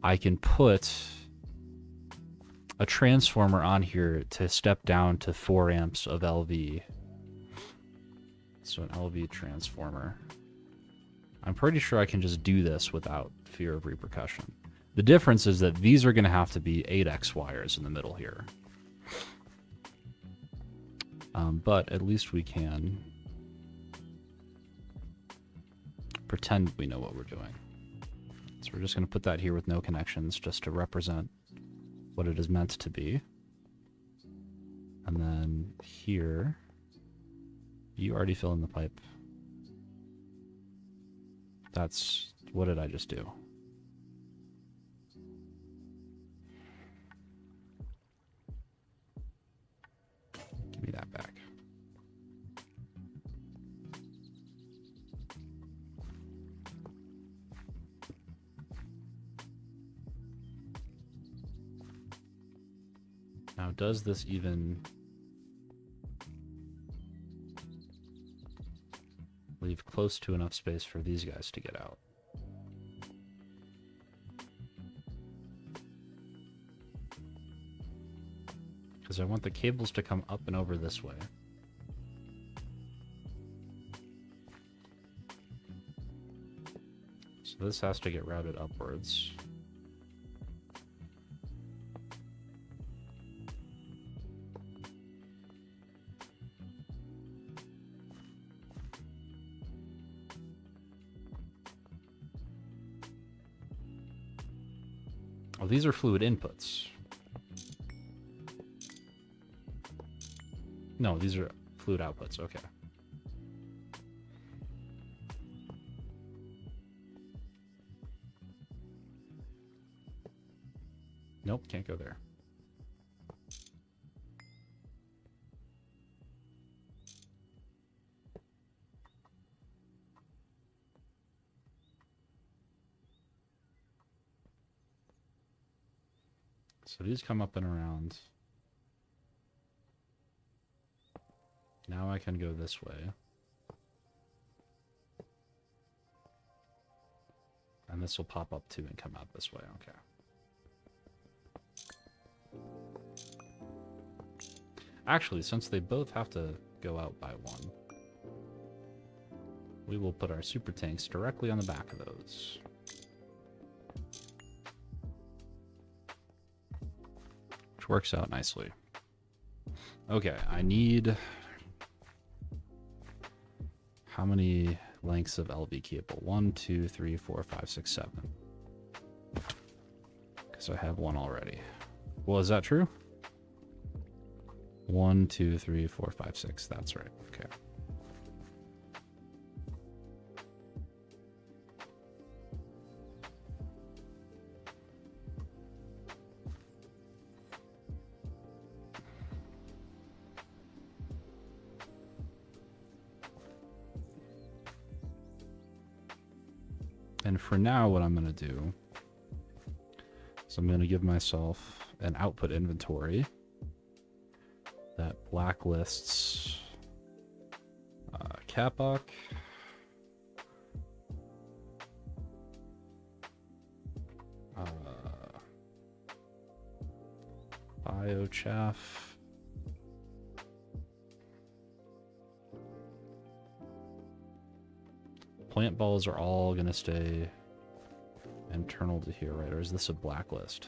A: I can put a transformer on here to step down to 4 amps of LV. So an LV transformer. I'm pretty sure I can just do this without fear of repercussion. The difference is that these are going to have to be 8x wires in the middle here. But at least we can pretend we know what we're doing. So we're just going to put that here with no connections just to represent what it is meant to be. And then here, you already fill in the pipe. That's, what did I just do? Give me that back. Now, does this even leave close to enough space for these guys to get out? Because I want the cables to come up and over this way. So this has to get routed upwards. Oh, these are fluid inputs. No, these are fluid outputs. Okay. Nope, can't go there. So these come up and around. Now I can go this way. And this will pop up too and come out this way. Okay. Actually, since they both have to go out by one, we will put our super tanks directly on the back of those. Which works out nicely. Okay, I need... How many lengths of LV cable? 1, 2, 3, 4, 5, 6, 7. Because I have one already. Well, is that true? 1, 2, 3, 4, 5, 6. That's right. Okay. And for now, what I'm going to do is I'm going to give myself an output inventory that blacklists Kapok, biochaff, plant balls are all going to stay internal to here, right? Or is this a blacklist?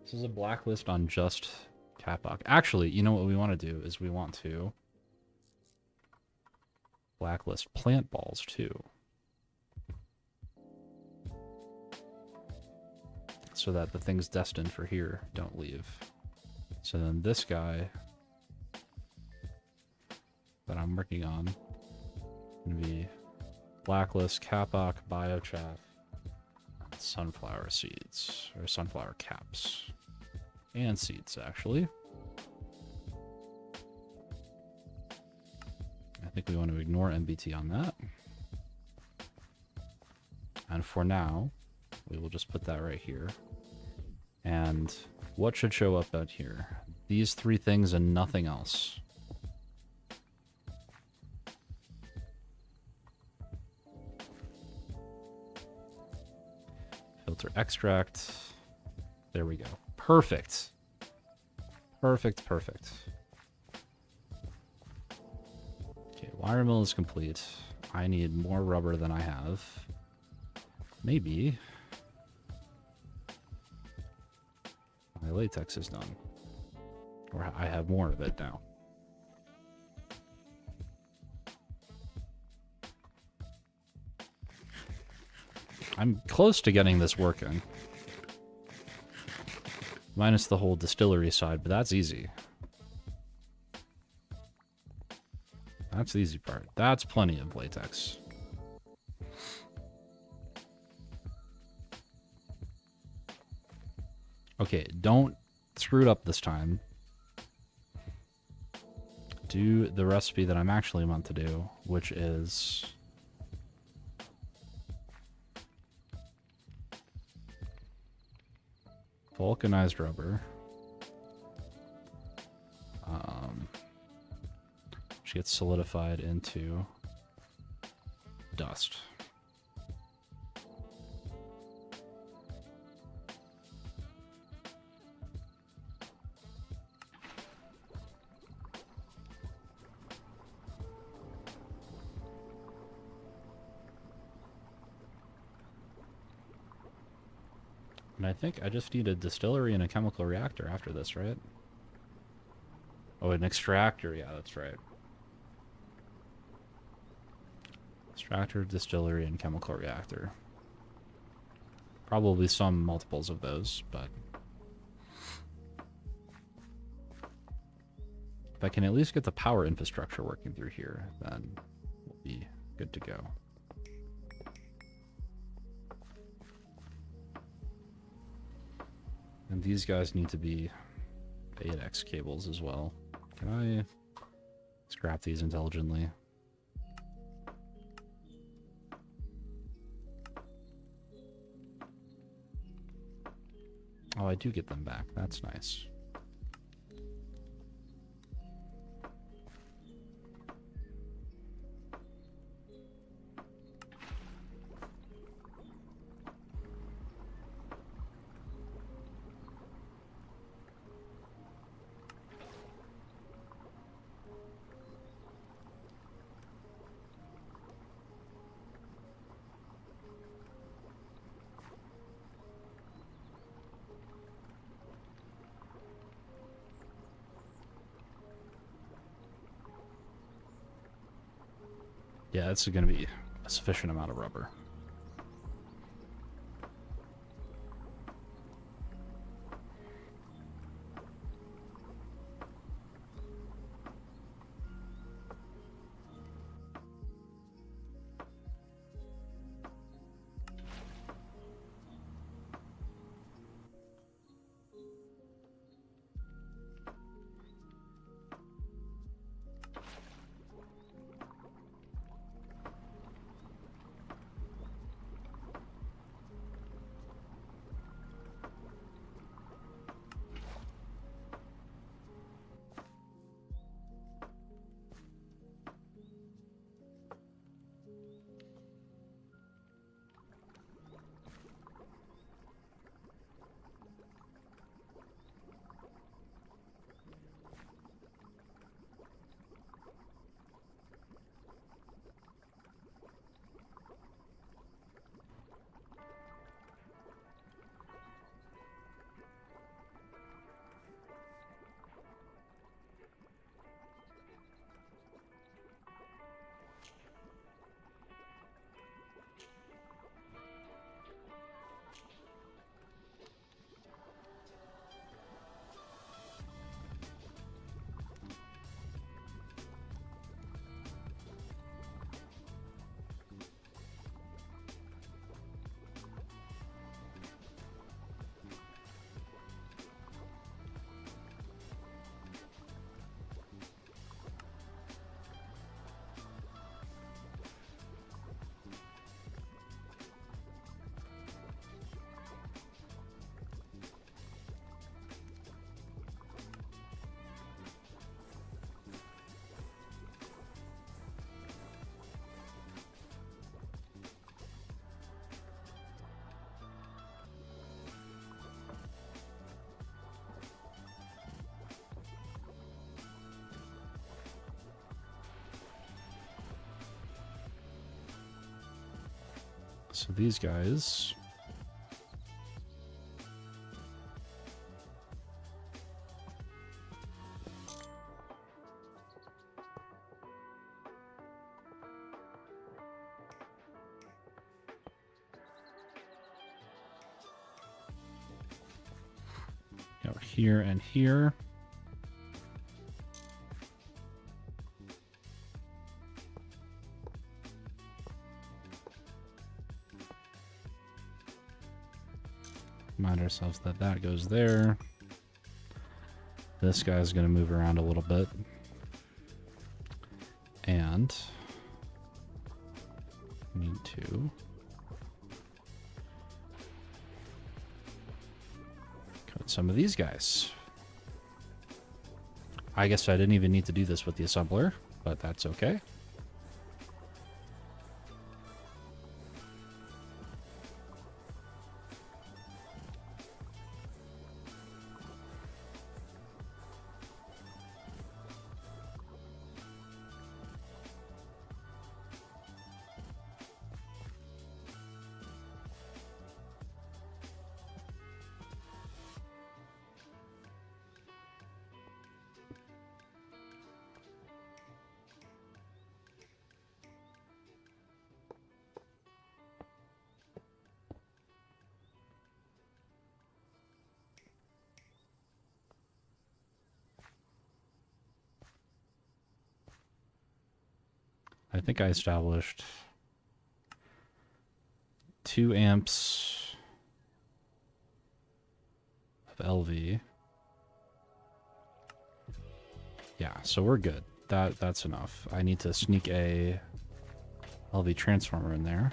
A: This is a blacklist on just Kapok. Actually, you know what we want to do is we want to blacklist plant balls too. So that the things destined for here don't leave. So then this guy that I'm working on going to be blacklist, Kapok, biochaff, sunflower seeds, or sunflower caps. And seeds, actually. I think we want to ignore MBT on that. And for now, we will just put that right here. And what should show up out here? These three things and nothing else. Filter extract. There we go. Perfect. Perfect, perfect. Okay, wire mill is complete. I need more rubber than I have. Maybe my latex is done. Or I have more of it now. I'm close to getting this working. Minus the whole distillery side, but that's easy. That's the easy part. That's plenty of latex. Okay, don't screw it up this time. Do the recipe that I'm actually meant to do, which is Vulcanized rubber. Which gets solidified into dust. And I think I just need a distillery and a chemical reactor after this, right? Oh, an extractor. Yeah, that's right. Extractor, distillery, and chemical reactor. Probably some multiples of those, but if I can at least get the power infrastructure working through here, then we'll be good to go. And these guys need to be 8x cables as well. Can I scrap these intelligently? Oh, I do get them back. That's nice. Yeah, it's going to be a sufficient amount of rubber. So these guys go here and here. Remind ourselves that that goes there. This guy's going to move around a little bit. And we need to some of these guys. I guess I didn't even need to do this with the assembler, but that's okay. I think I established 2 amps of LV. Yeah, so we're good. That's enough. I need to sneak a LV transformer in there.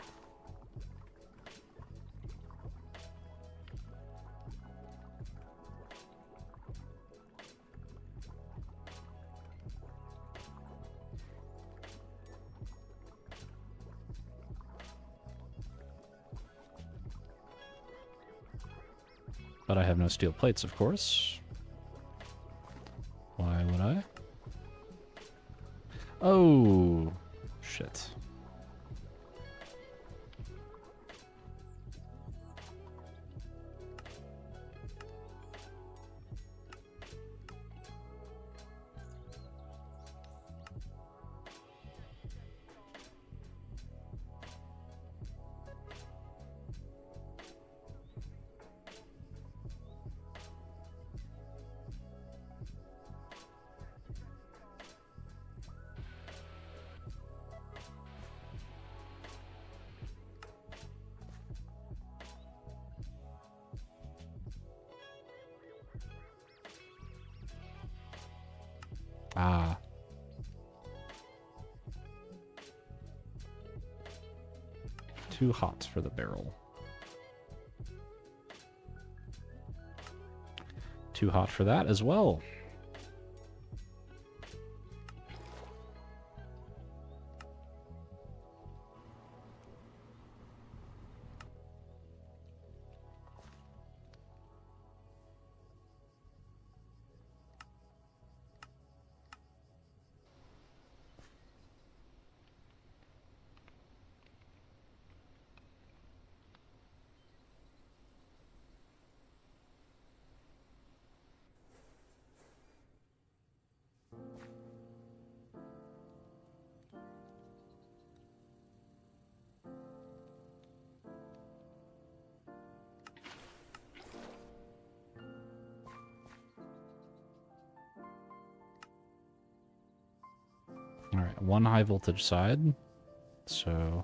A: But I have no steel plates, of course. Why would I? Oh, shit. Ah. Too hot for the barrel. Too hot for that as well. All right, 1 high voltage side. So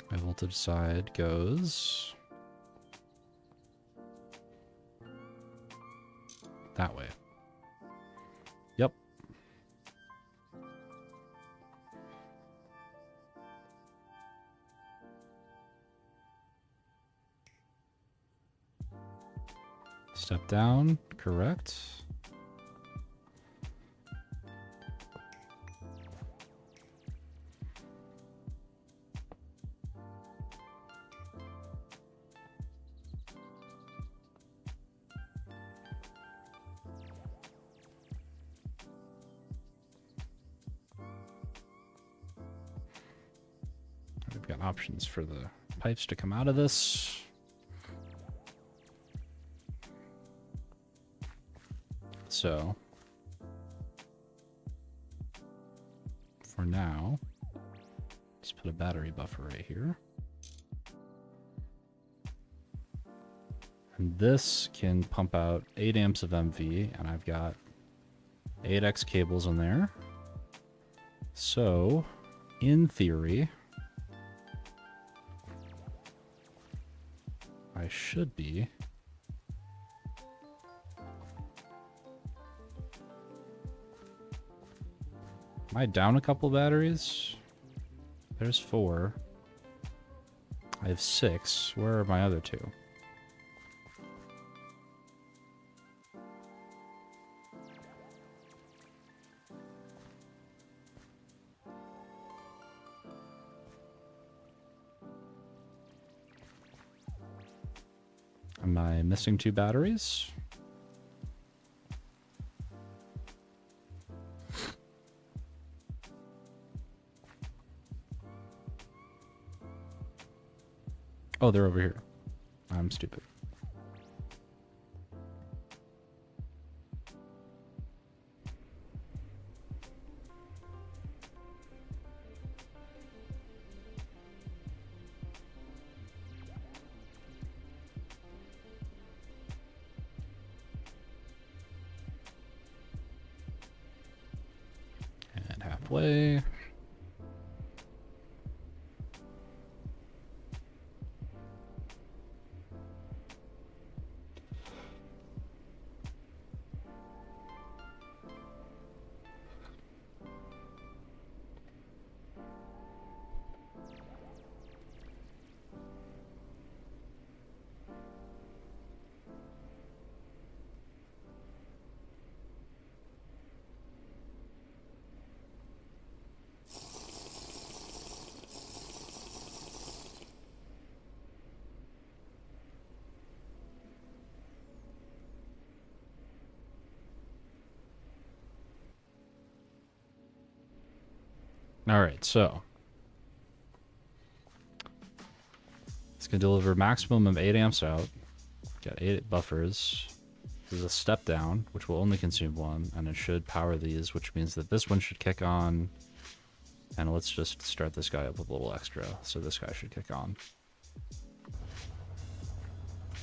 A: high voltage side goes that way. Yep. Step down, correct. We've got options for the pipes to come out of this. So, for now, let's put a battery buffer right here. And this can pump out 8 amps of MV, and I've got 8x cables in there. So, in theory, I should be Am I down a couple batteries? There's 4. I have 6. Where are my other 2? Am I missing 2 batteries? Oh, they're over here. I'm stupid. And halfway. Alright, so it's going to deliver maximum of 8 amps out. Got 8 buffers. There's a step down, which will only consume 1, and it should power these, which means that this one should kick on. And let's just start this guy up with a little extra, so this guy should kick on.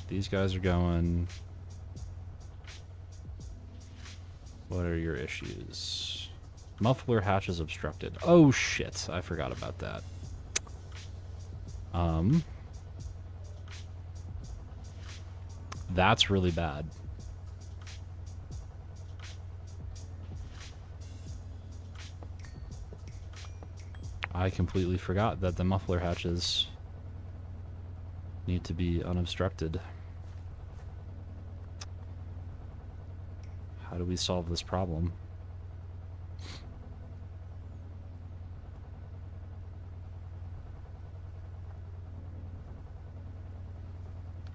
A: These guys are going. What are your issues? Muffler hatch is obstructed. Oh shit, I forgot about that. That's really bad. I completely forgot that the muffler hatches need to be unobstructed. How do we solve this problem?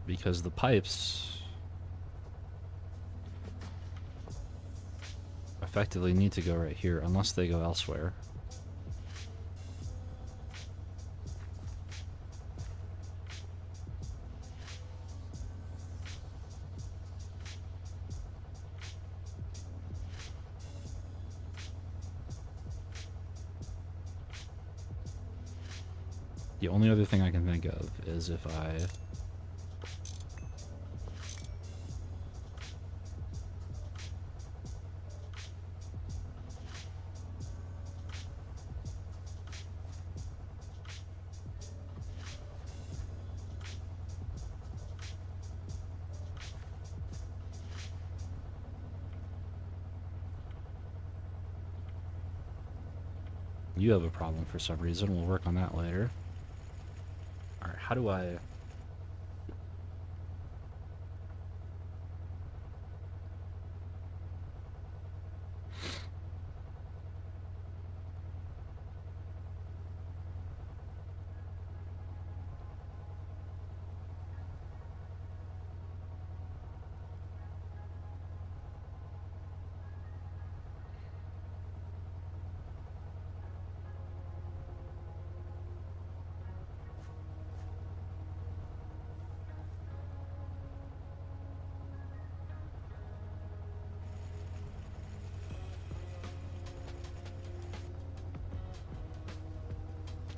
A: Because the pipes effectively need to go right here unless they go elsewhere. The only other thing I can think of is if I you have a problem for some reason. We'll work on that later. Alright, how do I...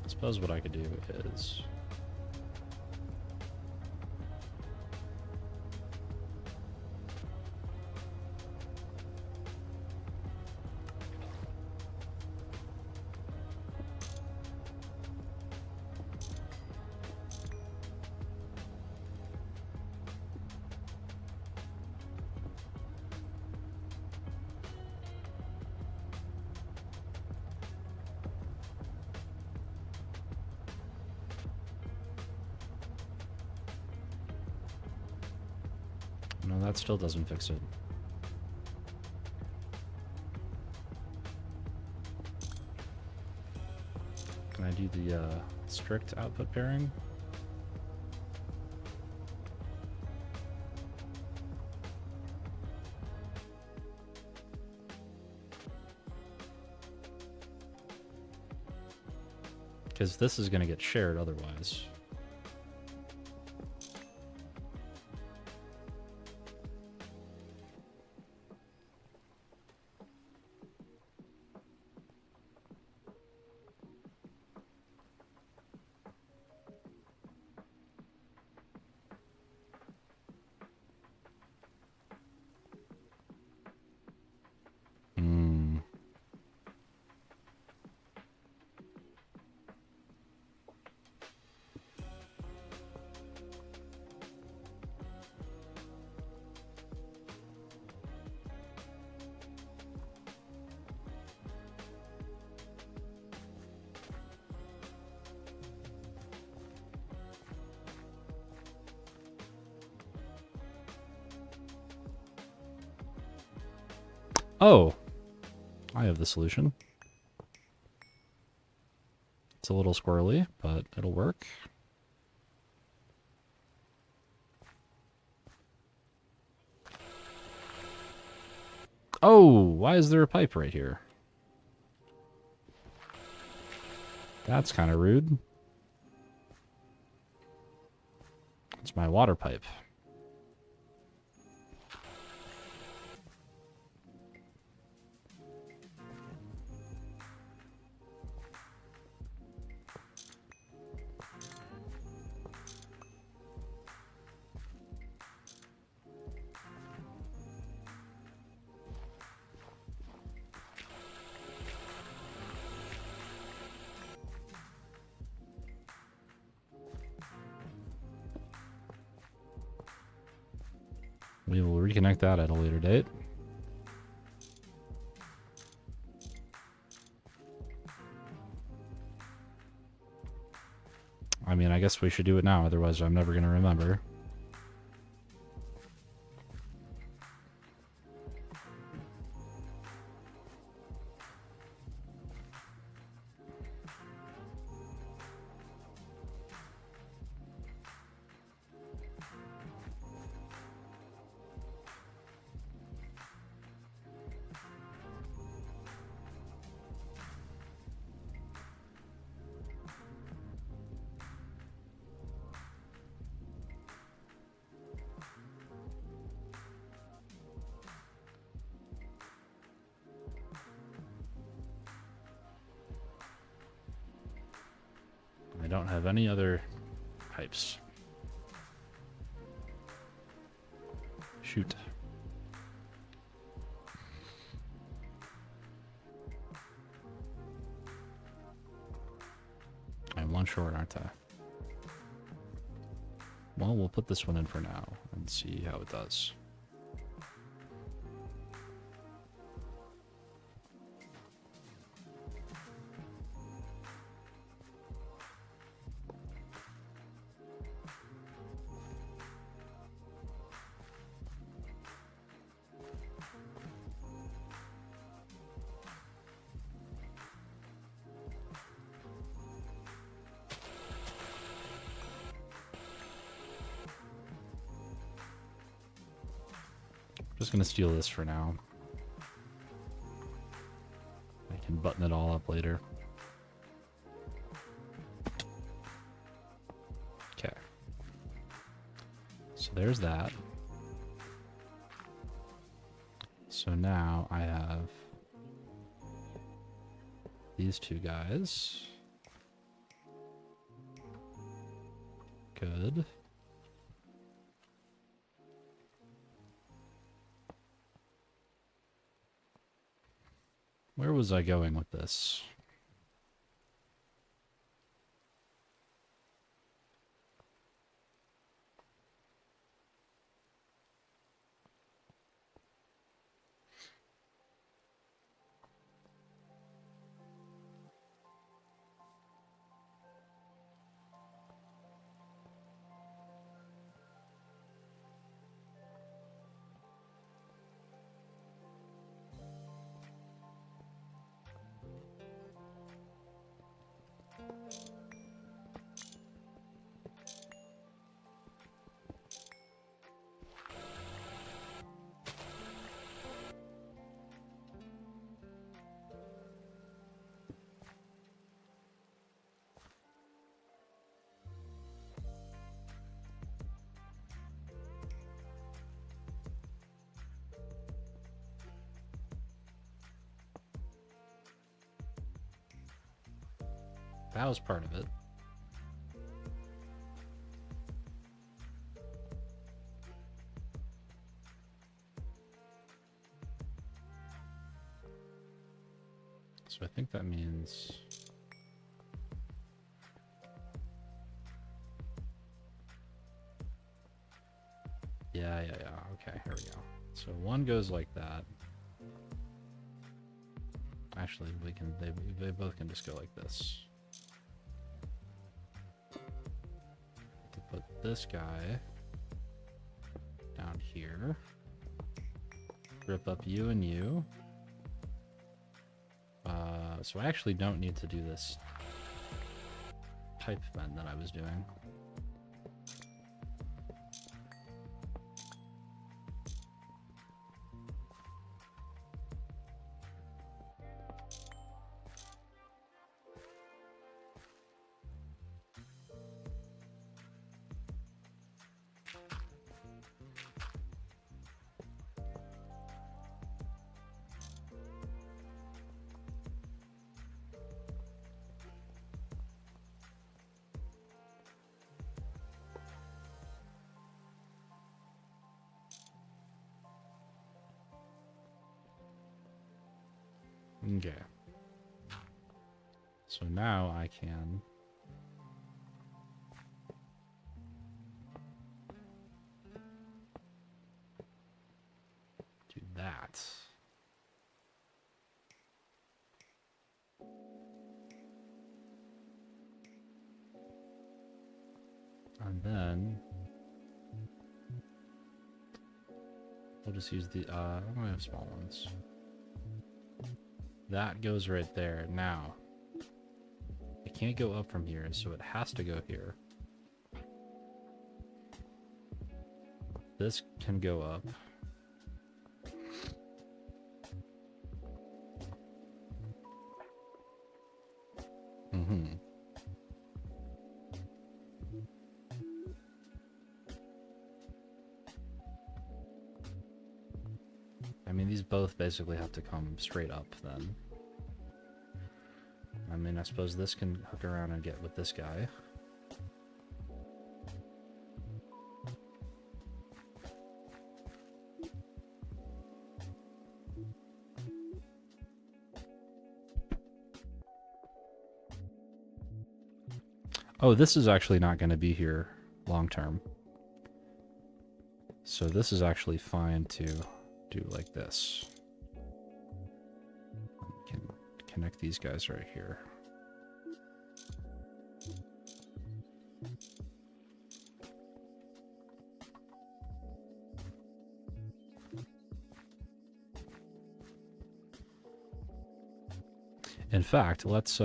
A: I suppose what I could do is... No, that still doesn't fix it. Can I do the strict output pairing? Because this is going to get shared otherwise. Oh, I have the solution. It's a little squirrely, but it'll work. Oh, why is there a pipe right here? That's kind of rude. It's my water pipe. We will reconnect that at a later date. I mean, I guess we should do it now, otherwise I'm never going to remember. I don't have any other pipes. Shoot. I'm one short, aren't I? Well, we'll put this one in for now and see how it does. Just gonna steal this for now. I can button it all up later. Okay. So there's that. So now I have these two guys. Good. Where was I going with this? That was part of it. So I think that means... Yeah. Okay, here we go. So one goes like that. Actually, we can. They both can just go like this. To put this guy down here. Rip up you and you. So I actually don't need to do this pipe bend that I was doing. Okay. So now I can do that. And then we'll just use the I'm gonna have small ones. That goes right there. Now it can't go up from here, so it has to go here. This can go up. I mean, these both basically have to come straight up then. I mean, I suppose this can hook around and get with this guy. Oh, this is actually not going to be here long term. So this is actually fine to do like this. We can connect these guys right here. In fact, let's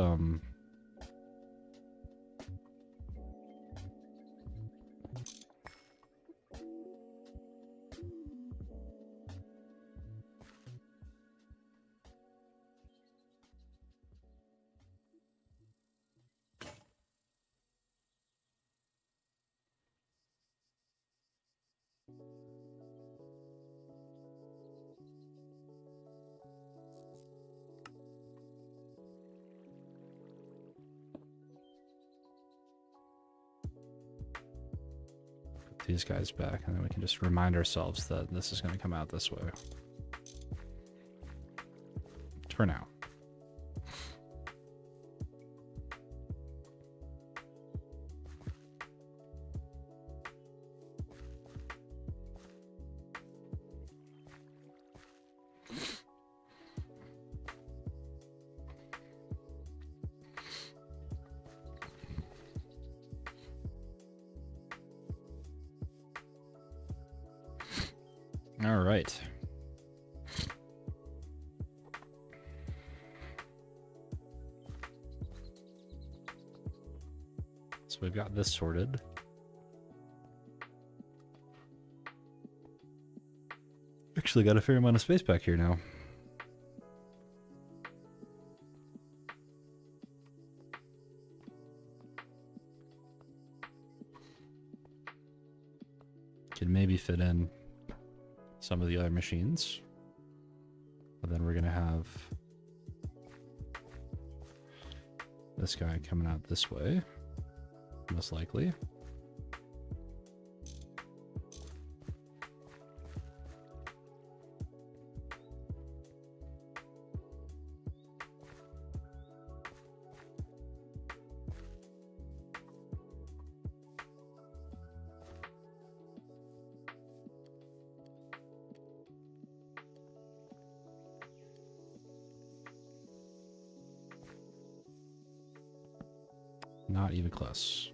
A: these guys back, and then we can just remind ourselves that this is going to come out this way. For now. All right. So we've got this sorted. Actually got a fair amount of space back here now. Could maybe fit in some of the other machines. But then we're going to have This guy coming out this way, most likely. Not even close.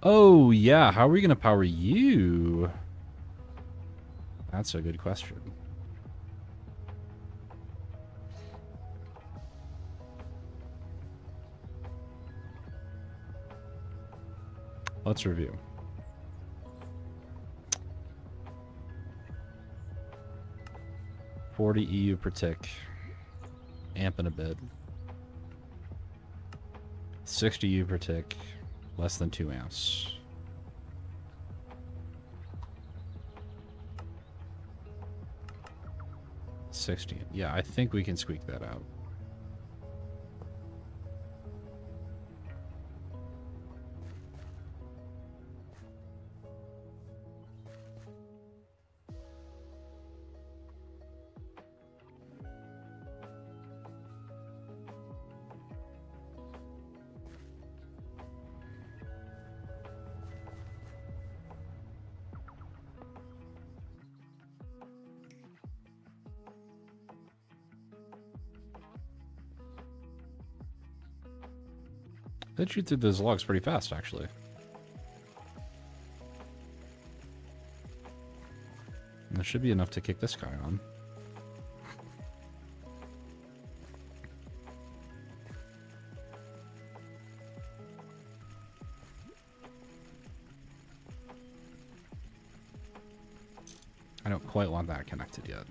A: Oh, yeah. How are we going to power you? That's a good question. Let's review. $40 EU per tick. Amping a bit. 60 EU per tick. Less than 2 amps. $60. Yeah, I think we can squeak that out. They shoot through those logs pretty fast, actually. And there should be enough to kick this guy on. I don't quite want that connected yet.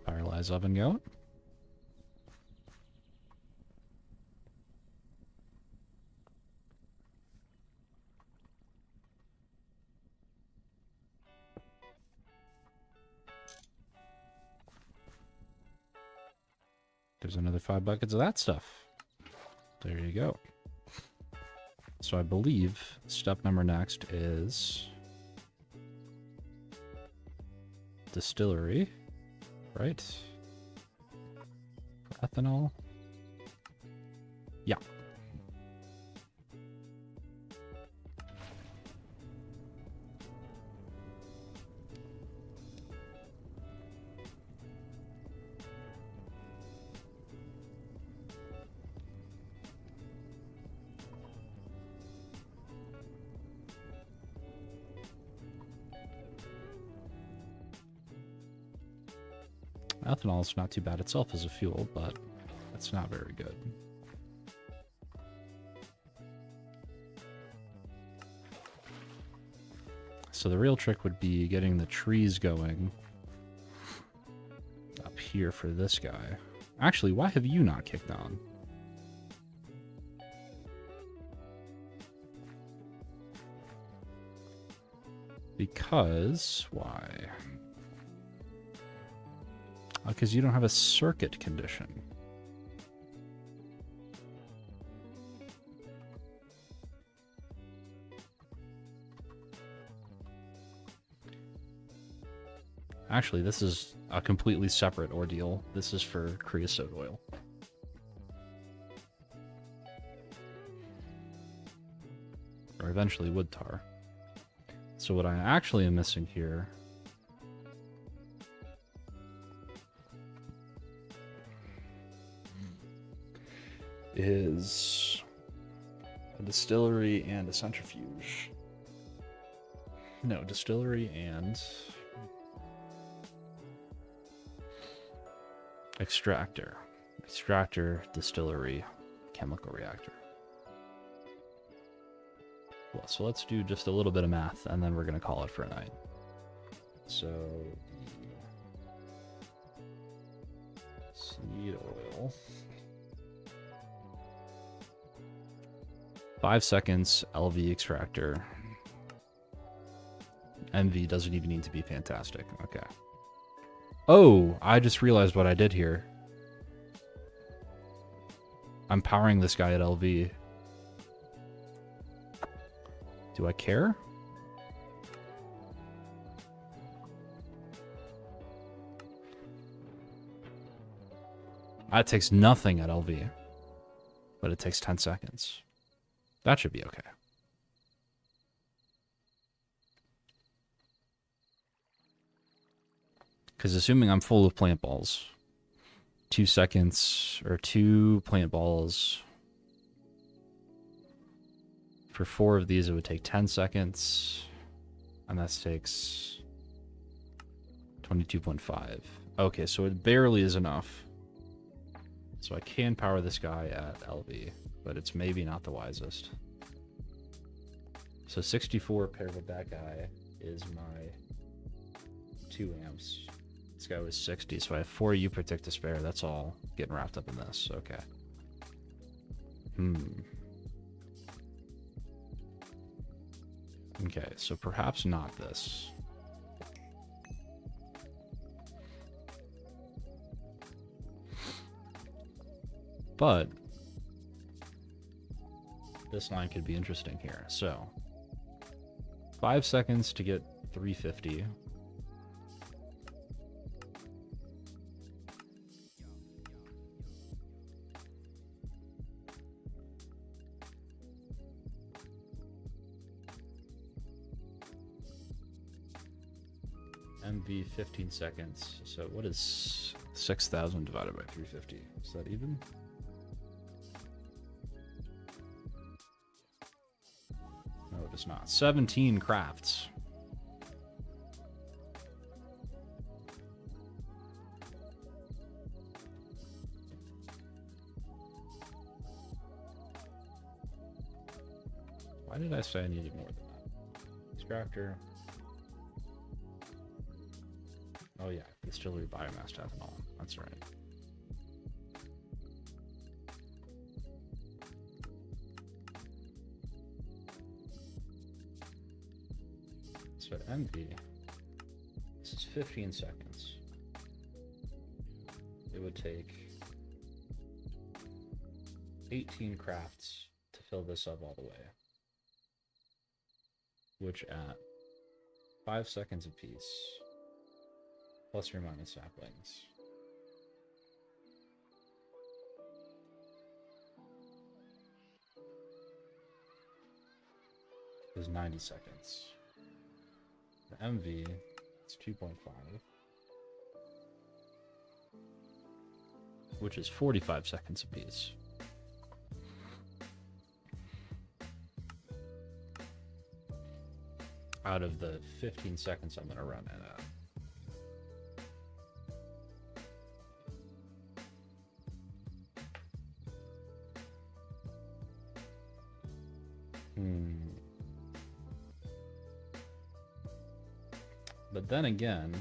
A: Firelize oven going. There's another 5 buckets of that stuff. There you go. So I believe step number next is distillery. Right? Ethanol. Yeah. Ethanol is not too bad itself as a fuel, but it's not very good. So the real trick would be getting the trees going up here for this guy. Actually, why have you not kicked on? Because, why? Because you don't have a circuit condition. Actually, this is a completely separate ordeal. This is for creosote oil. Or eventually wood tar. So what I actually am missing here is a distillery and a centrifuge. No, distillery and extractor. Extractor, distillery, chemical reactor. Well, so let's do just a little bit of math, and then we're going to call it for a night. So, seed oil. 5 seconds, LV extractor. MV doesn't even need to be fantastic. Okay. Oh, I just realized what I did here. I'm powering this guy at LV. Do I care? That takes nothing at LV, but it takes 10 seconds. That should be okay. Because assuming I'm full of plant balls, 2 seconds or 2 plant balls. For 4 of these, it would take 10 seconds. And that takes 22.5. Okay, so it barely is enough. So I can power this guy at LV, but it's maybe not the wisest. So 64 paired with that guy is my 2 amps. This guy was 60, so I have 4 U-Protect to spare. That's all getting wrapped up in this. Okay. Okay, so perhaps not this. But this line could be interesting here. So 5 seconds to get 350. MV 15 seconds. So what is 6,000 divided by 350? Is that even? No, it is not. 17 crafts. Why did I say I needed more than that? Extractor. Oh yeah, distillery biomass to ethanol. That's right. So at MV, this is 15 seconds. It would take 18 crafts to fill this up all the way. Which at 5 seconds apiece, plus or minus saplings, is 90 seconds. The MV is 2.5, which is 45 seconds apiece. Out of the 15 seconds I'm going to run it at. But then again,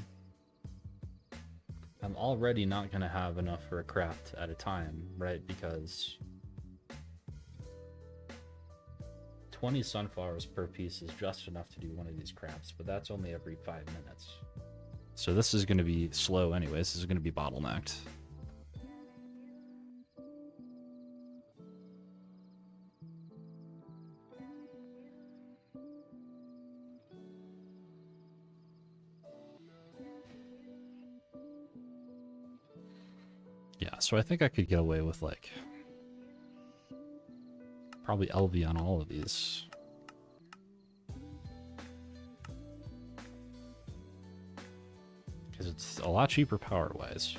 A: I'm already not going to have enough for a craft at a time, right? Because 20 sunflowers per piece is just enough to do one of these crafts, but that's only every 5 minutes. So this is going to be slow anyways. This is going to be bottlenecked. Yeah, so I think I could get away with like probably LV on all of these. Because it's a lot cheaper power-wise.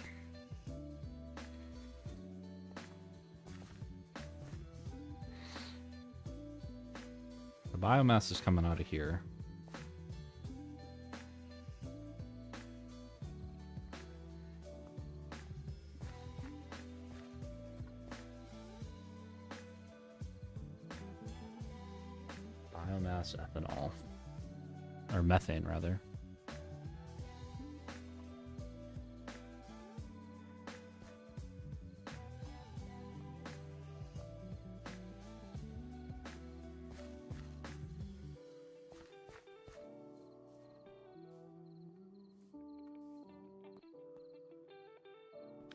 A: The biomass is coming out of here. Biomass ethanol. Or methane, rather.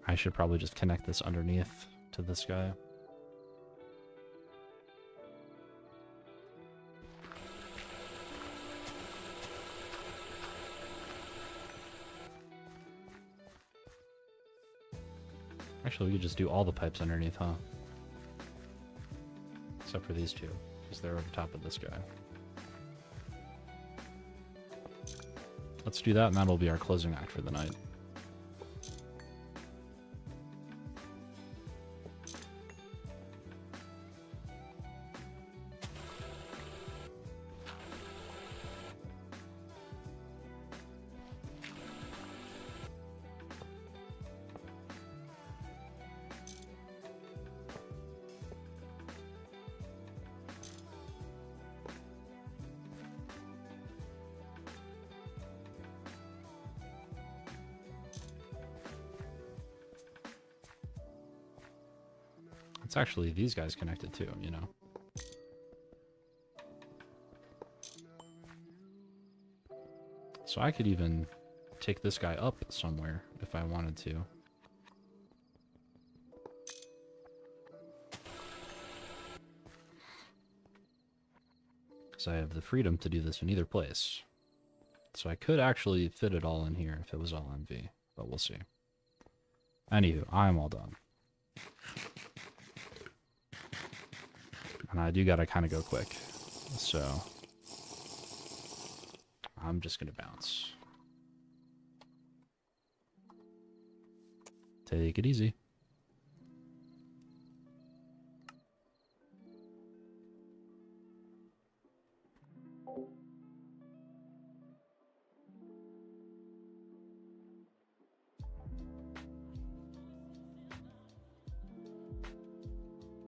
A: I should probably just connect this underneath to this guy. Actually, we could just do all the pipes underneath, huh? Except for these two, because they're over top of this guy. Let's do that, and that'll be our closing act for the night. It's actually these guys connected too, you know. So I could even take this guy up somewhere if I wanted to. Because I have the freedom to do this in either place. So I could actually fit it all in here if it was all MV, but we'll see. Anywho, I'm all done. And I do gotta kind of go quick. So I'm just gonna bounce. Take it easy.